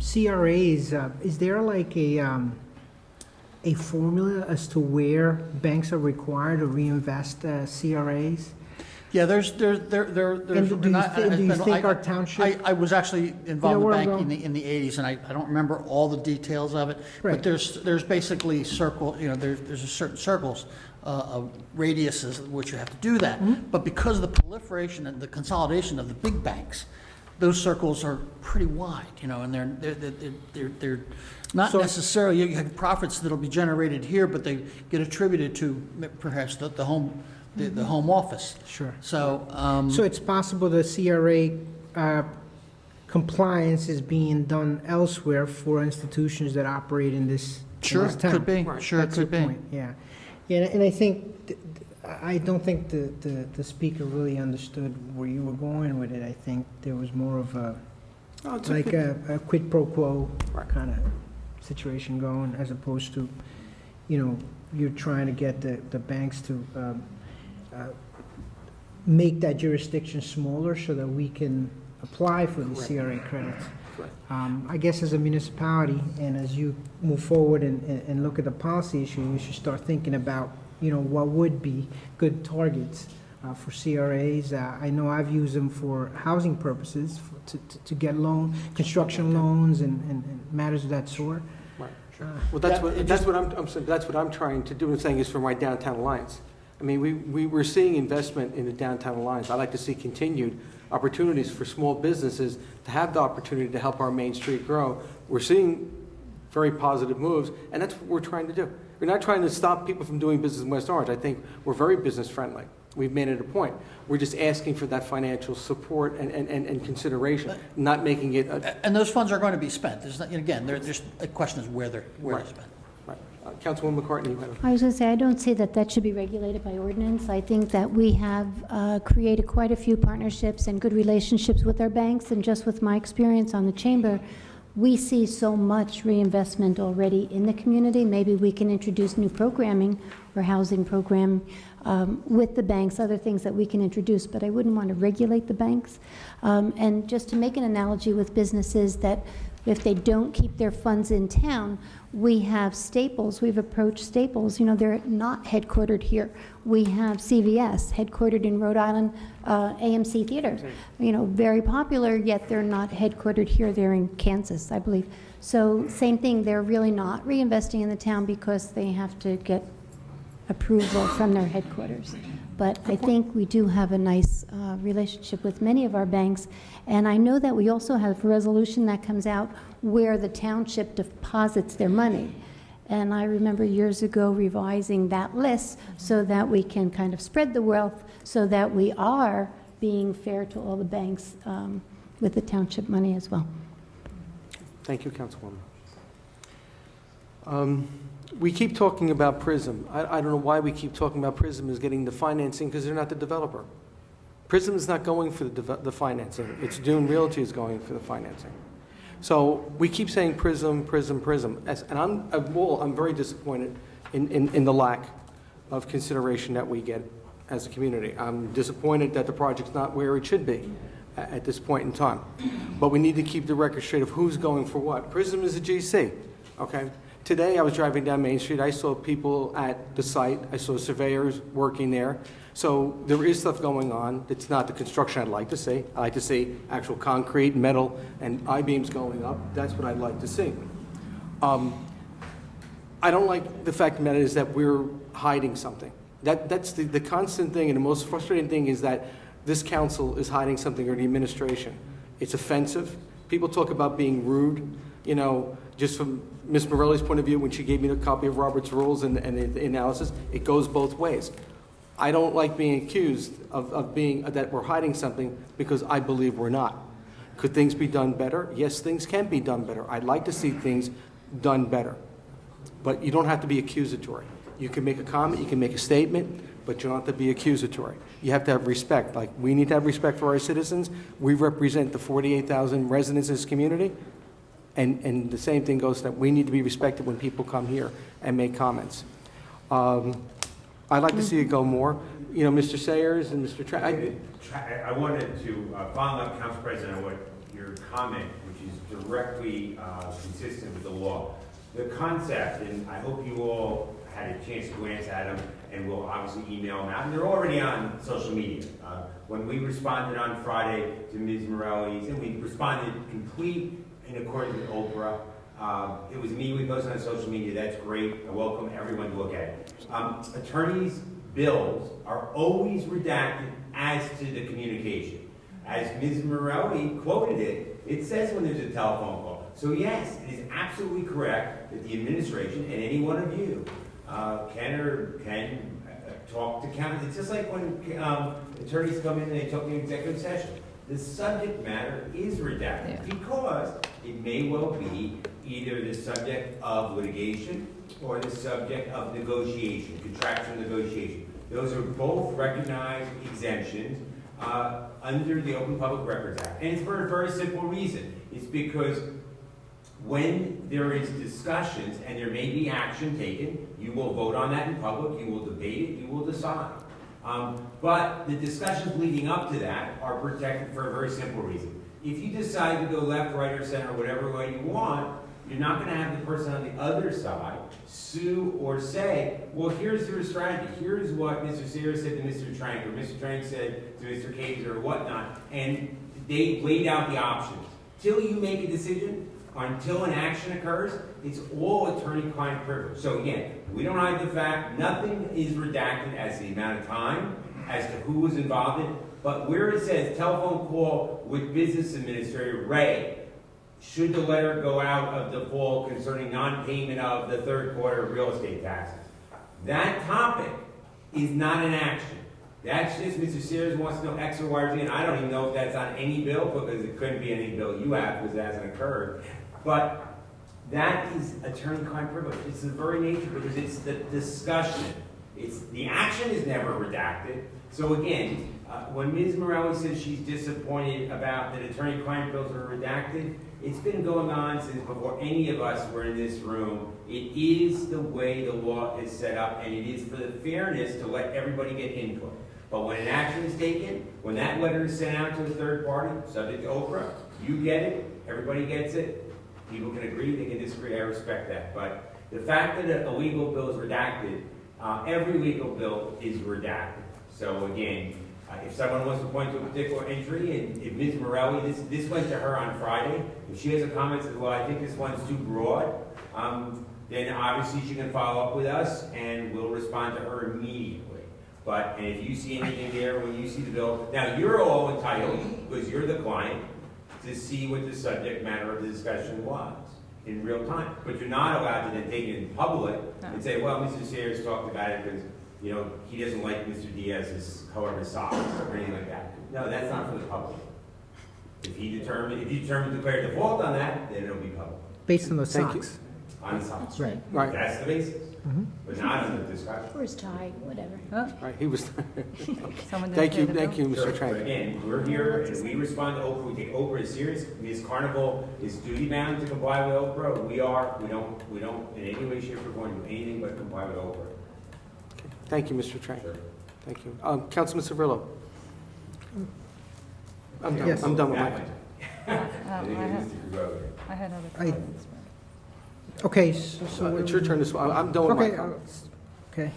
CRAs. Is there like a formula as to where banks are required to reinvest CRAs? Yeah, there's. Do you think our township? I was actually involved in banking in the 80s, and I don't remember all the details of it. Right. But there's basically there's a certain circles of radiuses which you have to do that. Mm-hmm. But because of the proliferation and the consolidation of the big banks, those circles are pretty wide, and they're not necessarily, you have profits that'll be generated here, but they get attributed to perhaps the home office. Sure. So so it's possible the CRA compliance is being done elsewhere for institutions that operate in this Sure, town. could be. Sure, That's could your be. point, yeah. Yeah, and I think, I don't think the speaker really understood where you were going with it. I think there was more of a, like a quid pro quo kind of situation going, as opposed to, you're trying to get the banks to make that jurisdiction smaller so that we can apply for the CRA credits. I guess as a municipality, and as you move forward and look at the policy issue, you should start thinking about, what would be good targets for CRAs. I know I've used them for housing purposes, to get construction loans and matters of that sort. Right. Well, that's what I'm trying to do, and saying is for my downtown alliance. I mean, we're seeing investment in the downtown alliance. I'd like to see continued opportunities for small businesses to have the opportunity to help our Main Street grow. We're seeing very positive moves, and that's what we're trying to do. We're not trying to stop people from doing business in West Orange. I think we're very business friendly. We've made it a point. We're just asking for that financial support and consideration, not making it And those funds are going to be spent. There's not, again, there's the question is where they're spent. Right. Councilwoman McCartney, you have I was going to say, I don't see that should be regulated by ordinance. I think that we have created quite a few partnerships and good relationships with our banks, and just with my experience on the chamber, we see so much reinvestment already in the community. Maybe we can introduce new programming or housing program with the banks, other things that we can introduce, but I wouldn't want to regulate the banks. And just to make an analogy with businesses, that if they don't keep their funds in town, we have Staples. We've approached Staples. They're not headquartered here. We have CVS, headquartered in Rhode Island, AMC Theater. Very popular, yet they're not headquartered here. They're in Kansas, I believe. So same thing. They're really not reinvesting in the town because they have to get approval from their headquarters. But I think we do have a nice relationship with many of our banks. And I know that we also have a resolution that comes out where the township deposits their money. And I remember years ago revising that list so that we can kind of spread the wealth, so that we are being fair to all the banks with the township money as well. Thank you, Councilwoman. We keep talking about PRISM. I don't know why we keep talking about PRISM as getting the financing, because they're not the developer. PRISM is not going for the financing. It's Dune Realty is going for the financing. So we keep saying PRISM, PRISM, PRISM. And I'm very disappointed in the lack of consideration that we get as a community. I'm disappointed that the project's not where it should be at this point in time. But we need to keep the record straight of who's going for what. PRISM is a GC, okay? Today, I was driving down Main Street. I saw people at the site. I saw surveyors working there. So there is stuff going on. It's not the construction I'd like to see. I like to see actual concrete, metal, and I-beams going up. That's what I'd like to see. I don't like the fact of the matter is that we're hiding something. That's the constant thing, and the most frustrating thing is that this council is hiding something, or the administration. It's offensive. People talk about being rude. Just from Ms. Morelli's point of view, when she gave me the copy of Robert's Rules and the analysis, it goes both ways. I don't like being accused of that we're hiding something, because I believe we're not. Could things be done better? Yes, things can be done better. I'd like to see things done better. But you don't have to be accusatory. You can make a comment, you can make a statement, but you don't have to be accusatory. You have to have respect. Like, we need to have respect for our citizens. We represent the 48,000 residents in this community. And the same thing goes that we need to be respected when people come here and make comments. I'd like to see it go more. Mr. Sayers and Mr. I wanted to follow up, Council President, on what your comment, which is directly consistent with the law. The concept, and I hope you all had a chance to glance at them, and we'll obviously email them out. And they're already on social media. When we responded on Friday to Ms. Morelli's, and we responded complete in accordance with Oprah. It was immediately posted on social media. That's great. I welcome everyone to look at it. Attorneys' bills are always redacted as to the communication. As Ms. Morelli quoted it, it says when there's a telephone call. So yes, it is absolutely correct that the administration and any one of you can talk to counsel. It's just like when attorneys come in and they talk in executive session. the subject matter is redacted because it may well be either the subject of litigation or the subject of negotiation, contractual negotiation. Those are both recognized exemptions under the Open Public Records Act. And it's for a very simple reason. It's because when there is discussions and there may be action taken, you will vote on that in public, you will debate it, you will decide. But the discussions leading up to that are protected for a very simple reason. If you decide to go left, right, or center, whatever way you want, you're not going to have the person on the other side sue or say, well, here's your strategy. Here's what Mr. Sayers said to Mr. Trank, or Mr. Trank said to Mr. Caves, or whatnot. And they laid out the options. Till you make a decision, until an action occurs, it's all attorney-client privilege. So again, we don't hide the fact, nothing is redacted as the amount of time, as to who was involved in, but where it says telephone call with Business Administrator Ray, should the letter go out of default concerning non-payment of the third quarter real estate taxes? That topic is not an action. That's just Mr. Sears wants to know X or Y or Z, and I don't even know if that's on any bill because it couldn't be any bill you have because it hasn't occurred. But that is attorney-client privilege. It's the very nature because it's the discussion. The action is never redacted. So again, when Ms. Morelli says she's disappointed about that attorney-client bills are redacted, it's been going on since before any of us were in this room. It is the way the law is set up, and it is for the fairness to let everybody get input. But when an action is taken, when that letter is sent out to a third party, subject to Oprah, you get it, everybody gets it. People can agree, they can disagree, I respect that. But the fact that a legal bill is redacted, every legal bill is redacted. So again, if someone wants to point to a particular entry, and if Ms. Morelli, this went to her on Friday, if she has a comment that says, well, I think this one's too broad, then obviously she can follow up with us and we'll respond to her immediately. But, and if you see anything there, when you see the bill, now you're all entitled, because you're the client, to see what the subject matter of the discussion was in real time. But you're not allowed to then take it in public and say, well, Mr. Sayers talked about it because, you know, he doesn't like Mr. Diaz's color socks or anything like that. No, that's not for the public. If you determine to declare default on that, then it'll be public. Based on the Thank you. socks. On the socks. Right. Right. That's the basis. But not on the discussion. Or his tie, whatever. Right, he was. Someone didn't Thank pay you, the thank bill? you, Sure. Mr. Trank. Again, we're here and we respond to Oprah. We take Oprah as serious. Ms. Carnival is duty bound to comply with Oprah. We are. We don't in any way, shape, or form do anything but comply with Oprah. Thank you, Mr. Trank. Sure. Thank you. Councilman Cirillo. I'm done. Yes. I'm done with my. I had other I- comments. Okay, so. It's your turn to, I'm done with my Okay, comments. okay.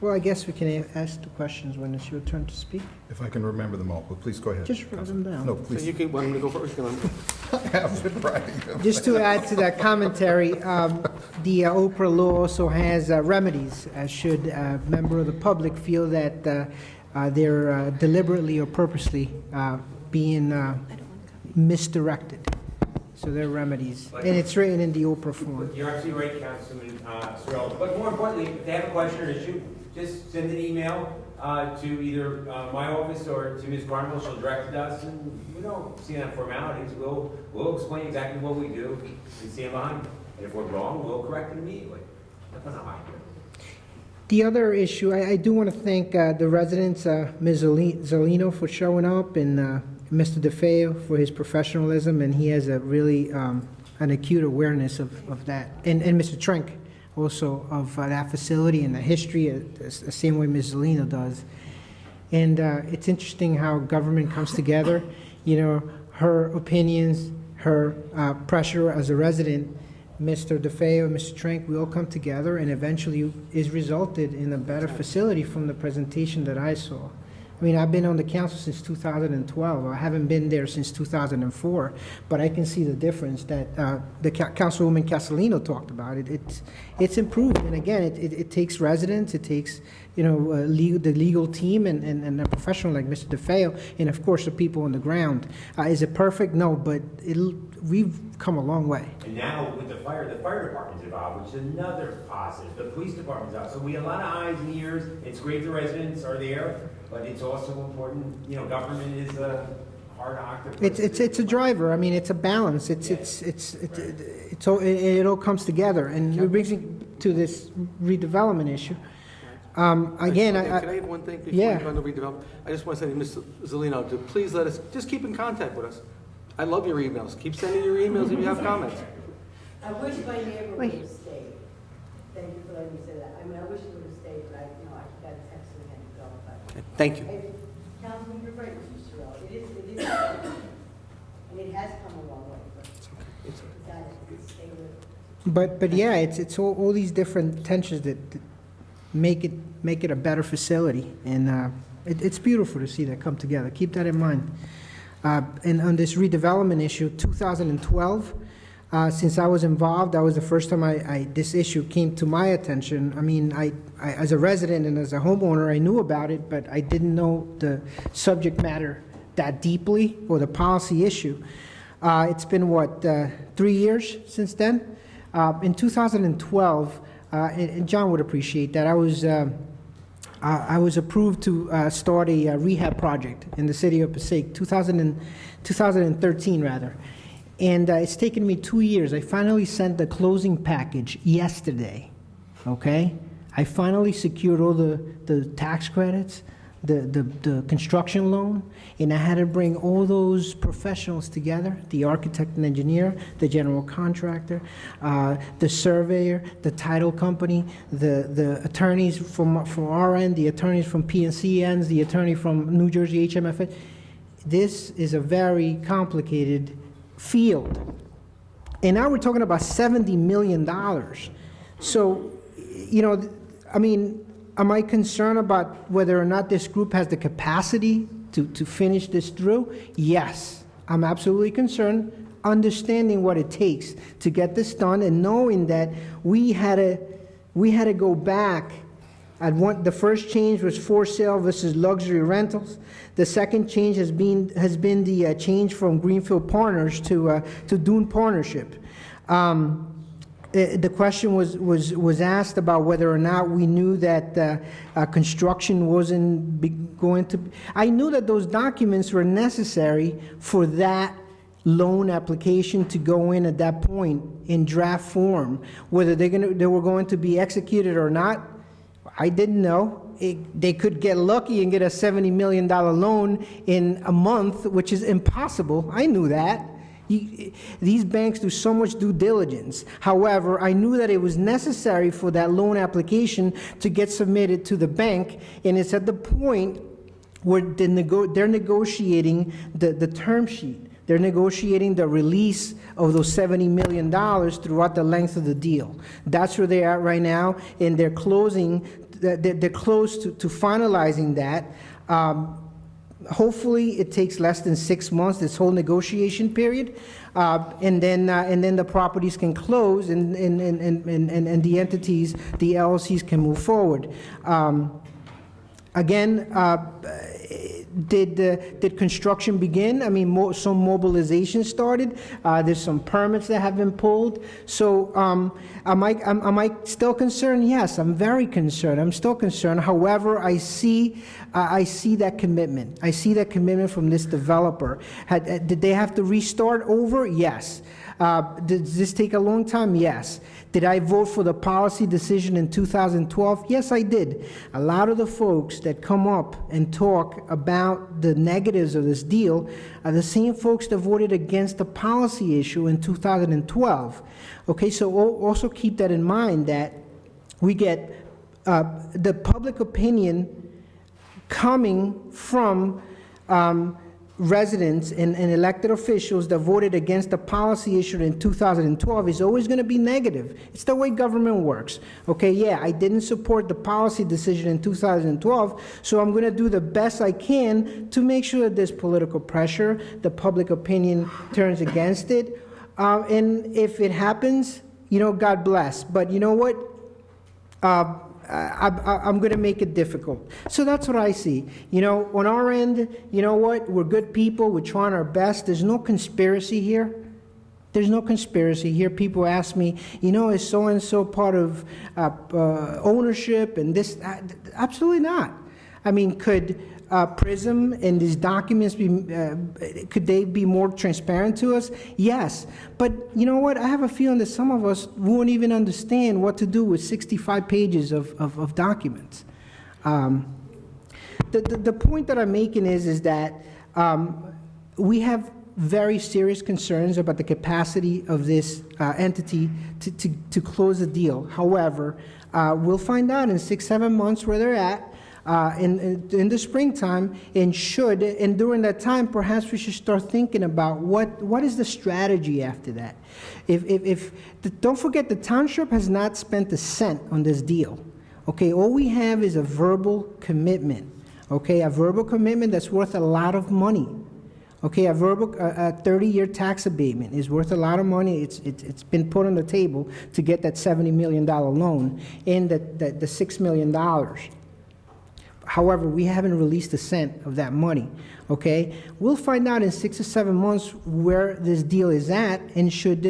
Well, I guess we can ask the questions when it's your turn to speak. If I can remember them all, but please go ahead. Just write them down. No, So please. you can, want him to go first? I have been writing them. Just to add to that commentary, the Oprah law also has remedies, should a member of the public feel that they're deliberately or purposely being misdirected. So there are remedies, and it's written in the Oprah form. You're absolutely right, Councilman Cirillo. But more importantly, if they have a question or issue, just send an email to either my office or to Ms. Carnival. She'll direct it to us, and we don't see that formalities. We'll explain exactly what we do and stand behind it. And if we're wrong, we'll correct it immediately. That's not hide it. The other issue, I do want to thank the residents, Ms. Zolino for showing up, and Mr. DeFeo for his professionalism, and he has a really an acute awareness of that. And Mr. Trank also of that facility and the history, the same way Ms. Zolino does. And it's interesting how government comes together. You know, her opinions, her pressure as a resident, Mr. DeFeo, Mr. Trank, we all come together, and eventually is resulted in a better facility from the presentation that I saw. I mean, I've been on the council since 2012. I haven't been there since 2004, but I can see the difference that the Councilwoman Castellino talked about. It's improved, and again, it takes residents, it takes the legal team and a professional like Mr. DeFeo, and of course the people on the ground. Is it perfect? No, but we've come a long way. And now with the fire department's involved, which is another positive. The police department's out. So we have a lot of eyes and ears. It's great the residents are there, but it's also important, government is a hard octopus. It's a driver. I mean, it's a balance. It all comes together, and it brings me to this redevelopment issue. Again, Can I add one thing before yeah. you go on the redevelopment? I just want to say to Ms. Zolino to please let us, just keep in contact with us. I love your emails. Keep sending your emails if you have comments. I wish my neighbor would have stayed. Thank you for letting me say that. I mean, I wish he would have stayed, but I got a text and had to go. But Thank you. Councilman, you're right, Mr. Sorrell. It is, and it has come a long way. But stay with it. But yeah, it's all these different tensions that make it a better facility, and it's beautiful to see that come together. Keep that in mind. And on this redevelopment issue, 2012, since I was involved, that was the first time this issue came to my attention. I mean, I as a resident and as a homeowner, I knew about it, but I didn't know the subject matter that deeply or the policy issue. It's been, 3 years since then? In 2012, and John would appreciate that, I was approved to start a rehab project in the city of Passaic, 2013 rather. And it's taken me 2 years. I finally sent the closing package yesterday, okay? I finally secured all the tax credits, the construction loan, and I had to bring all those professionals together, the architect and engineer, the general contractor, the surveyor, the title company, the attorneys from our end, the attorneys from PNC ends, the attorney from New Jersey HMFA. This is a very complicated field. And now we're talking about $70 million. So, I mean, am I concerned about whether or not this group has the capacity to finish this through? Yes, I'm absolutely concerned, understanding what it takes to get this done and knowing that we had to go back. The first change was for sale versus luxury rentals. The second change has been the change from Greenfield Partners to Dune Partnership. The question was asked about whether or not we knew that construction wasn't going to. I knew that those documents were necessary for that loan application to go in at that point in draft form. Whether they were going to be executed or not, I didn't know. They could get lucky and get a $70 million loan in a month, which is impossible. I knew that. These banks do so much due diligence. However, I knew that it was necessary for that loan application to get submitted to the bank, and it's at the point where they're negotiating the term sheet. They're negotiating the release of those $70 million throughout the length of the deal. That's where they're at right now, and they're closing. They're close to finalizing that. Hopefully, it takes less than 6 months, this whole negotiation period, and then the properties can close, and the entities, the LLCs, can move forward. Again, did construction begin? I mean, some mobilization started. There's some permits that have been pulled. So, am I still concerned? Yes, I'm very concerned. I'm still concerned. However, I see that commitment. I see that commitment from this developer. Did they have to restart over? Yes. Did this take a long time? Yes. Did I vote for the policy decision in 2012? Yes, I did. A lot of the folks that come up and talk about the negatives of this deal are the same folks that voted against the policy issue in 2012. Okay, so also keep that in mind, that we get the public opinion coming from residents and elected officials that voted against the policy issued in 2012 is always going to be negative. It's the way government works. Okay, yeah, I didn't support the policy decision in 2012, so I'm going to do the best I can to make sure that there's political pressure, the public opinion turns against it, and if it happens, God bless. But you know what? I'm going to make it difficult. So that's what I see. On our end, you know what? We're good people. We're trying our best. There's no conspiracy here. There's no conspiracy here. People ask me, is so-and-so part of ownership and this? Absolutely not. I mean, could PRISM and these documents could they be more transparent to us? Yes. But you know what? I have a feeling that some of us won't even understand what to do with 65 pages of documents. The point that I'm making is that we have very serious concerns about the capacity of this entity to close the deal. However, we'll find out in 6-7 months where they're at in the springtime, and during that time, perhaps we should start thinking about what is the strategy after that. Don't forget, the township has not spent a cent on this deal. Okay, all we have is a verbal commitment. Okay, a verbal commitment that's worth a lot of money. Okay, a 30-year tax abatement is worth a lot of money. It's been put on the table to get that $70 million loan and the $6 million. However, we haven't released a cent of that money. Okay, we'll find out in 6 or 7 months where this deal is at, and should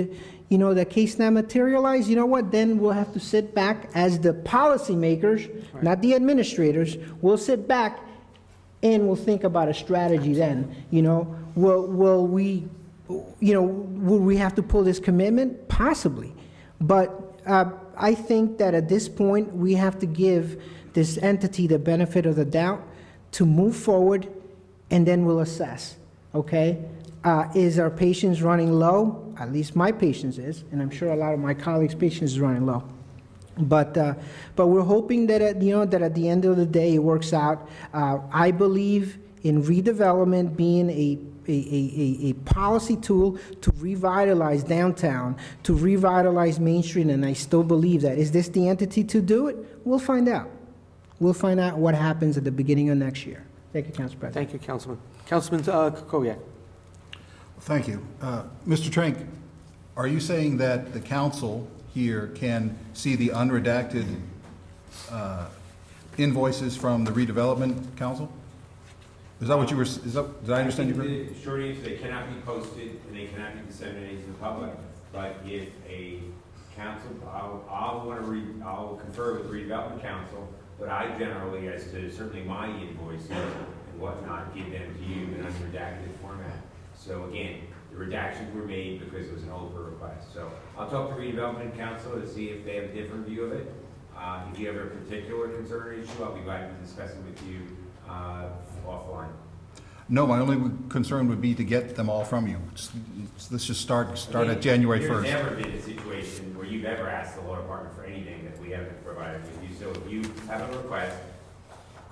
the case not materialize, you know what? Then we'll have to sit back as the policymakers, not the administrators. We'll sit back and we'll think about a strategy then. Will we have to pull this commitment? Possibly. But I think that at this point, we have to give this entity the benefit of the doubt to move forward, and then we'll assess, okay? Is our patience running low? At least my patience is, and I'm sure a lot of my colleagues' patience is running low. But we're hoping that at the end of the day it works out. I believe in redevelopment being a policy tool to revitalize downtown, to revitalize Main Street, and I still believe that. Is this the entity to do it? We'll find out. We'll find out what happens at the beginning of next year. Thank you, Council President. Thank you, Councilman. Councilman Kukoviac. Thank you. Mr. Trank, are you saying that the council here can see the unredacted invoices from the redevelopment council? Is that what you were, did I understand you correctly? The short answer, they cannot be posted and they cannot be disseminated to the public. But if a council, I'll confer with the redevelopment council, but I generally, as to certainly my invoices and whatnot, give them to you in unredacted format. So again, the redactions were made because it was an over request. So I'll talk to redevelopment council to see if they have a different view of it. If you have a particular concern or issue, I'll be glad to discuss it with you offline. No, my only concern would be to get them all from you. Let's just start at January 1st. There's never been a situation where you've ever asked the law department for anything that we haven't provided with you. So if you have a request,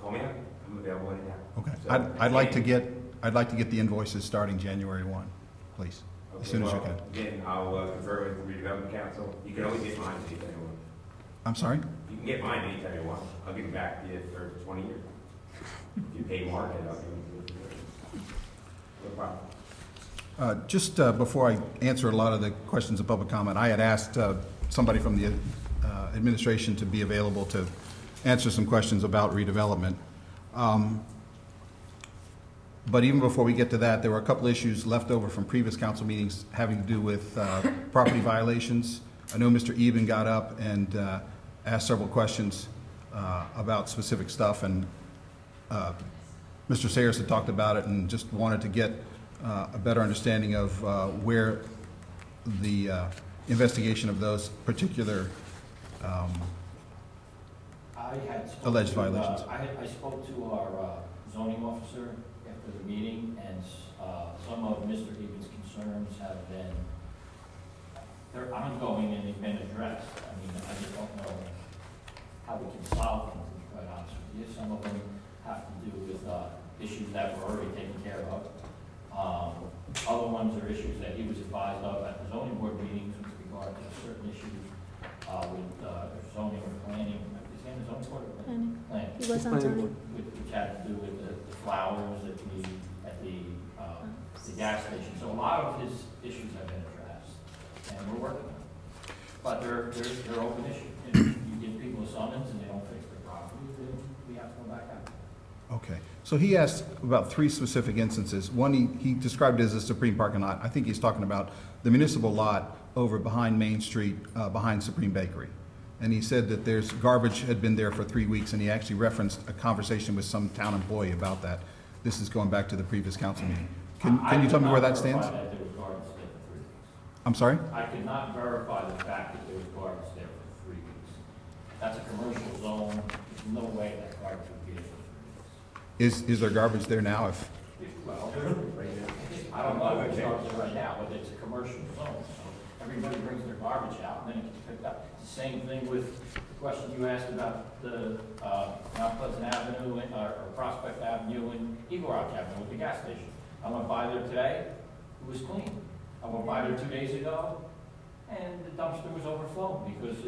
call me up. I'm available anytime. Okay. So, I'd like to get the invoices starting January 1, please, as soon as you can. Again, I'll confer with the redevelopment council. You can always get mine anytime you want. I'm sorry? You can get mine anytime you want. I'll give it back to you for 20 years. If you pay market, I'll give it to you. No problem. Just before I answer a lot of the questions of public comment, I had asked somebody from the administration to be available to answer some questions about redevelopment. But even before we get to that, there were a couple issues left over from previous council meetings having to do with property violations. I know Mr. Eben got up and asked several questions about specific stuff, and Mr. Sayers had talked about it and just wanted to get a better understanding of where the investigation of those particular alleged violations. I spoke to our zoning officer after the meeting, and some of Mr. Eben's concerns have been, they're ongoing and they've been addressed. I mean, I just don't know how we can solve them, to be quite honest with you. Some of them have to do with issues that were already taken care of. Other ones are issues that he was advised of at the zoning board meetings with regard to certain issues with zoning or planning. Is he on the zoning board or planning? Planning. He was on zoning. Which had to do with the flowers at the gas station. So a lot of his issues have been addressed, and we're working on them. But they're open issues. You give people a summons and they don't fix their property, then we have to go back out. Okay. So he asked about 3 specific instances. One, he described it as a Supreme parking lot. I think he's talking about the municipal lot over behind Main Street, behind Supreme Bakery. and he said that there's garbage had been there for 3 weeks, and he actually referenced a conversation with some town employee about that. This is going back to the previous council meeting. Can you tell me where that stands? I could not verify that there was garbage there for 3 weeks. I'm sorry? I could not verify the fact that there was garbage there for 3 weeks. That's a commercial zone. There's no way that garbage would be there for 3 weeks. Is there garbage there now? Well, I don't know if it's garbage right now, but it's a commercial zone. So everybody brings their garbage out and then it gets picked up. It's the same thing with the question you asked about the Mount Pleasant Avenue or Prospect Avenue and Eagle Rock Avenue with the gas station. I went by there today, it was clean. I went by there 2 days ago and the dumpster was overflowing because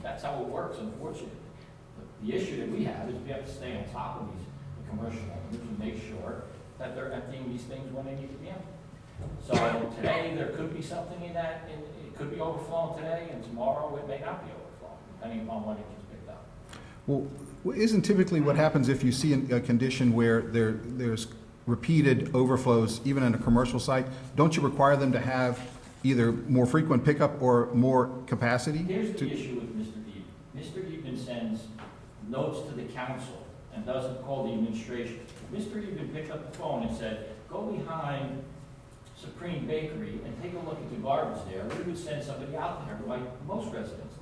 that's how it works, unfortunately. The issue that we have is we have to stay on top of these commercial owners and make sure that they're emptying these things when they need to be emptied. So today, there could be something in that, it could be overflowing today, and tomorrow it may not be overflowing, depending upon when it gets picked up. Well, isn't typically what happens if you see a condition where there's repeated overflows, even in a commercial site, don't you require them to have either more frequent pickup or more capacity? Here's the issue with Mr. Eden. Mr. Eden sends notes to the council and doesn't call the administration. Mr. Eden picked up the phone and said, go behind Supreme Bakery and take a look at the garbage there. We would send somebody out there, like most residents.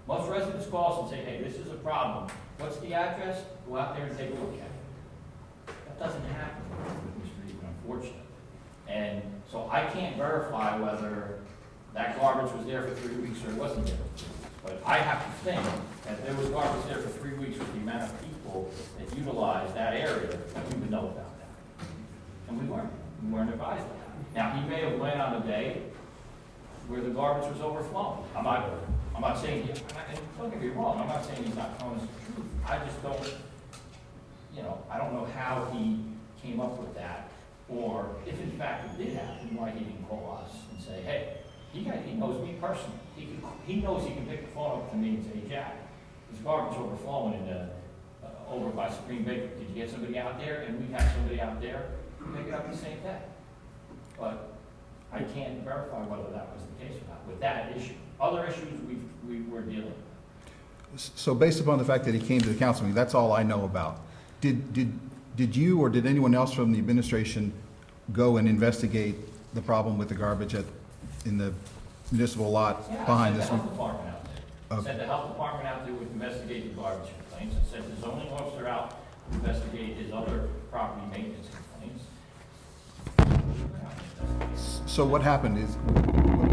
Most residents call us and say, hey, this is a problem. What's the address? Go out there and take a look at it. That doesn't happen with Mr. Eden, unfortunately. And so I can't verify whether that garbage was there for 3 weeks or it wasn't there for 3 weeks. But I have to think that there was garbage there for 3 weeks with the amount of people that utilized that area, that we would know about that. And we weren't advised of that. Now, he may have went on a day where the garbage was overflowing. I'm not saying, don't get me wrong, I'm not saying he's not telling us the truth. I just don't, I don't know how he came up with that, or if in fact it did happen, why he didn't call us and say, hey, he knows me personally. He knows he can pick the phone up to me and say, Jack, there's garbage overflowing over by Supreme Bakery. Did you get somebody out there? And we have somebody out there who pick it up the same day. But I can't verify whether that was the case or not with that issue. Other issues we were dealing with. So based upon the fact that he came to the council meeting, that's all I know about. Did you or did anyone else from the administration go and investigate the problem with the garbage in the municipal lot behind this one? I sent the health department out there. I sent the health department out there to investigate the garbage complaints. I sent the zoning officer out to investigate his other property maintenance complaints. So what happened is,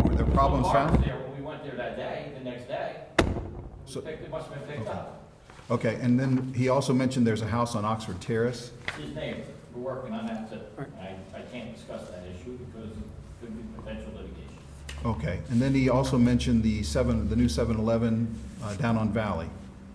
were there problems found? When we went there that day, the next day, it must have been picked up. Okay, and then he also mentioned there's a house on Oxford Terrace. His neighbor, we're working on that too. I can't discuss that issue because it could be potential litigation. Okay, and then he also mentioned the new 7-Eleven down on Valley.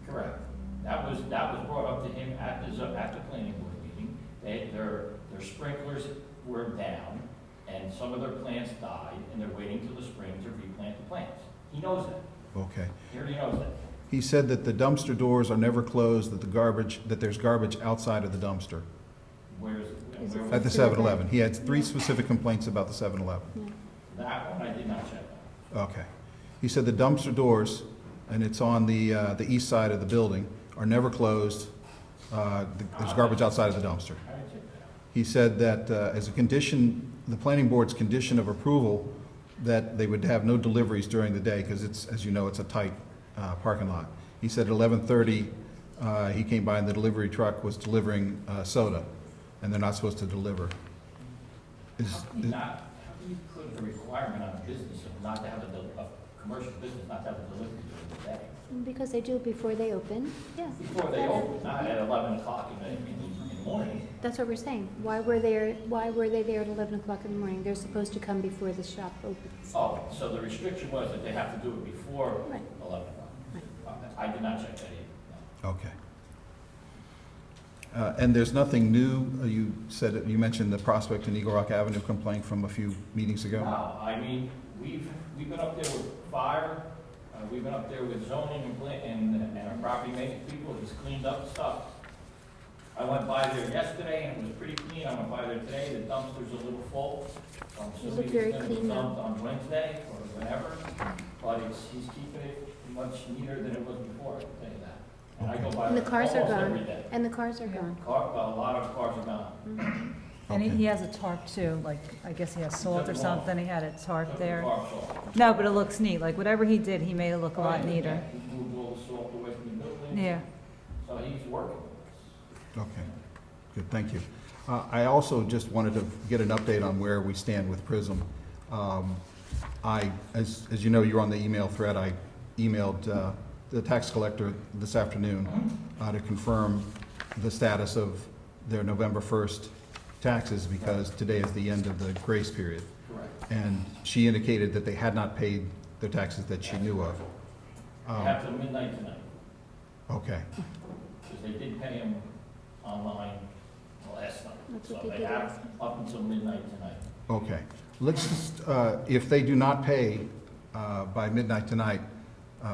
Correct. That was brought up to him at the planning board meeting. Their sprinklers were down, and some of their plants died, and they're waiting till the spring to replant the plants. He knows that. Okay. He already knows that. He said that the dumpster doors are never closed, that there's garbage outside of the dumpster. Where is it? At the 7-Eleven. He had 3 specific complaints about the 7-Eleven. That one I did not check on. Okay. He said the dumpster doors, and it's on the east side of the building, are never closed. There's garbage outside of the dumpster. He said that as a condition, the planning board's condition of approval, that they would have no deliveries during the day because it's, as you know, it's a tight parking lot. He said at 11:30 he came by and the delivery truck was delivering soda, and they're not supposed to deliver. How do you put a requirement on a business of not to have a commercial business not to have a delivery during the day? Because they do it before they open, yeah. Before they open, not at 11 o'clock in the morning. That's what we're saying. Why were they there at 11 o'clock in the morning? They're supposed to come before the shop opens. Oh, so the restriction was that they have to do it before Right. 11 o'clock. I did not check that either. Okay. And there's nothing new. You mentioned the Prospect and Eagle Rock Avenue complaint from a few meetings ago. No, I mean, we've been up there with fire, we've been up there with zoning and our property maintenance people. He's cleaned up stuff. I went by there yesterday and it was pretty clean. I went by there today. The dumpster's a little full. They look very clean now. Dumped on Wednesday or whenever, but he's keeping it much neater than it was before, I can tell you that. And I go by And the cars are almost every gone. day. And the cars are gone. A lot of cars are gone. And he has a tarp too, like, I guess he has salt or Took them off. something, he had a tarp Took the there. tarps off. No, but it looks neat, like, whatever he did, he made it look a lot neater. He moved all the salt away from the building. Yeah. So he's working. Okay, good, thank you. I also just wanted to get an update on where we stand with PRISM. As you know, you're on the email thread, I emailed the tax collector this afternoon to confirm the status of their November 1st taxes, because today is the end of the grace period. Correct. And she indicated that they had not paid their taxes that she knew of. They have till midnight tonight, Okay, because they did pay him online last night. That's So what they they did have last night. up until midnight tonight. okay. Let's just, if they do not pay by midnight tonight,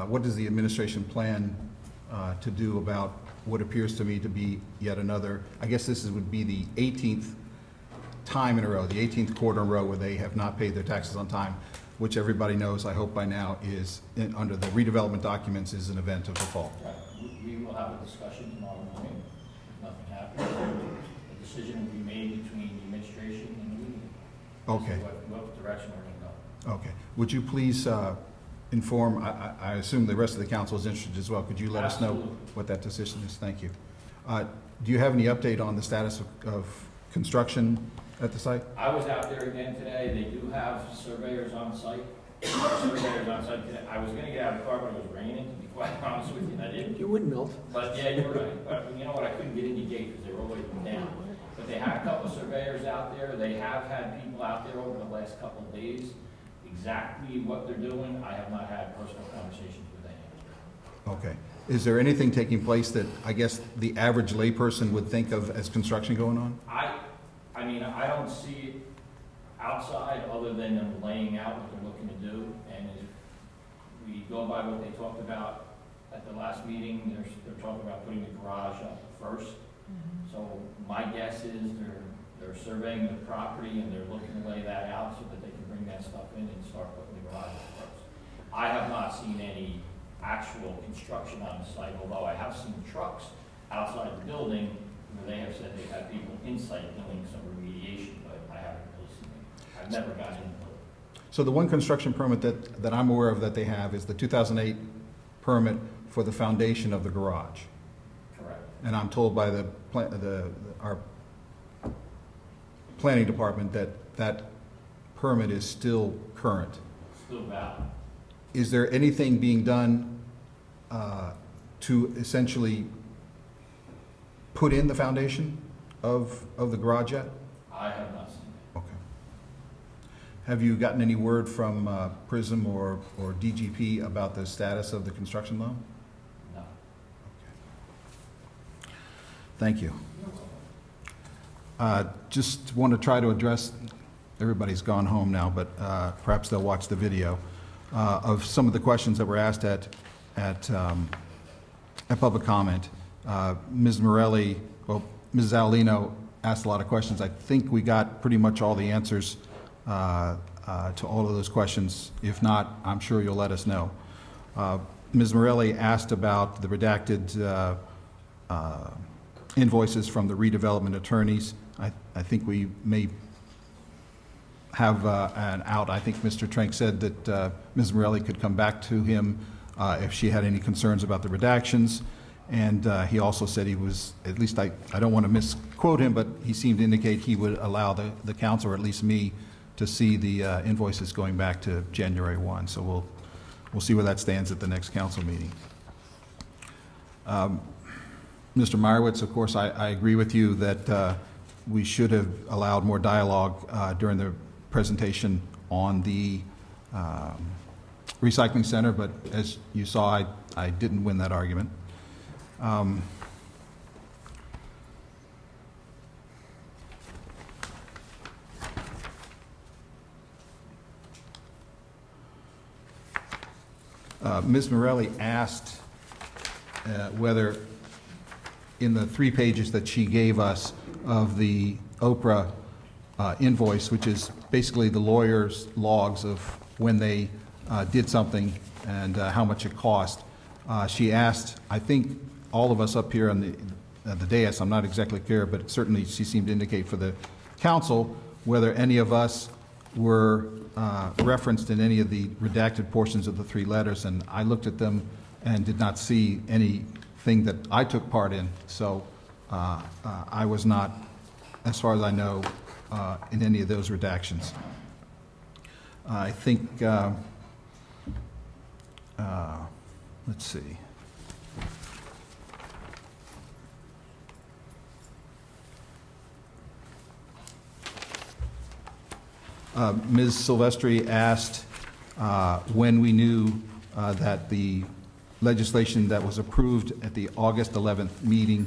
what does the administration plan to do about what appears to me to be yet another, I guess this would be the 18th time in a row, the 18th quarter in a row where they have not paid their taxes on time, which everybody knows, I hope by now, is, under the redevelopment documents, is an event of default. Right. We will have a discussion tomorrow morning. If nothing happens, a decision will be made between the administration and the union. Okay. What direction we're going to go. Okay. Would you please inform, I assume the rest of the council is interested as well. Could you let us know Absolutely. what that decision is? Thank you. Do you have any update on the status of construction at the site? I was out there again today. They do have surveyors on site. Surveyors on site today. I was going to get out of the car, but it was raining, to be quite honest with you, and I didn't. You wouldn't melt. But yeah, you're right. But you know what? I couldn't get in the gate because they were always down. But they had a couple of surveyors out there. They have had people out there over the last couple of days. Exactly what they're doing, I have not had personal conversations with anyone. Okay. Is there anything taking place that I guess the average layperson would think of as construction going on? I mean, I don't see it outside other than them laying out what they're looking to do. And if we go by what they talked about at the last meeting, they're talking about putting the garage up first. So my guess is they're surveying the property and they're looking to lay that out so that they can bring that stuff in and start putting the garage up first. I have not seen any actual construction on the site, although I have seen trucks outside the building where they have said they've had people inside doing some remediation, but I haven't really seen it. I've never gotten into it. So the one construction permit that I'm aware of that they have is the 2008 permit for the foundation of the garage. Correct. And I'm told by our planning department that permit is still current. Still valid. Is there anything being done to essentially put in the foundation of the garage yet? I have not seen it. Okay. Have you gotten any word from PRISM or DGP about the status of the construction loan? No. Thank you. Just want to try to address, everybody's gone home now, but perhaps they'll watch the video, of some of the questions that were asked at public comment. Ms. Morelli, well, Mrs. Alino asked a lot of questions. I think we got pretty much all the answers to all of those questions. If not, I'm sure you'll let us know. Ms. Morelli asked about the redacted invoices from the redevelopment attorneys. I think we may have an out. I think Mr. Trank said that Ms. Morelli could come back to him if she had any concerns about the redactions. And he also said he was, at least I don't want to misquote him, but he seemed to indicate he would allow the council, or at least me, to see the invoices going back to January 1. So we'll see where that stands at the next council meeting. Mr. Meyerowitz, of course, I agree with you that we should have allowed more dialogue during the presentation on the recycling center, but as you saw, I didn't win that argument. Ms. Morelli asked whether in the 3 pages that she gave us of the Oprah invoice, which is basically the lawyer's logs of when they did something and how much it cost. She asked, I think, all of us up here on the dais, I'm not exactly clear, but certainly she seemed to indicate for the council whether any of us were referenced in any of the redacted portions of the 3 letters, and I looked at them and did not see anything that I took part in. So I was not, as far as I know, in any of those redactions. I think, let's see. Ms. Silvestri asked when we knew that the legislation that was approved at the August 11th meeting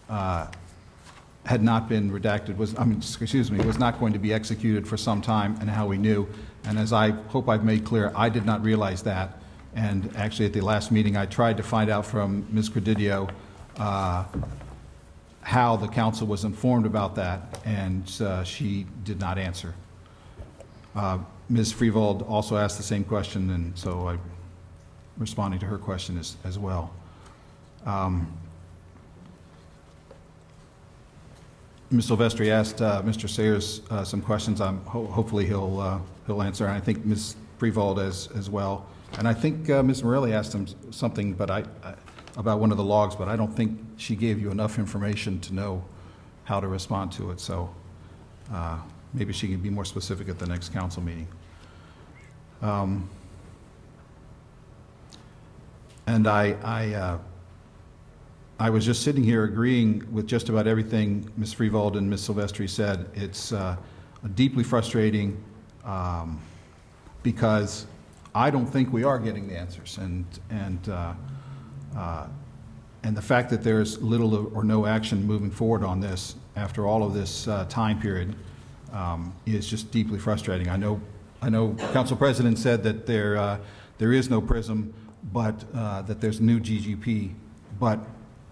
had not been redacted, was not going to be executed for some time, and how we knew. And as I hope I've made clear, I did not realize that. And actually at the last meeting, I tried to find out from Ms. Credidio how the council was informed about that, and she did not answer. Ms. Freevold also asked the same question, and so I'm responding to her question as well. Ms. Silvestri asked Mr. Sayers some questions. Hopefully he'll answer, and I think Ms. Freevold as well. And I think Ms. Morelli asked him something, but about one of the logs, but I don't think she gave you enough information to know how to respond to it. So maybe she can be more specific at the next council meeting. And I was just sitting here agreeing with just about everything Ms. Freevold and Ms. Silvestri said. It's deeply frustrating because I don't think we are getting the answers, and the fact that there's little or no action moving forward on this after all of this time period is just deeply frustrating. I know Council President said that there is no PRISM, but that there's a new GGP. But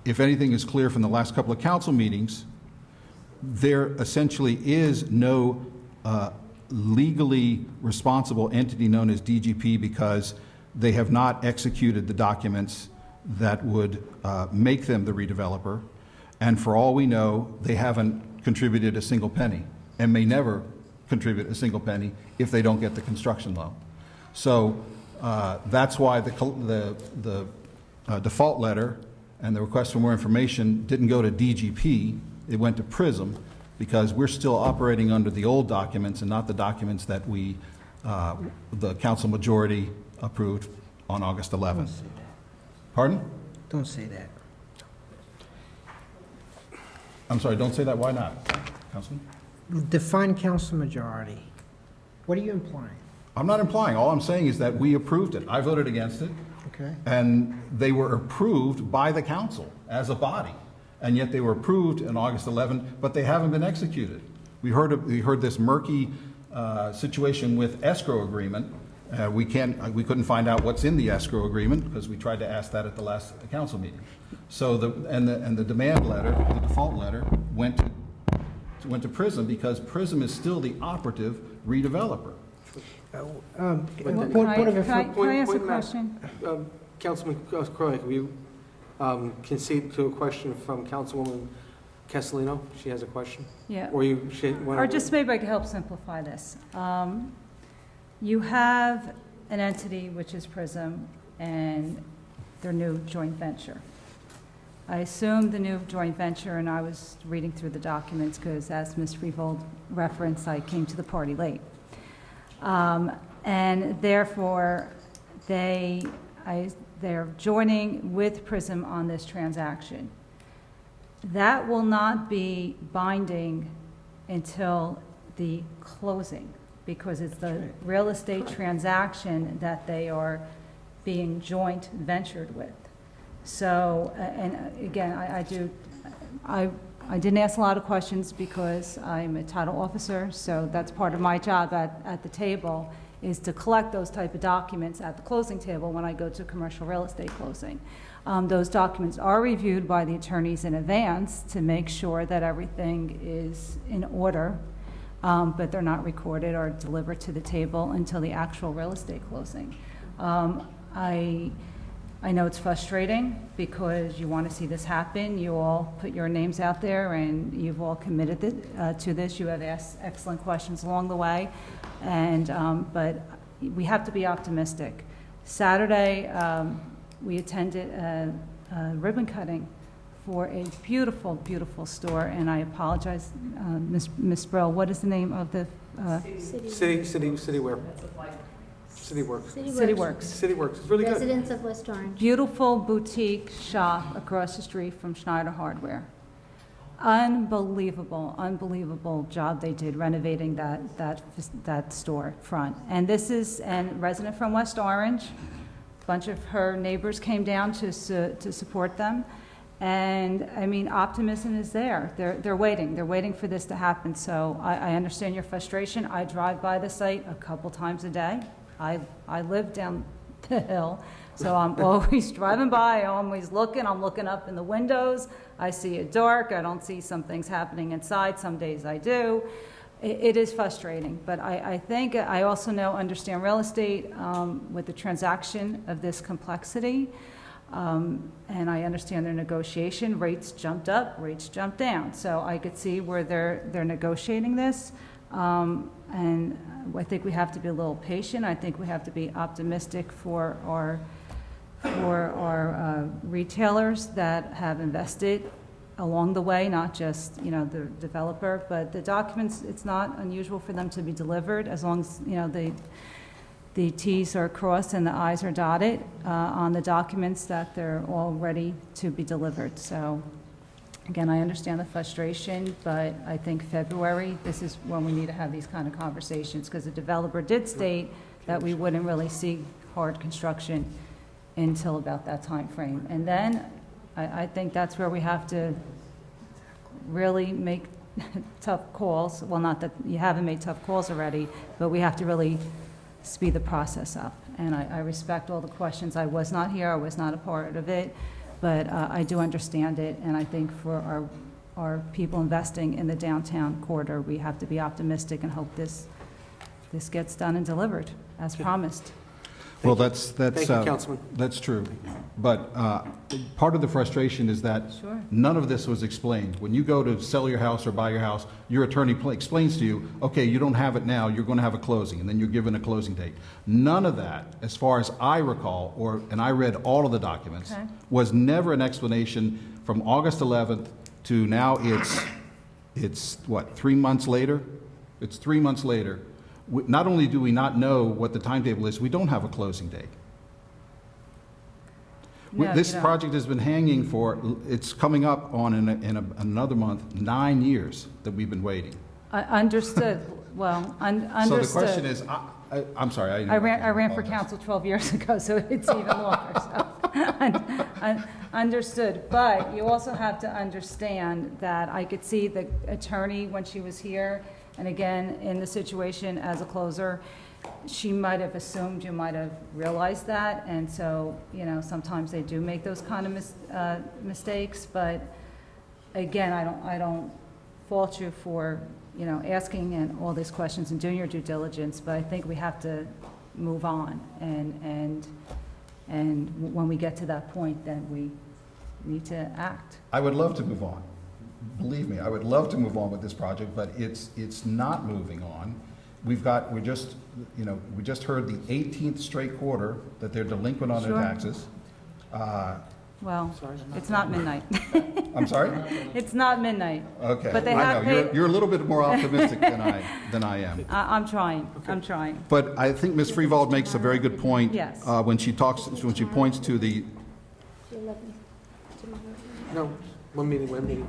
if anything is clear from the last couple of council meetings, there essentially is no legally responsible entity known as DGP, because they have not executed the documents that would make them the redeveloper. And for all we know, they haven't contributed a single penny and may never contribute a single penny if they don't get the construction loan. So that's why the default letter and the request for more information didn't go to DGP, it went to PRISM, because we're still operating under the old documents and not the documents that the council majority approved on August 11th. Don't say that. Pardon? Don't say that. I'm sorry, don't say that. Why not, Councilman? Define council majority. What are you implying? I'm not implying. All I'm saying is that we approved it. I voted against it. Okay. And they were approved by the council as a body. And yet they were approved on August 11th, but they haven't been executed. We heard this murky situation with escrow agreement. We couldn't find out what's in the escrow agreement because we tried to ask that at the last council meeting. So the demand letter, the default letter, went to PRISM because PRISM is still the operative redeveloper. Can I ask a question? Councilman Croy, can you concede to a question from Councilwoman Castellino? She has a question. Yeah. Or just maybe I could help simplify this. You have an entity which is PRISM and their new joint venture. I assume the new joint venture, and I was reading through the documents because, as Ms. Freevold referenced, I came to the party late. And therefore, they're joining with PRISM on this transaction. That will not be binding until the closing, because it's the real estate transaction that they are being joint ventured with. So, and again, I didn't ask a lot of questions because I'm a title officer, so that's part of my job at the table, is to collect those type of documents at the closing table when I go to commercial real estate closing. Those documents are reviewed by the attorneys in advance to make sure that everything is in order. but they're not recorded or delivered to the table until the actual real estate closing. I know it's frustrating because you want to see this happen. You all put your names out there and you've all committed to this. You have asked excellent questions along the way, but we have to be optimistic. Saturday, we attended a ribbon cutting for a beautiful, beautiful store, and I apologize, Ms. Brill, what is the name of the? Cityware. CityWorks. CityWorks. CityWorks. It's really good. Residents of West Orange. Beautiful boutique shop across the street from Schneider Hardware. Unbelievable, unbelievable job they did renovating that store front. And this is a resident from West Orange. A bunch of her neighbors came down to support them. And I mean, optimism is there. They're waiting. They're waiting for this to happen. So I understand your frustration. I drive by the site a couple times a day. I live down the hill, so I'm always driving by, I'm always looking, I'm looking up in the windows, I see it dark, I don't see some things happening inside, some days I do. It is frustrating, but I think I also understand real estate with the transaction of this complexity, and I understand their negotiation, rates jumped up, rates jumped down, so I could see where they're negotiating this. And I think we have to be a little patient. I think we have to be optimistic for our retailers that have invested along the way, not just the developer, but the documents. It's not unusual for them to be delivered as long as the T's are crossed and the I's are dotted on the documents that they're all ready to be delivered. So. Again, I understand the frustration, but I think February, this is when we need to have these kind of conversations, because the developer did state that we wouldn't really see hard construction until about that time frame. And then I think that's where we have to really make tough calls. Well, not that you haven't made tough calls already, but we have to really speed the process up. And I respect all the questions. I was not here. I was not a part of it. But I do understand it, and I think for our people investing in the downtown corridor, we have to be optimistic and hope this gets done and delivered as promised. Well, that's Thank you, Councilman. That's true. But part of the frustration is that Sure. none of this was explained. When you go to sell your house or buy your house, your attorney explains to you, okay, you don't have it now, you're going to have a closing, and then you're given a closing date. None of that, as far as I recall, and I read all of the documents, Okay. was never an explanation from August 11th to now it's what, 3 months later? It's 3 months later. Not only do we not know what the timetable is, we don't have a closing date. No, This you don't. project has been hanging it's coming up on in another month, 9 years that we've been waiting. Understood. Well, understood. So the question is, I'm sorry. I ran for council 12 years ago, so it's even longer. So. Understood. But you also have to understand that I could see the attorney when she was here, and again, in the situation as a closer, she might have assumed you might have realized that, and so, sometimes they do make those kind of mistakes, but again, I don't fault you for, asking and all these questions and doing your due diligence, but I think we have to move on, and when we get to that point, then we need to act. I would love to move on. Believe me, I would love to move on with this project, but it's not moving on. We just heard the 18th straight quarter that they're delinquent on their Sure. taxes. Well, it's not midnight. I'm sorry? It's not midnight. Okay. But they I have know. paid. You're a little bit more optimistic than I am. I'm trying. I'm trying. But I think Ms. Freevold makes a very good point. Yes. When she points to the, No, one meeting.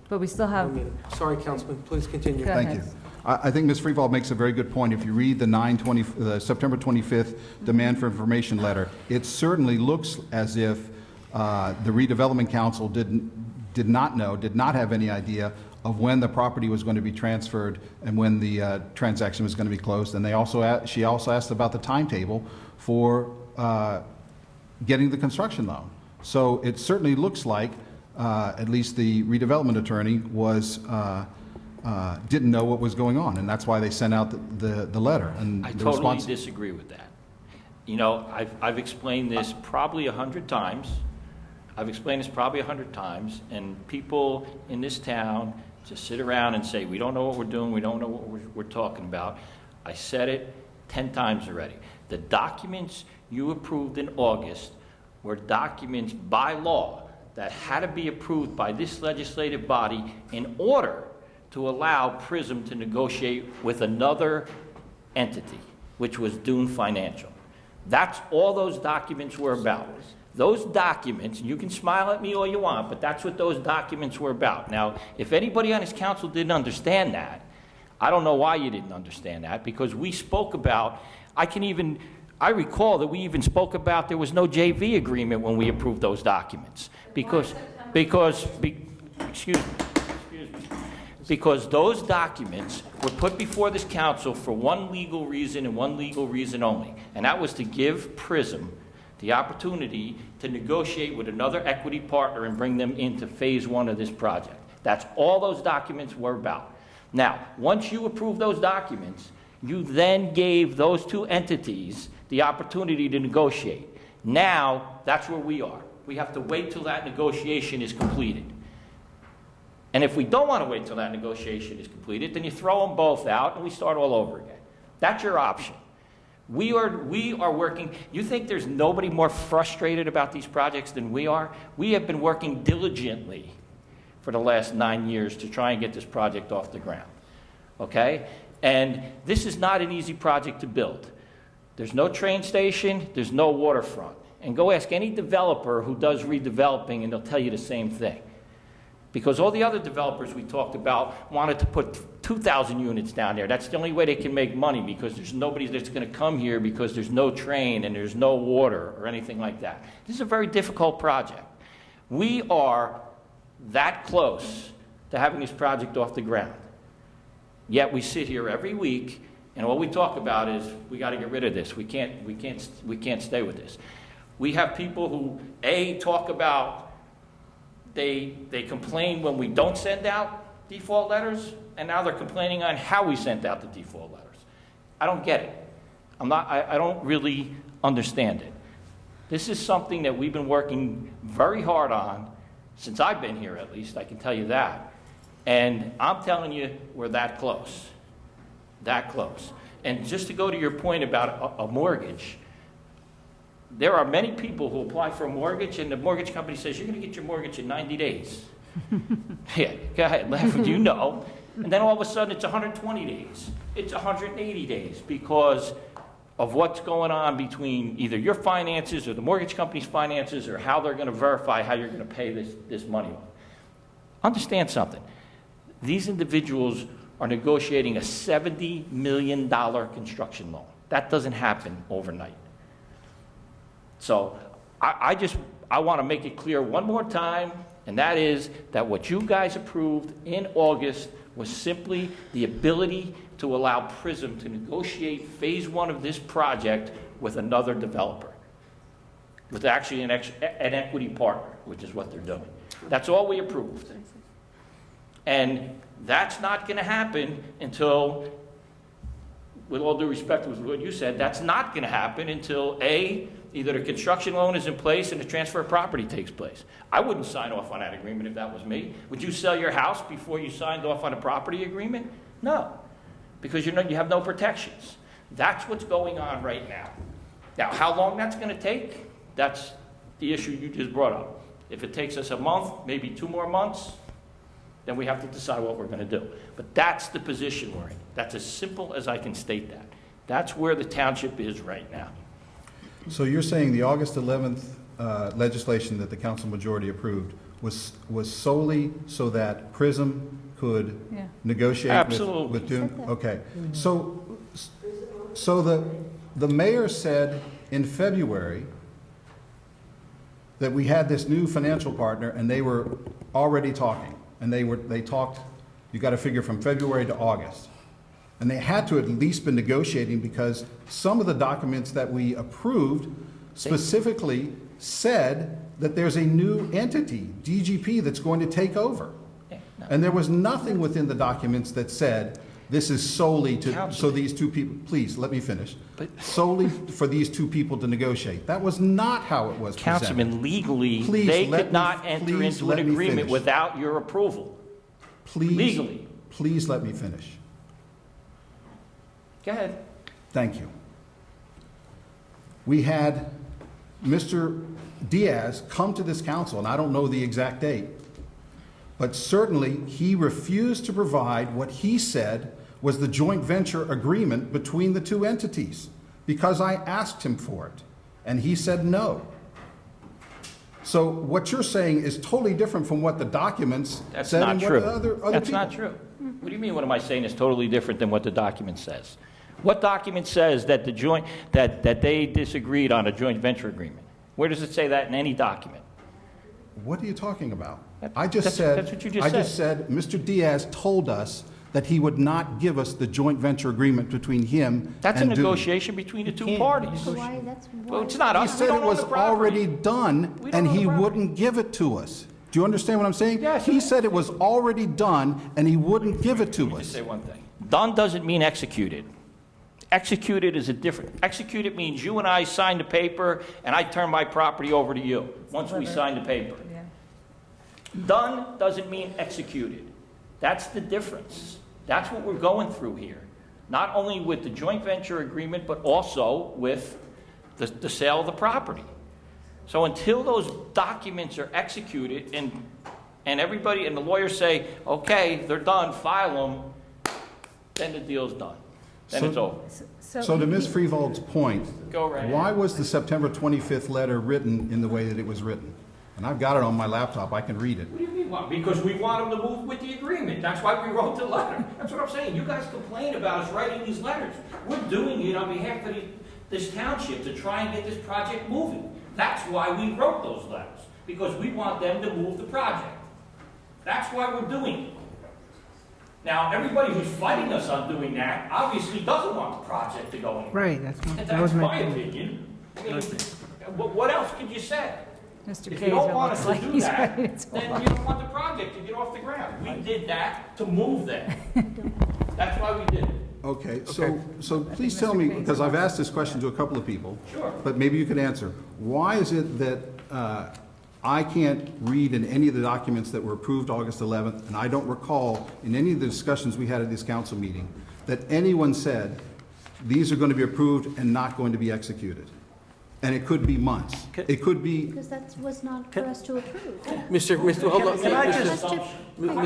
But we still have. One meeting. Sorry, Councilman, please continue. Go thank ahead. you. I think Ms. Freevold makes a very good point. If you read the September 25th demand for information letter, it certainly looks as if the redevelopment council did not have any idea of when the property was going to be transferred and when the transaction was going to be closed. And she also asked about the timetable for getting the construction loan. So it certainly looks like, at least the redevelopment attorney was didn't know what was going on, and that's why they sent out the letter. And I the totally response. disagree with that. You know, I've explained this probably 100 times. I've explained this probably 100 times, and people in this town just sit around and say, we don't know what we're doing, we don't know what we're talking about. I said it 10 times already. The documents you approved in August were documents by law that had to be approved by this legislative body in order to allow PRISM to negotiate with another entity, which was Dune Financial. That's all those documents were about. Those documents, and you can smile at me all you want, but that's what those documents were about. Now, if anybody on this council didn't understand that, I don't know why you didn't understand that, because we spoke about, I recall that we even spoke about there was no JV agreement when we approved those documents. Because those documents were put before this council for one legal reason and one legal reason only, and that was to give PRISM the opportunity to negotiate with another equity partner and bring them into phase one of this project. That's all those documents were about. Now, once you approve those documents, you then gave those two entities the opportunity to negotiate. Now, that's where we are. We have to wait till that negotiation is completed. And if we don't want to wait till that negotiation is completed, then you throw them both out and we start all over again. That's your option. We are working. You think there's nobody more frustrated about these projects than we are? We have been working diligently for the last 9 years to try and get this project off the ground. Okay? And this is not an easy project to build. There's no train station, there's no waterfront. And go ask any developer who does redeveloping and they'll tell you the same thing. Because all the other developers we talked about wanted to put 2,000 units down there. That's the only way they can make money, because there's nobody that's going to come here because there's no train and there's no water or anything like that. This is a very difficult project. We are that close to having this project off the ground. Yet we sit here every week and all we talk about is we got to get rid of this. We can't stay with this. We have people who talk about they complain when we don't send out default letters, and now they're complaining on how we sent out the default letters. I don't get it. I don't really understand it. This is something that we've been working very hard on since I've been here, at least, I can tell you that. And I'm telling you, we're that close. That close. And just to go to your point about a mortgage, there are many people who apply for a mortgage, and the mortgage company says, you're going to get your mortgage in 90 days. Yeah, go ahead, laugh, you know. And then all of a sudden, it's 120 days. It's 180 days because of what's going on between either your finances or the mortgage company's finances, or how they're going to verify how you're going to pay this money off. Understand something. These individuals are negotiating a $70 million construction loan. That doesn't happen overnight. So I want to make it clear one more time, and that is that what you guys approved in August was simply the ability to allow PRISM to negotiate phase one of this project with another developer, with actually an equity partner, which is what they're doing. That's all we approved. And that's not going to happen until, with all due respect to what you said, that's not going to happen until either the construction loan is in place and the transfer of property takes place. I wouldn't sign off on that agreement if that was me. Would you sell your house before you signed off on a property agreement? No, because you have no protections. That's what's going on right now. Now, how long that's going to take, that's the issue you just brought up. If it takes us a month, maybe 2 more months, then we have to decide what we're going to do. But that's the position we're in. That's as simple as I can state that. That's where the township is right now. So you're saying the August 11th legislation that the council majority approved was solely so that PRISM could negotiate with Dune? Okay. So the mayor said in February that we had this new financial partner and they were already talking. And they talked, you got to figure, from February to August. And they had to at least been negotiating, because some of the documents that we approved specifically said that there's a new entity, DGP, that's going to take over. And there was nothing within the documents that said, this is solely to, so these two people, please, let me finish. Solely for these two people to negotiate. That was not how it was presented. Councilman, legally, Please they let could me- not enter please into let an me agreement finish. without your approval. Please, legally. please let me finish. Go ahead. Thank you. We had Mr. Diaz come to this council, and I don't know the exact date, but certainly he refused to provide what he said was the joint venture agreement between the two entities, because I asked him for it, and he said no. So what you're saying is totally different from what the documents That's said not and true. what other That's people. not true. What do you mean, what am I saying is totally different than what the document says? What document says that the joint, that they disagreed on a joint venture agreement? Where does it say that in any document? What are you talking about? That- I just that's- said, that's what you just I said. just said, Mr. Diaz told us that he would not give us the joint venture agreement between him That's a and Dewey. negotiation between the two parties. Why, that's why. Well, it's not He us. We said don't it own was the property. already done, We don't and own the he property. wouldn't give it to us. Do you understand what I'm saying? Yes. He said it was already done, and he wouldn't give it to Let me just us. say one thing. Done doesn't mean executed. Executed is a different. Executed means you and I signed the paper, and I turn my property over to you once we sign the paper. Done doesn't mean executed. That's the difference. That's what we're going through here. Not only with the joint venture agreement, but also with the sale of the property. So until those documents are executed and everybody and the lawyers say, okay, they're done, file them, then the deal's done. Then it's over. So to Ms. Freevold's point, Go right ahead. why was the September 25th letter written in the way that it was written? And I've got it on my laptop, I can read it. What do you mean why? Because we want them to move with the agreement. That's why we wrote the letter. That's what I'm saying. You guys complain about us writing these letters. We're doing it on behalf of this township to try and get this project moving. That's why we wrote those letters, because we want them to move the project. That's why we're doing it. Now, everybody who's fighting us on doing that obviously doesn't want the project to go anywhere. Right, that was That's my my point. opinion. I mean, what else could you say? Mr. If you don't Kaiser want looks us to like do he's that, ready to then you don't want the project to get off the ground. We did that to move them. That's why we did it. Okay, so please tell me, because I've asked this question to a couple of people. Sure. But maybe you could answer. Why is it that I can't read in any of the documents that were approved August 11th, and I don't recall in any of the discussions we had at this council meeting, that anyone said, these are going to be approved and not going to be executed? And it could be months. It could be, Because that was not for us to approve. Hold on. Can I Mr. just- I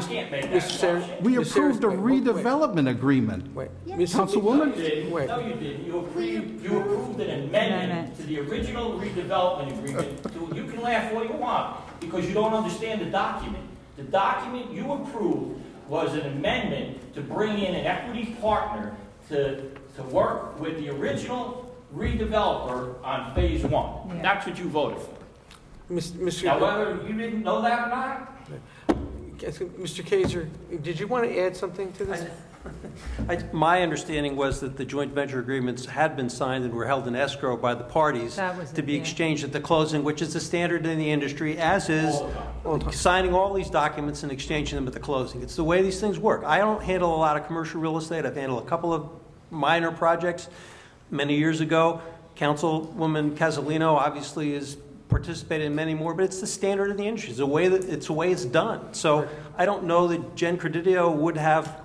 can't make that Mr. Sarah, we Mr. Sarah, approved a wait. redevelopment agreement. Wait. Yeah. Councilwoman? Wait. No, you didn't. You approved an amendment to the original redevelopment agreement. You can laugh all you want, because you don't understand the document. The document you approved was an amendment to bring in an equity partner to work with the original redeveloper on phase one. Yeah. That's what you voted for. Mr. Now, whether you didn't know that or not, Mr. Kaiser, did you want to add something to this? My understanding was that the joint venture agreements had been signed and were held in escrow by the parties That was to it, be yeah. exchanged at the closing, which is the standard in the industry, as is signing all these documents and exchanging them at the closing. It's the way these things work. I don't handle a lot of commercial real estate. I've handled a couple of minor projects many years ago. Councilwoman Casalino obviously has participated in many more, but it's the standard of the industry. It's the way it's done. So I don't know that Jen Credidio would have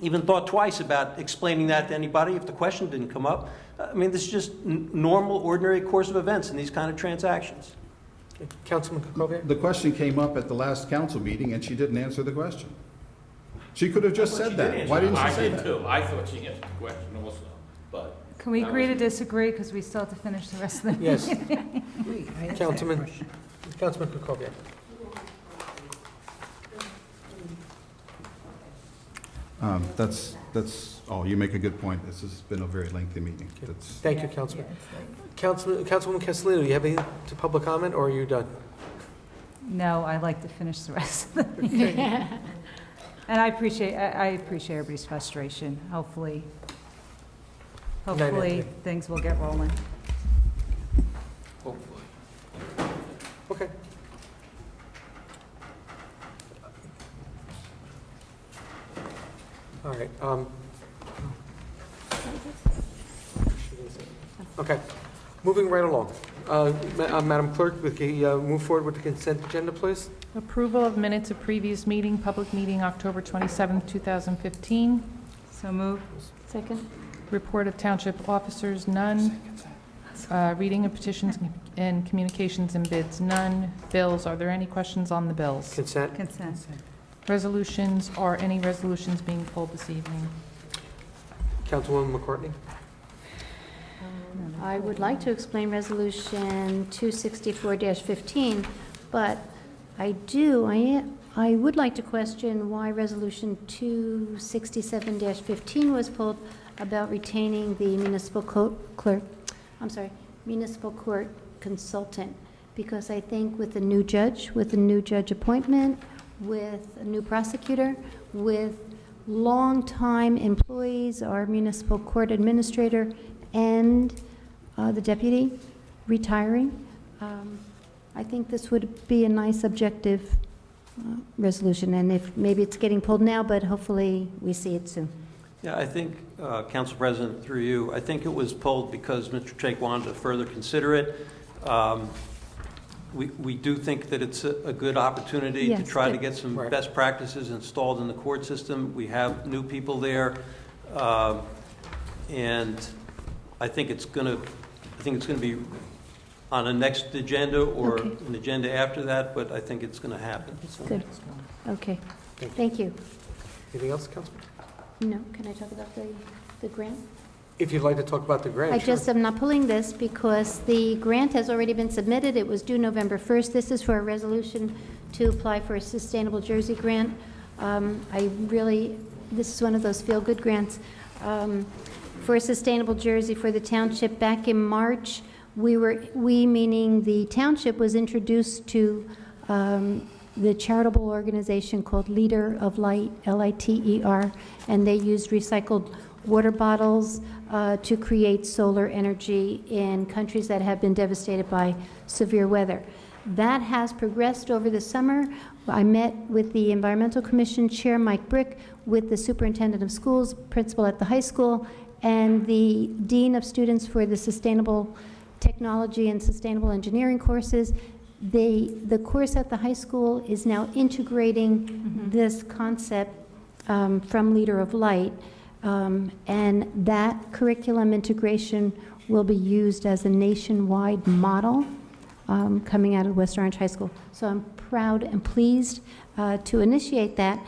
even thought twice about explaining that to anybody if the question didn't come up. I mean, this is just normal, ordinary course of events in these kind of transactions. Councilman Kukoviac? The question came up at the last council meeting, and she didn't answer the question. She could have just said that. Why didn't she say that? I did too. I thought she answered the question also, but. Can we agree to disagree, because we still have to finish the rest of the Yes. meeting? Councilman Kukoviac. You make a good point. This has been a very lengthy meeting. Thank you, Councilman. Councilwoman Castellino, do you have anything to public comment, or are you done? No, I'd like to finish the rest of the meeting. And I appreciate everybody's frustration. Hopefully, things will get rolling. Hopefully. Okay. All right. Okay, moving right along. Madam Clerk, we can move forward with the consent agenda, please? Approval of minutes of previous meeting, public meeting, October 27, 2015. So moved. Second. Report of township officers, none. Reading of petitions and communications and bids, none. Bills, are there any questions on the bills? Consent. Consent. Resolutions, are any resolutions being pulled this evening? Councilwoman McCartney? I would like to explain Resolution 264-15, but I would like to question why Resolution 267-15 was pulled about retaining the municipal court consultant, because I think with a new judge appointment, with a new prosecutor, with longtime employees, our municipal court administrator, and the deputy retiring, I think this would be a nice objective resolution, and if maybe it's getting pulled now, but hopefully we see it soon. Yeah, I think, Council President, through you, I think it was pulled because Mr. Chake wanted to further consider it. We do think that it's a good opportunity to try to get some best practices installed in the court system. We have new people there, and I think it's going to be on a next agenda or an agenda after that, but I think it's going to happen. So. Good. Okay. Thank you. Anything else, Councilman? No. Can I talk about the grant? If you'd like to talk about the grant, I sure. just am not pulling this because the grant has already been submitted. It was due November 1st. This is for a resolution to apply for a Sustainable Jersey grant. This is one of those feel-good grants. For a Sustainable Jersey for the township back in March, we meaning the township, was introduced to the charitable organization called Leader of Light, LITER, and they used recycled water bottles to create solar energy in countries that have been devastated by severe weather. That has progressed over the summer. I met with the Environmental Commission Chair, Mike Brick, with the Superintendent of Schools, principal at the high school, and the Dean of Students for the Sustainable Technology and Sustainable Engineering courses. The course at the high school is now integrating this concept from Leader of Light, and that curriculum integration will be used as a nationwide model coming out of West Orange High School. So I'm proud and pleased to initiate that,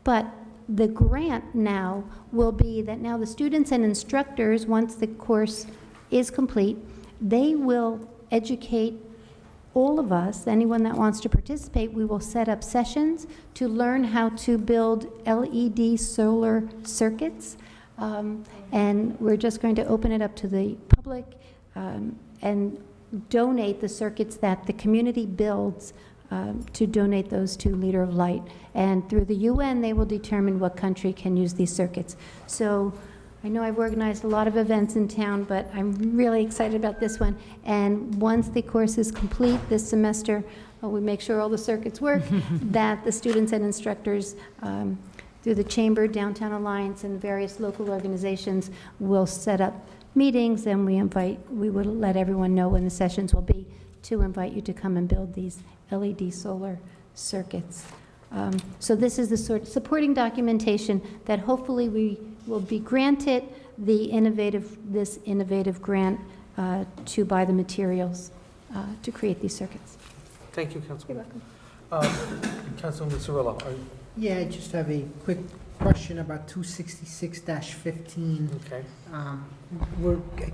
but the grant now will be that now the students and instructors, once the course is complete, they will educate all of us, anyone that wants to participate. We will set up sessions to learn how to build LED solar circuits, and we're just going to open it up to the public and donate the circuits that the community builds, to donate those to Leader of Light. And through the UN, they will determine what country can use these circuits. So I know I've organized a lot of events in town, but I'm really excited about this one. And once the course is complete this semester, we make sure all the circuits work, that the students and instructors through the Chamber, Downtown Alliance, and various local organizations will set up meetings, and we will let everyone know when the sessions will be to invite you to come and build these LED solar circuits. So this is the sort of supporting documentation that hopefully we will be granted this innovative grant to buy the materials to create these circuits. Thank you, Councilwoman. You're welcome. Councilwoman Cirillo. Yeah, I just have a quick question about 266-15. Okay. I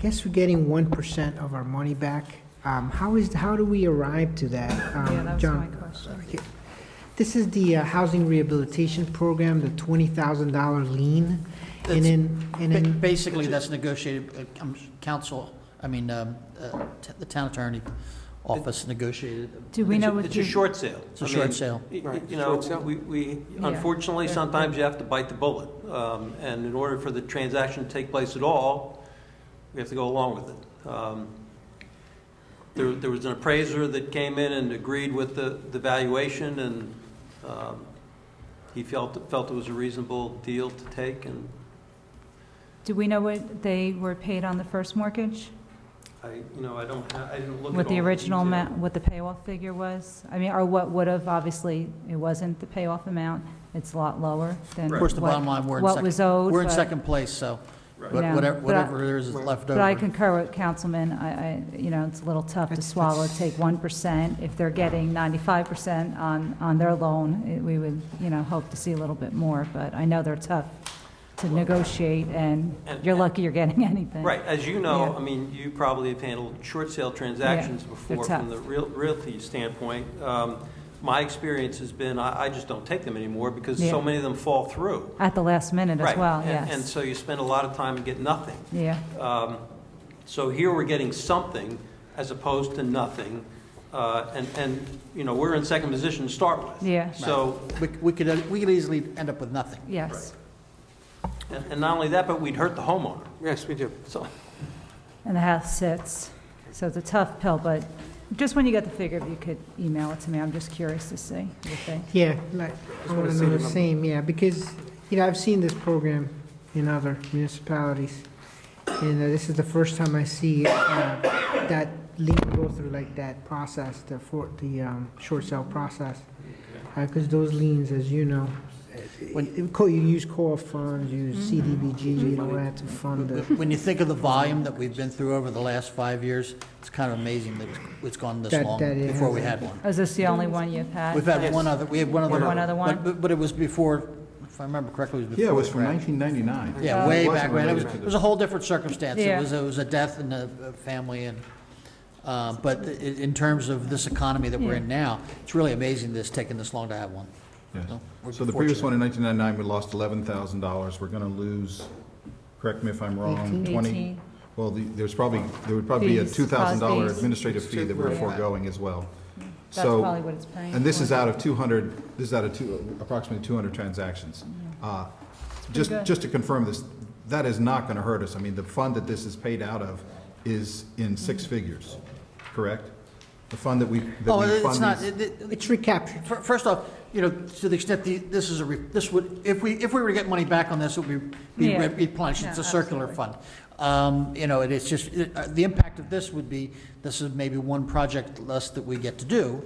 guess we're getting 1% of our money back. How do we arrive to that? Yeah, that was John, my question. This is the housing rehabilitation program, the $20,000 lien, and then Basically, that's negotiated, the town attorney office negotiated. Do we know what It's a short sale. It's a short sale. You know, we unfortunately, sometimes you have to bite the bullet. And in order for the transaction to take place at all, we have to go along with it. There was an appraiser that came in and agreed with the valuation, and he felt it was a reasonable deal to take, and Do we know what they were paid on the first mortgage? I didn't look at What the all original detail. amount, what the payoff figure was? I mean, or what would have, obviously, it wasn't the payoff amount, it's a lot lower than Of course, the what- bottom line, what was owed. we're in but- second place, so Right. you know, whatever but I- there is left over. But I concur with Councilman, it's a little tough to swallow, take 1%. If they're getting 95% on their loan, we would, hope to see a little bit more, but I know they're tough to negotiate, and you're lucky you're getting anything. Right, as you know, Yeah. I mean, you probably have handled short sale transactions Yeah, they're before tough. from the realty standpoint. My experience has been, I just don't take them anymore because so Yeah. many of them fall through. At the last minute as Right, well, and- yes. And so you spend a lot of time and get nothing. Yeah. So here we're getting something as opposed to nothing. We're in second position to start with. Yeah. So, We could easily end up with nothing. Yes. and not only that, but we'd hurt the homeowner. Yes, we do. So, And the house sits, so it's a tough pill, but just when you get the figure, if you could email it to me, I'm just curious to see what you think. Yeah, like, I wanna want to see know the the number. same, yeah, because, I've seen this program in other municipalities, and this is the first time I see that lien go through like that process, the short sale process. Because those liens, as you know, you use core funds, you use CDBG, that to fund the. When you think of the volume that we've been through over the last 5 years, it's kind of amazing that it's gone this long That it before we has. had one. Is this the only one you've had? We've had one other, we had one other. One other one? But it was before, if I remember correctly, it was before. Yeah, it was from the crash. 1999. Yeah, Oh. way It wasn't back when. It related to was a whole different circumstance. Yeah. It was a death in the family, and, but in terms of this economy that we're in now, it's really amazing that it's taken this long to have one. Yeah. We're So the previous fortunate. one in 1999, we lost $11,000. We're going to lose, correct me if I'm wrong, 20? 18. Well, there would probably be a Fees, $2,000 fees. administrative fee that we're Yeah. foregoing as well. That's So, probably what it's paying and this for. is out of 200, approximately 200 transactions. pretty good. Just to confirm this, that is not going to hurt us. I mean, the fund that this is paid out of is in six figures, correct? The fund that we Oh, it's fund not, these- It's recaptured. First off, to the extent this would, if we were to get money back on this, it would be Yeah. replenished. It's Yeah, a circular fund. It's just, the impact of this would be, this is maybe one project less that we get to do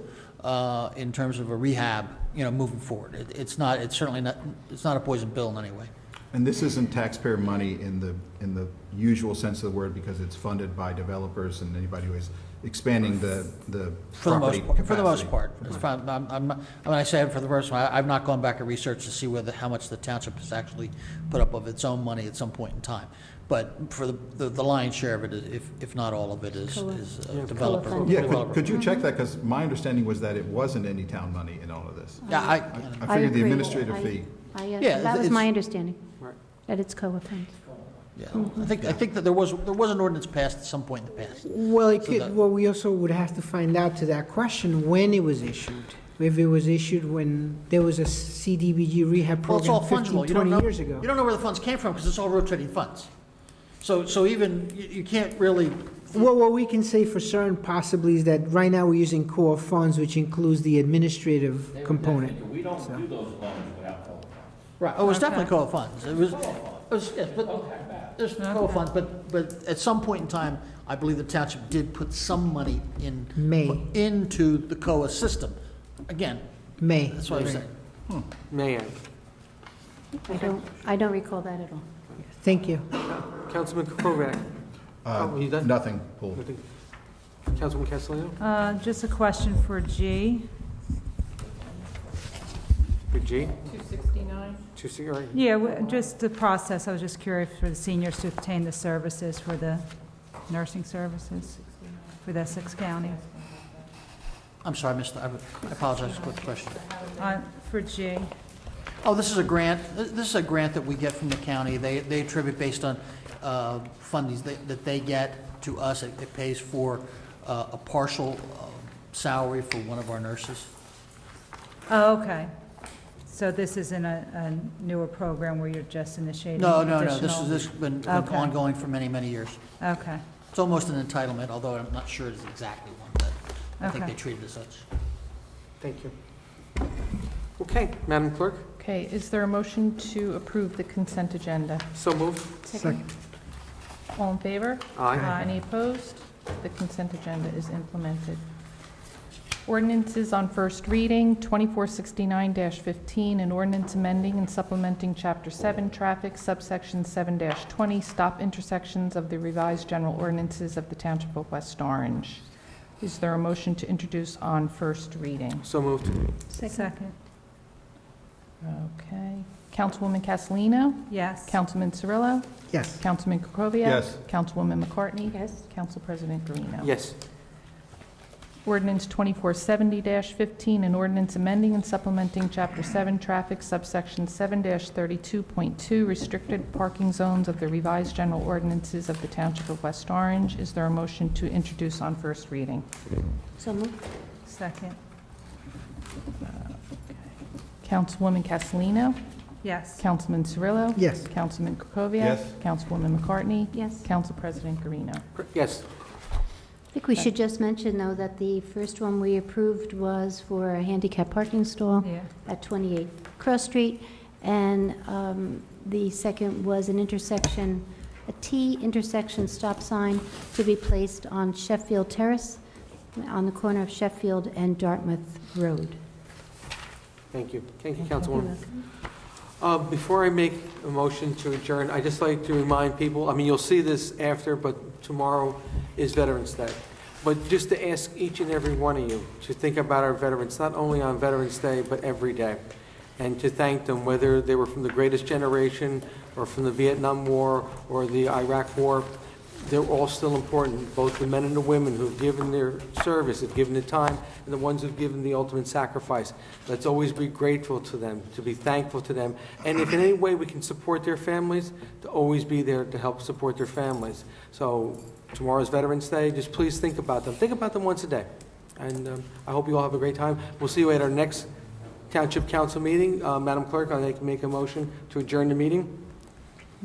in terms of a rehab, moving forward. It's certainly not, it's not a poison pill in any way. And this isn't taxpayer money in the usual sense of the word because it's funded by developers and anybody who is expanding the For the property most, capacity. for the most part. It's fine. When I say for the most part, I've not gone back and researched to see how much the township has actually put up of its own money at some point in time. But for the lion's share of it, if not all of it, is developer. Yeah, developer. could you check that? Because my understanding was that it wasn't any town money in all of this. Yeah, I figured the agree. administrative fee. Yeah, That was it's- my understanding, that it's COA funds. Yeah, I think that there was an ordinance passed at some point in the past. Well, So that- we also would have to find out to that question when it was issued. If it was issued when there was a CDBG rehab Well, it's program all 15, fungible. 20 years ago. You don't know where the funds came from because it's all rotating funds. So even, you can't really, Well, what we can say for certain possibly is that right now we're using core funds, which includes the administrative component. We don't do those loans without COLA funds. right, it was Okay. definitely COLA funds. It was, yes, but, there's COLA funds, but at some point in time, I believe the township did put some money into the COA system. Again, May. that's what I'm saying. May I? I don't recall that at all. Thank you. Councilman Krokoviac? You done? Nothing, Paul. Nothing. Councilman Castellano? Just a question for G. For G? 269. 260, all right. Yeah, just the process, I was just curious for the seniors to obtain the services for the nursing services for the Essex County. I'm sorry, I apologize for the question. For G. Oh, this is a grant, this is a grant that we get from the county. They attribute based on fundings that they get to us. It pays for a partial salary for one of our nurses. Oh, okay. So this isn't a newer program where you're just initiating No, additional? this has been Okay. ongoing for many, many years. Okay. It's almost an entitlement, although I'm not sure it's exactly one, but I think Okay. they treat it as such. Thank you. Okay, Madam Clerk? Okay, is there a motion to approve the consent agenda? So moved. Second. All in favor? Aye. Any opposed? The consent agenda is implemented. Ordinances on first reading, 2469-15, an ordinance amending and supplementing Chapter 7 Traffic, subsection 7-20, stop intersections of the revised general ordinances of the Township of West Orange. Is there a motion to introduce on first reading? So moved. Second. Okay. Councilwoman Castellino? Yes. Councilman Cirillo? Yes. Councilman Krokoviac? Yes. Councilwoman McCartney? Yes. Council President Garino. Yes. Ordinance 2470-15, an ordinance amending and supplementing Chapter 7 Traffic, subsection 7-32.2, restricted parking zones of the revised general ordinances of the Township of West Orange. Is there a motion to introduce on first reading? So moved. Second. Councilwoman Castellino? Yes. Councilman Cirillo? Yes. Councilman Krokoviac? Yes. Councilwoman McCartney? Yes. Council President Garino. Yes. I think we should just mention, though, that the first one we approved was for a handicap parking stall Yeah. at 28 Cross Street, and the second was an intersection, a T intersection stop sign to be placed on Sheffield Terrace, on the corner of Sheffield and Dartmouth Road. Thank you. Thank you, Councilwoman. Before I make a motion to adjourn, I'd just like to remind people, I mean, you'll see this after, but tomorrow is Veterans Day. But just to ask each and every one of you to think about our veterans, not only on Veterans Day, but every day, and to thank them, whether they were from the greatest generation or from the Vietnam War or the Iraq War. They're all still important, both the men and the women who've given their service, have given the time, and the ones who've given the ultimate sacrifice. Let's always be grateful to them, to be thankful to them. And if in any way we can support their families, to always be there to help support their families. So tomorrow's Veterans Day, just please think about them. Think about them once a day. And I hope you all have a great time. We'll see you at our next Township Council meeting. Madam Clerk, I'd like to make a motion to adjourn the meeting.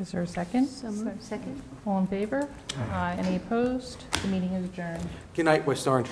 Is there a second? So moved. Second? All in favor? Aye. Any opposed? The meeting is adjourned. Good night, West Orange.